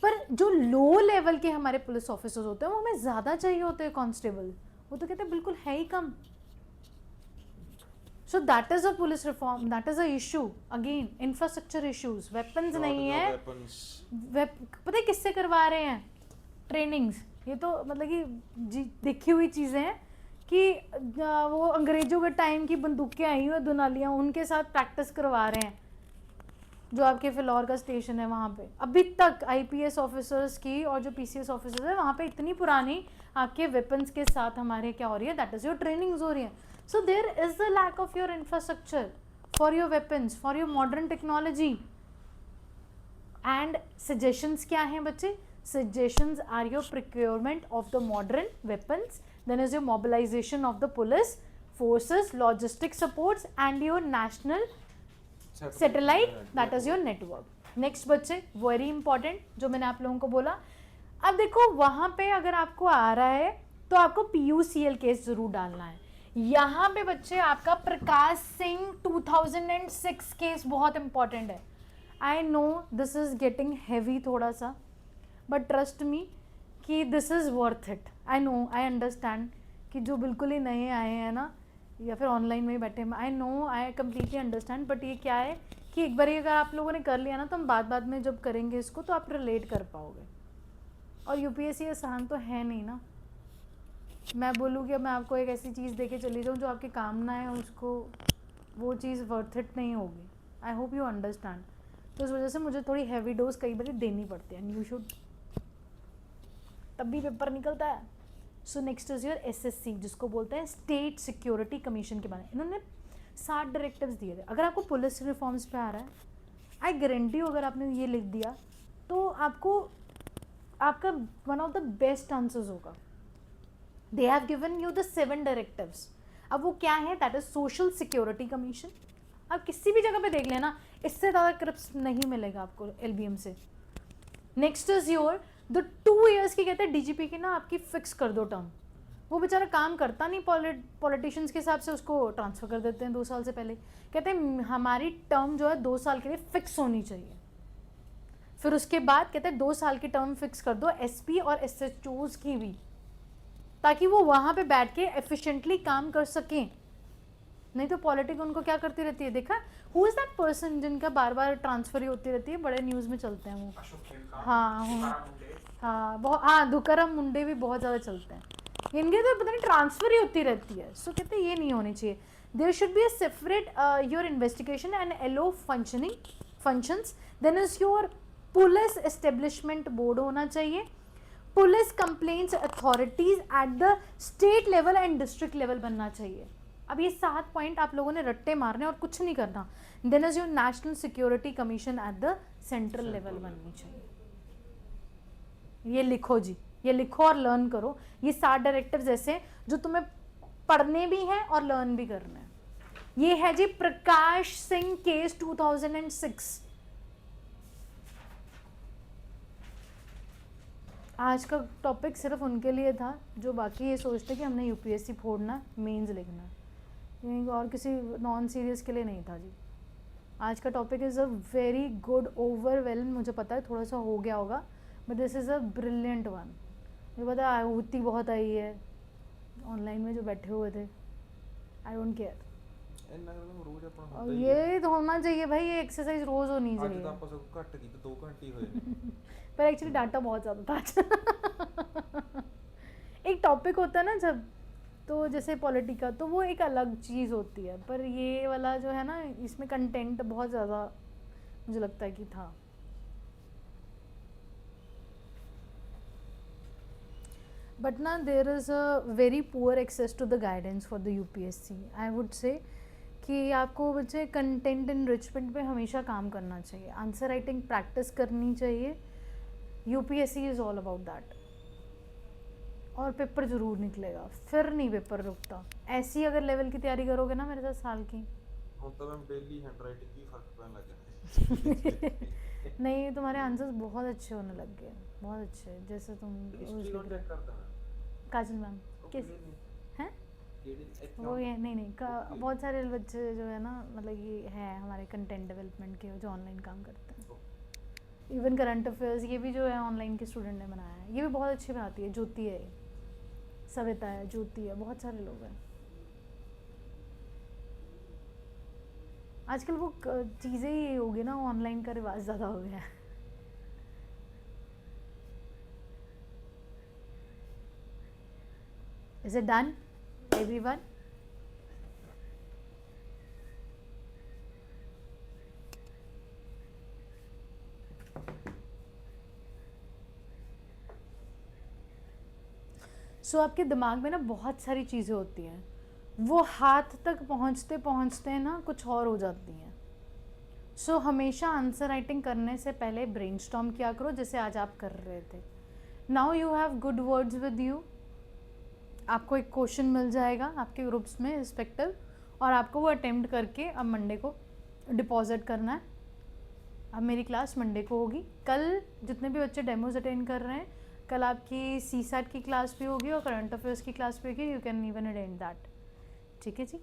पर जो लो लेवल के हमारे पुलिस ऑफिसर्स होते हैं वो हमें ज़्यादा चाहिए होते हैं. कांस्टेबल वो तो कहते हैं बिल्कुल है ही कम. So that is a police reform, that is a issue. Again infrastructure issues. Weapons Not नहीं the है. weapons. पता है किससे करवा रहे हैं ट्रेनिंग्स. ये तो मतलब कि देखी हुई चीज़ें हैं कि वो अंग्रेजों के टाइम की बंदूकें आई हुई दुनालियाँ, उनके साथ प्रैक्टिस करवा रहे हैं. जो आपके फिलौर का स्टेशन है वहाँ पे अभी तक IPS ऑफिसर्स की और जो PCS ऑफिसर्स है वहाँ पे इतनी पुरानी आपके वेपन्स के साथ हमारे क्या हो रही है, दैट इज़ योर ट्रेनिंग्स हो रही है. So there is the lack of your infrastructure for your weapons, for your modern technology. And suggestions क्या हैं बच्चे. suggestions are your procurement of the modern weapons, then is your mobilization of the police forces, logistic supports and your national satellite, that is your network. next बच्चे very important जो मैंने आप लोगों को बोला. अब देखो वहाँ पे अगर आपको आ रहा है तो आपको PUCL केस ज़रूर डालना है. यहाँ पे बच्चे आपका प्रकाश सिंह 2006 केस बहुत इंपॉर्टेंट है. आई know this is getting heavy थोड़ा सा, बट ट्रस्ट मी कि this is worth it. I know, I understand कि जो बिल्कुल ही नए आए हैं ना या फिर ऑनलाइन में ही बैठे हैं, I know, I completely understand. But ये क्या है कि एक बार अगर आप लोगों ने कर लिया ना तो हम बाद में जब करेंगे इसको तो आप रिलेट कर पाओगे. और UPSC आसान तो है नहीं ना. मैं बोलूँ कि मैं आपको एक ऐसी चीज़ दे के चली जाऊँ जो आपके काम ना है, उसको वो चीज़ वर्थ इट नहीं होगी. I hope you understand. तो इस वजह से मुझे थोड़ी हैवी डोज कई बार देनी पड़ती है. यू शुड, तब भी पेपर निकलता है. So next is your SSC जिसको बोलते हैं स्टेट सिक्योरिटी कमीशन के बारे में. इन्होंने 7 डायरेक्टिव्स दिए थे. अगर आपको पुलिस रिफॉर्म्स पे आ रहा है, आई गारंटी अगर आपने ये लिख दिया तो आपको आपका one of the best answers होगा. They have given you the 7 directives. अब वो क्या है, that is social security commission. आप किसी भी जगह पे देख लेना, इससे ज़्यादा क्रिप्स नहीं मिलेगा आपको LBM से. Next is your the 2 years की कहते हैं DGP की ना आपकी फिक्स कर दो टर्म. वो बेचारा काम करता नहीं, पॉलिटिशियंस के हिसाब से उसको ट्रांसफ़र कर देते हैं 2 साल से पहले। कहते हैं हमारी टर्म जो है 2 साल के लिए फिक्स होनी चाहिए। फिर उसके बाद कहते हैं 2 साल की टर्म फिक्स कर दो एसपी और एसएचओज की भी, ताकि वो वहाँ पे बैठ के एफिशिएंटली काम कर सकें। नहीं तो पॉलिटिक उनको क्या करती रहती है, देखा हु इज़ दैट पर्सन जिनका बार बार ट्रांसफर ही होती रहती है, बड़े न्यूज़ में चलते हैं वो। अशोक खेमका, हाँ तुकाराम मुंडे। हाँ बहुत, हाँ दुकाराम मुंडे भी बहुत ज़्यादा चलते हैं। इनके तो पता नहीं ट्रांसफर ही होती रहती है। सो कहते हैं ये नहीं होनी चाहिए। There should be a separate your investigation and LO functions. Then is your police establishment board होना चाहिए। Police complaints authorities at the state level and district level बनना चाहिए। अब ये 7 पॉइंट आप लोगों ने रट्टे मारने और कुछ नहीं करना। Then is your national security commission at the central level बननी चाहिए। ये लिखो जी, ये लिखो और लर्न करो। ये 7 डायरेक्टिव्स ऐसे जो तुम्हें पढ़ने भी हैं और लर्न भी करने हैं। ये है जी प्रकाश सिंह केस 2006। आज का टॉपिक सिर्फ उनके लिए था जो बाकी ये सोचते कि हमने यूपीएससी फोड़ना, मेंस लिखना, और किसी नॉन सीरियस के लिए नहीं था जी। आज का topic is a very good overwhelm. मुझे पता है थोड़ा सा हो गया होगा, but this is a brilliant one. मुझे पता है आहूति बहुत आई है ऑनलाइन में जो बैठे हुए थे, आई डोंट केयर। रोज अपना और होता ही ये तो होना चाहिए भाई, ये एक्सरसाइज रोज होनी ਅੱਜ चाहिए। ਤਾਂ ਆਪਾਂ ਸਭ ਘੱਟ ਕੀ ਤੇ 2 ਘੰਟੇ ਹੀ ਹੋਏ ਨੇ। पर एक्चुअली डाटा बहुत ज़्यादा था आज। एक टॉपिक होता है ना जब, तो जैसे पॉलिटिका तो वो एक अलग चीज़ होती है, पर ये वाला जो है ना इसमें कंटेंट बहुत ज़्यादा मुझे लगता है कि था। बट ना there is a very poor access to the guidance for the UPSC. I would say कि आपको बच्चे कंटेंट इनरिचमेंट पे हमेशा काम करना चाहिए, आंसर राइटिंग प्रैक्टिस करनी चाहिए। UPSC is all about that. और पेपर ज़रूर निकलेगा, फिर नहीं पेपर रुकता। ऐसी अगर लेवल की तैयारी करोगे ना मेरे साथ साल की, ਹੁਣ ਤਾਂ ਮੈਂ ਡੇਲੀ ਹੈਂਡਰਾਈਟਿੰग ਵੀ ਫਰਕ ਪੈਣ ਲੱਗ ਗਿਆ। नहीं तुम्हारे आंसर्स बहुत अच्छे होने लग गए, बहुत अच्छे। जैसे तुम हिस्ट्री को चेक करता मैं। काजल मैम किस हैं वो, ये नहीं बहुत सारे बच्चे जो है ना, मतलब ये है हमारे कंटेंट डेवलपमेंट के जो ऑनलाइन काम करते हैं। इवन करंट अफेयर्स ये भी जो है ऑनलाइन के स्टूडेंट ने बनाया है, ये भी बहुत अच्छी बनाती है। ज्योति है, सविता है, ज्योति है, बहुत सारे लोग हैं। आजकल वो चीज़ें ही हो गई ना, ऑनलाइन का रिवाज ज़्यादा हो गया है। Is it done, everyone? सो आपके दिमाग में ना बहुत सारी चीज़ें होती हैं, वो हाथ तक पहुंचते पहुंचते ना कुछ और हो जाती हैं। सो हमेशा आंसर राइटिंग करने से पहले ब्रेनस्टॉर्म किया करो, जैसे आज आप कर रहे थे। Now you have good words with you. आपको एक क्वेश्चन मिल जाएगा आपके ग्रुप्स में रिस्पेक्टिव, और आपको वो अटेम्प्ट करके अब मंडे को डिपॉजिट करना है। अब मेरी क्लास मंडे को होगी। कल जितने भी बच्चे डेमोज अटेंड कर रहे हैं, कल आपकी सीसैट की क्लास भी होगी और करंट अफेयर्स की क्लास भी होगी। You can even attend that. ठीक है जी।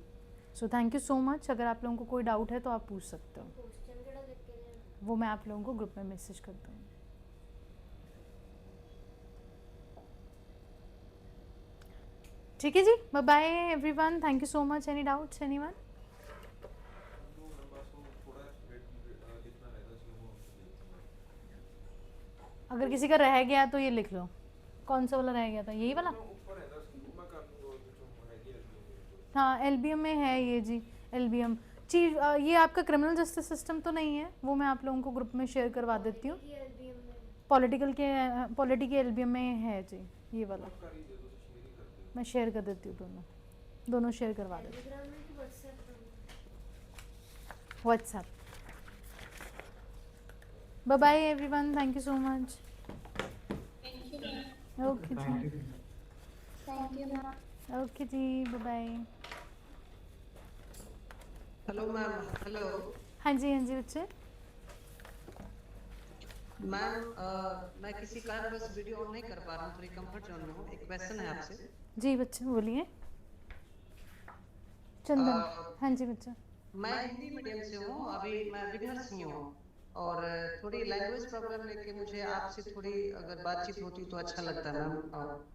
So thank you so much. अगर आप लोगों को कोई डाउट है तो आप पूछ सकते हो, क्वेश्चन केड़ा लिख के देना? वो मैं आप लोगों को ग्रुप में मैसेज करता हूँ। ठीक है जी। Bye bye everyone, thank you so much. Any doubts anyone? अगर किसी का रह गया तो ये लिख लो। कौन सा वाला रह गया था? यही वाला? हाँ एलबीएम में है ये जी। एलबीएम चीज ये आपका क्रिमिनल जस्टिस सिस्टम तो नहीं है, वो मैं आप लोगों को ग्रुप में शेयर करवा देती हूँ। ये एलबीएम में पॉलिटी के एलबीएम में है जी ये वाला। मैं शेयर कर देती हूँ, दोनों शेयर करवा देती हूँ। टेलीग्राम में कि व्हाट्सएप में? WhatsApp. Bye bye everyone, thank you so much. Thank you ma'am. Okay ji, thank you ma'am. Okay ji, bye bye. Hello ma'am. Hello हाँ जी बच्चे। मैम, मैं किसी कारणवश वीडियो ऑन नहीं कर पा रहा हूँ, थोड़ी कंफर्ट जोन में हूँ। एक क्वेश्चन है आपसे। जी बच्चे बोलिए। चंदन। हाँ जी बच्चा। मैं हिंदी मीडियम से हूँ, अभी मैं बिगनर्स ही हूँ, और थोड़ी लैंग्वेज प्रॉब्लम लेके मुझे आपसे थोड़ी अगर बातचीत होती तो अच्छा लगता मैम। और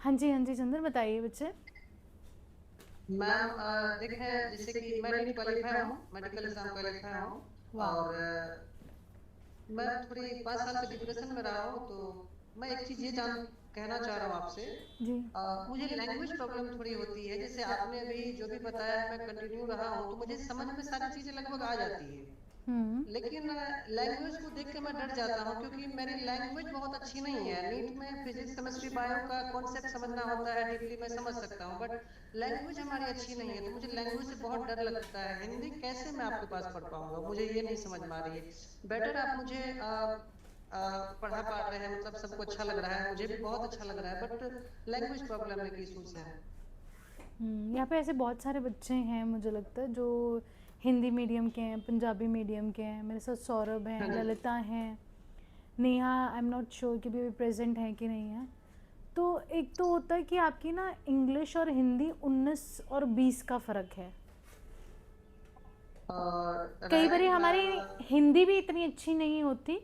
हाँ जी चंदन बताइए बच्चे। मैम देखें, जैसे कि मैं नीट क्वालिफाई हूँ, मेडिकल एग्जाम क्वालिफाई हूँ, और मैं थोड़ी 5 साल से डिप्रेशन में रहा हूँ, तो मैं एक चीज़ ये कहना चाह रहा हूँ आपसे। जी। मुझे लैंग्वेज प्रॉब्लम थोड़ी होती है, जैसे आपने अभी जो भी बताया है मैं कंटिन्यू रहा हूँ, तो मुझे समझ में सारी चीज़ें लगभग आ जाती है, लेकिन लैंग्वेज को देख के मैं डर जाता हूँ, क्योंकि मेरी लैंग्वेज बहुत अच्छी नहीं है। नीट में फिजिक्स केमिस्ट्री बायो का कॉन्सेप्ट समझना होता है, डीपली मैं समझ सकता हूँ, बट लैंग्वेज हमारी अच्छी नहीं है, तो मुझे लैंग्वेज से बहुत डर लगता है। हिंदी कैसे मैं आपके पास पढ़ पाऊंगा, मुझे ये नहीं समझ में आ रही है। बेटर आप मुझे पढ़ा पा रहे हैं, मतलब सबको अच्छा लग रहा है, मुझे भी बहुत अच्छा लग रहा है, बट लैंग्वेज प्रॉब्लम एक इशूज है। यहाँ पे ऐसे बहुत सारे बच्चे हैं मुझे लगता है जो हिंदी मीडियम के हैं, पंजाबी मीडियम के हैं। मेरे साथ सौरभ हैं, ललिता हैं, Neha I am not sure कि भी प्रेजेंट हैं कि नहीं है। तो एक तो होता है कि आपकी ना इंग्लिश और हिंदी 19 और 20 का फ़र्क है। कई बार हमारी हिंदी भी इतनी अच्छी नहीं होती,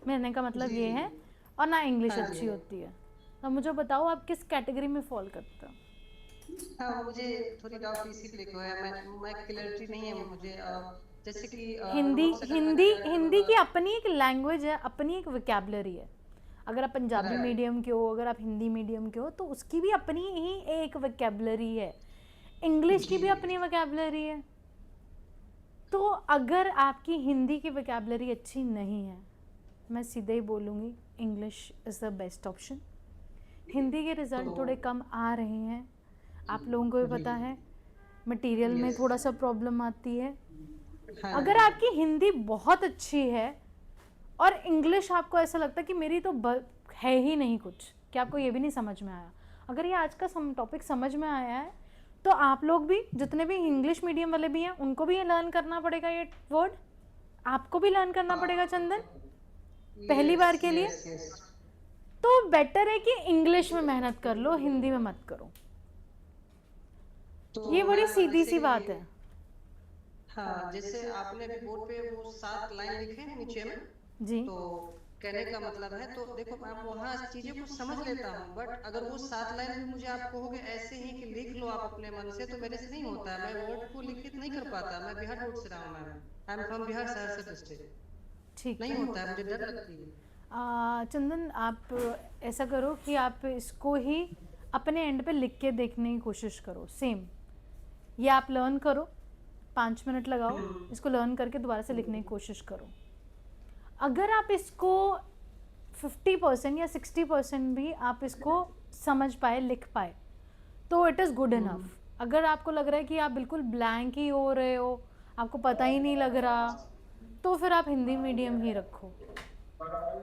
कहने का मतलब ये है, और ना इंग्लिश अच्छी होती है। अब मुझे बताओ आप किस कैटेगरी में फॉल करते हो? हाँ, मुझे थोड़ी डाउट इसी को है, मैं क्लैरिटी नहीं है मुझे। जैसे कि हिंदी की अपनी एक लैंग्वेज है, अपनी एक वोकैबुलरी है। अगर आप पंजाबी मीडियम के हो, अगर आप हिंदी मीडियम के हो, तो उसकी भी अपनी ही एक वोकैबुलरी है। इंग्लिश की भी अपनी वोकैबुलरी है। तो अगर आपकी हिंदी की वोकैबुलरी अच्छी नहीं है, मैं सीधे ही बोलूँगी English is the best option. Hindi के रिज़ल्ट थोड़े कम आ रहे हैं, आप लोगों को भी पता है, मटेरियल में थोड़ा सा प्रॉब्लम आती है। अगर आपकी हिंदी बहुत अच्छी है और इंग्लिश आपको ऐसा लगता है कि मेरी तो है ही नहीं कुछ, कि आपको ये भी नहीं समझ में आया, अगर ये आज का टॉपिक समझ में आया है, तो आप लोग भी, जितने भी इंग्लिश मीडियम वाले भी हैं, उनको भी ये लर्न करना पड़ेगा, ये वर्ड आपको भी लर्न करना पड़ेगा चंदन, पहली बार के लिए। तो बेटर है कि इंग्लिश में मेहनत कर लो, हिंदी में मत करो। तो ये बड़ी सीधी सी बात है। हाँ, जैसे आपने अभी बोर्ड पे वो 7 लाइन लिखे हैं नीचे में जी, तो कहने का मतलब है, तो देखो मैं वहाँ चीजें को समझ लेता हूँ, बट अगर वो 7 लाइन भी मुझे आप कहोगे ऐसे ही कि लिख लो आप अपने मन से, तो मेरे से नहीं होता है, मैं वर्ड को लिखित नहीं कर पाता। मैं बिहार बोर्ड से रहा हूँ ma'am, I am from Bihar Saharsa district. ठीक नहीं होता है, मुझे डर लगती है। चंदन आप ऐसा करो कि आप इसको ही अपने एंड पे लिख के देखने की कोशिश करो। सेम ये आप लर्न करो, 5 मिनट लगाओ, इसको लर्न करके दोबारा से लिखने की कोशिश करो। अगर आप इसको 50% या 60% भी आप इसको समझ पाए, लिख पाए, तो इट इज़ गुड इनफ। अगर आपको लग रहा है कि आप बिल्कुल ब्लैंक ही हो रहे हो, आपको पता ही नहीं लग रहा, तो फिर आप हिंदी मीडियम ही रखो।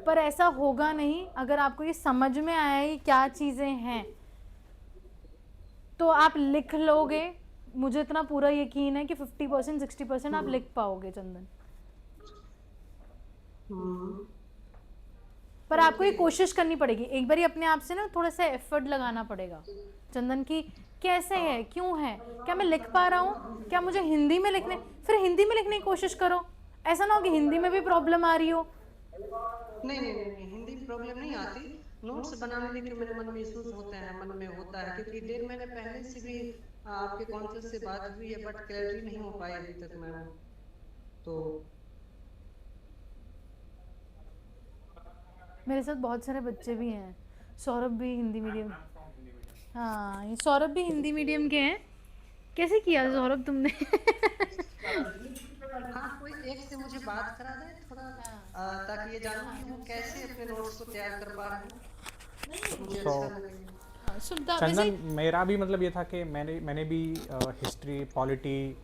पर ऐसा होगा नहीं, अगर आपको ये समझ में आया ही क्या चीज़ें हैं, तो आप लिख लोगे। मुझे इतना पूरा यकीन है कि 50% 60% आप लिख पाओगे चंदन। पर आपको ये कोशिश करनी पड़ेगी, एक बार अपने आप से ना थोड़ा सा एफर्ट लगाना पड़ेगा चंदन की कैसे है, क्यों है, क्या मैं लिख पा रहा हूँ, क्या मुझे हिंदी में लिखने, फिर हिंदी में लिखने की कोशिश करो। ऐसा ना हो कि हिंदी में भी प्रॉब्लम आ रही हो। नहीं, हिंदी प्रॉब्लम नहीं आती, नोट्स बनाने के मेरे मन में इश्यूज होते हैं, मन में होता है, क्योंकि 1.5 महीने पहले से भी आपके काउंसिल से बात हुई है, बट क्लैरिटी नहीं हो पाई अभी तक मैम। तो मेरे साथ बहुत सारे बच्चे भी हैं, सौरभ भी हिंदी मीडियम, हाँ ये सौरभ भी हिंदी मीडियम के हैं। कैसे किया सौरभ तुमने? हाँ, कोई एक से मुझे बात करा दे थोड़ा, ताकि ये जानूं कि वो कैसे अपने नोट्स को तैयार कर पा रहे हैं, मुझे अच्छा लगेगा। चंदन, मेरा भी मतलब ये था कि मैंने भी हिस्ट्री, पॉलिटी,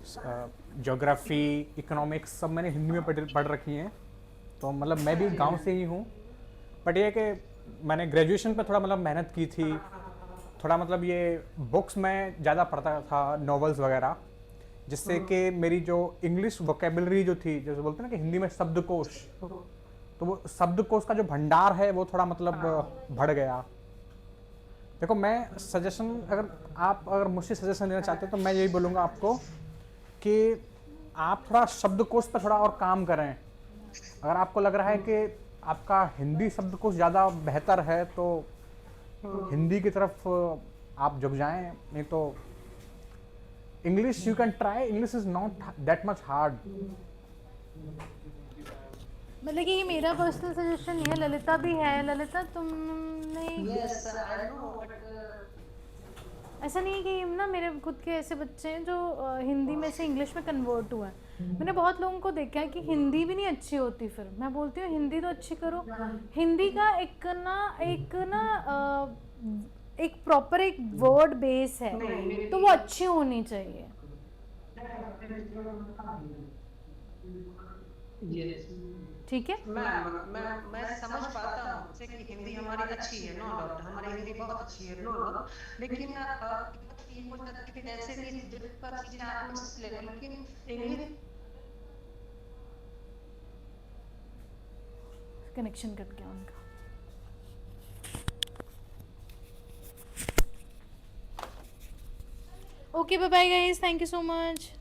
ज्योग्राफी, इकोनॉमिक्स सब मैंने हिंदी में पढ़ रखी हैं। तो मतलब मैं भी गांव से ही हूँ, बट ये है कि मैंने ग्रेजुएशन पे थोड़ा मतलब मेहनत की थी, थोड़ा मतलब ये बुक्स में ज़्यादा पढ़ता था, नॉवेल्स वगैरह, जिससे कि मेरी जो इंग्लिश वोकेबलरी जो थी, जैसे बोलते हैं ना कि हिंदी में शब्दकोश, तो वो शब्दकोश का जो भंडार है वो थोड़ा मतलब बढ़ गया। देखो मैं सजेशन, अगर मुझसे सजेशन देना चाहते हैं तो मैं यही बोलूँगा आपको कि आप थोड़ा शब्दकोश पर थोड़ा और काम करें। अगर आपको लग रहा है कि आपका हिंदी शब्दकोश ज़्यादा बेहतर है तो हिंदी की तरफ आप झुक जाएं, नहीं तो English you can try, English is not that much hard. मतलब कि ये मेरा पर्सनल सजेशन नहीं है, ललिता भी है। ललिता तुमने यस आई नो बट ऐसा नहीं है कि ना मेरे खुद के ऐसे बच्चे हैं जो हिंदी में से इंग्लिश में कन्वर्ट हुए हैं। मैंने बहुत लोगों को देखा है कि हिंदी भी नहीं अच्छी होती, फिर मैं बोलती हूँ हिंदी तो अच्छी करो। हिंदी का एक प्रॉपर एक वर्ड बेस है, तो वो अच्छी होनी चाहिए। Yes. ठीक है, मैं समझ पाता हूँ जैसे कि हिंदी हमारी अच्छी है, नो डाउट हमारी हिंदी बहुत अच्छी है, नो डाउट, लेकिन ये हो जाता है कि ऐसे भी डिफिकल्ट चीजें आप मुझसे ले लो, लेकिन इंग्लिश कनेक्शन कट गया उनका। Okay bye bye guys, thank you so much.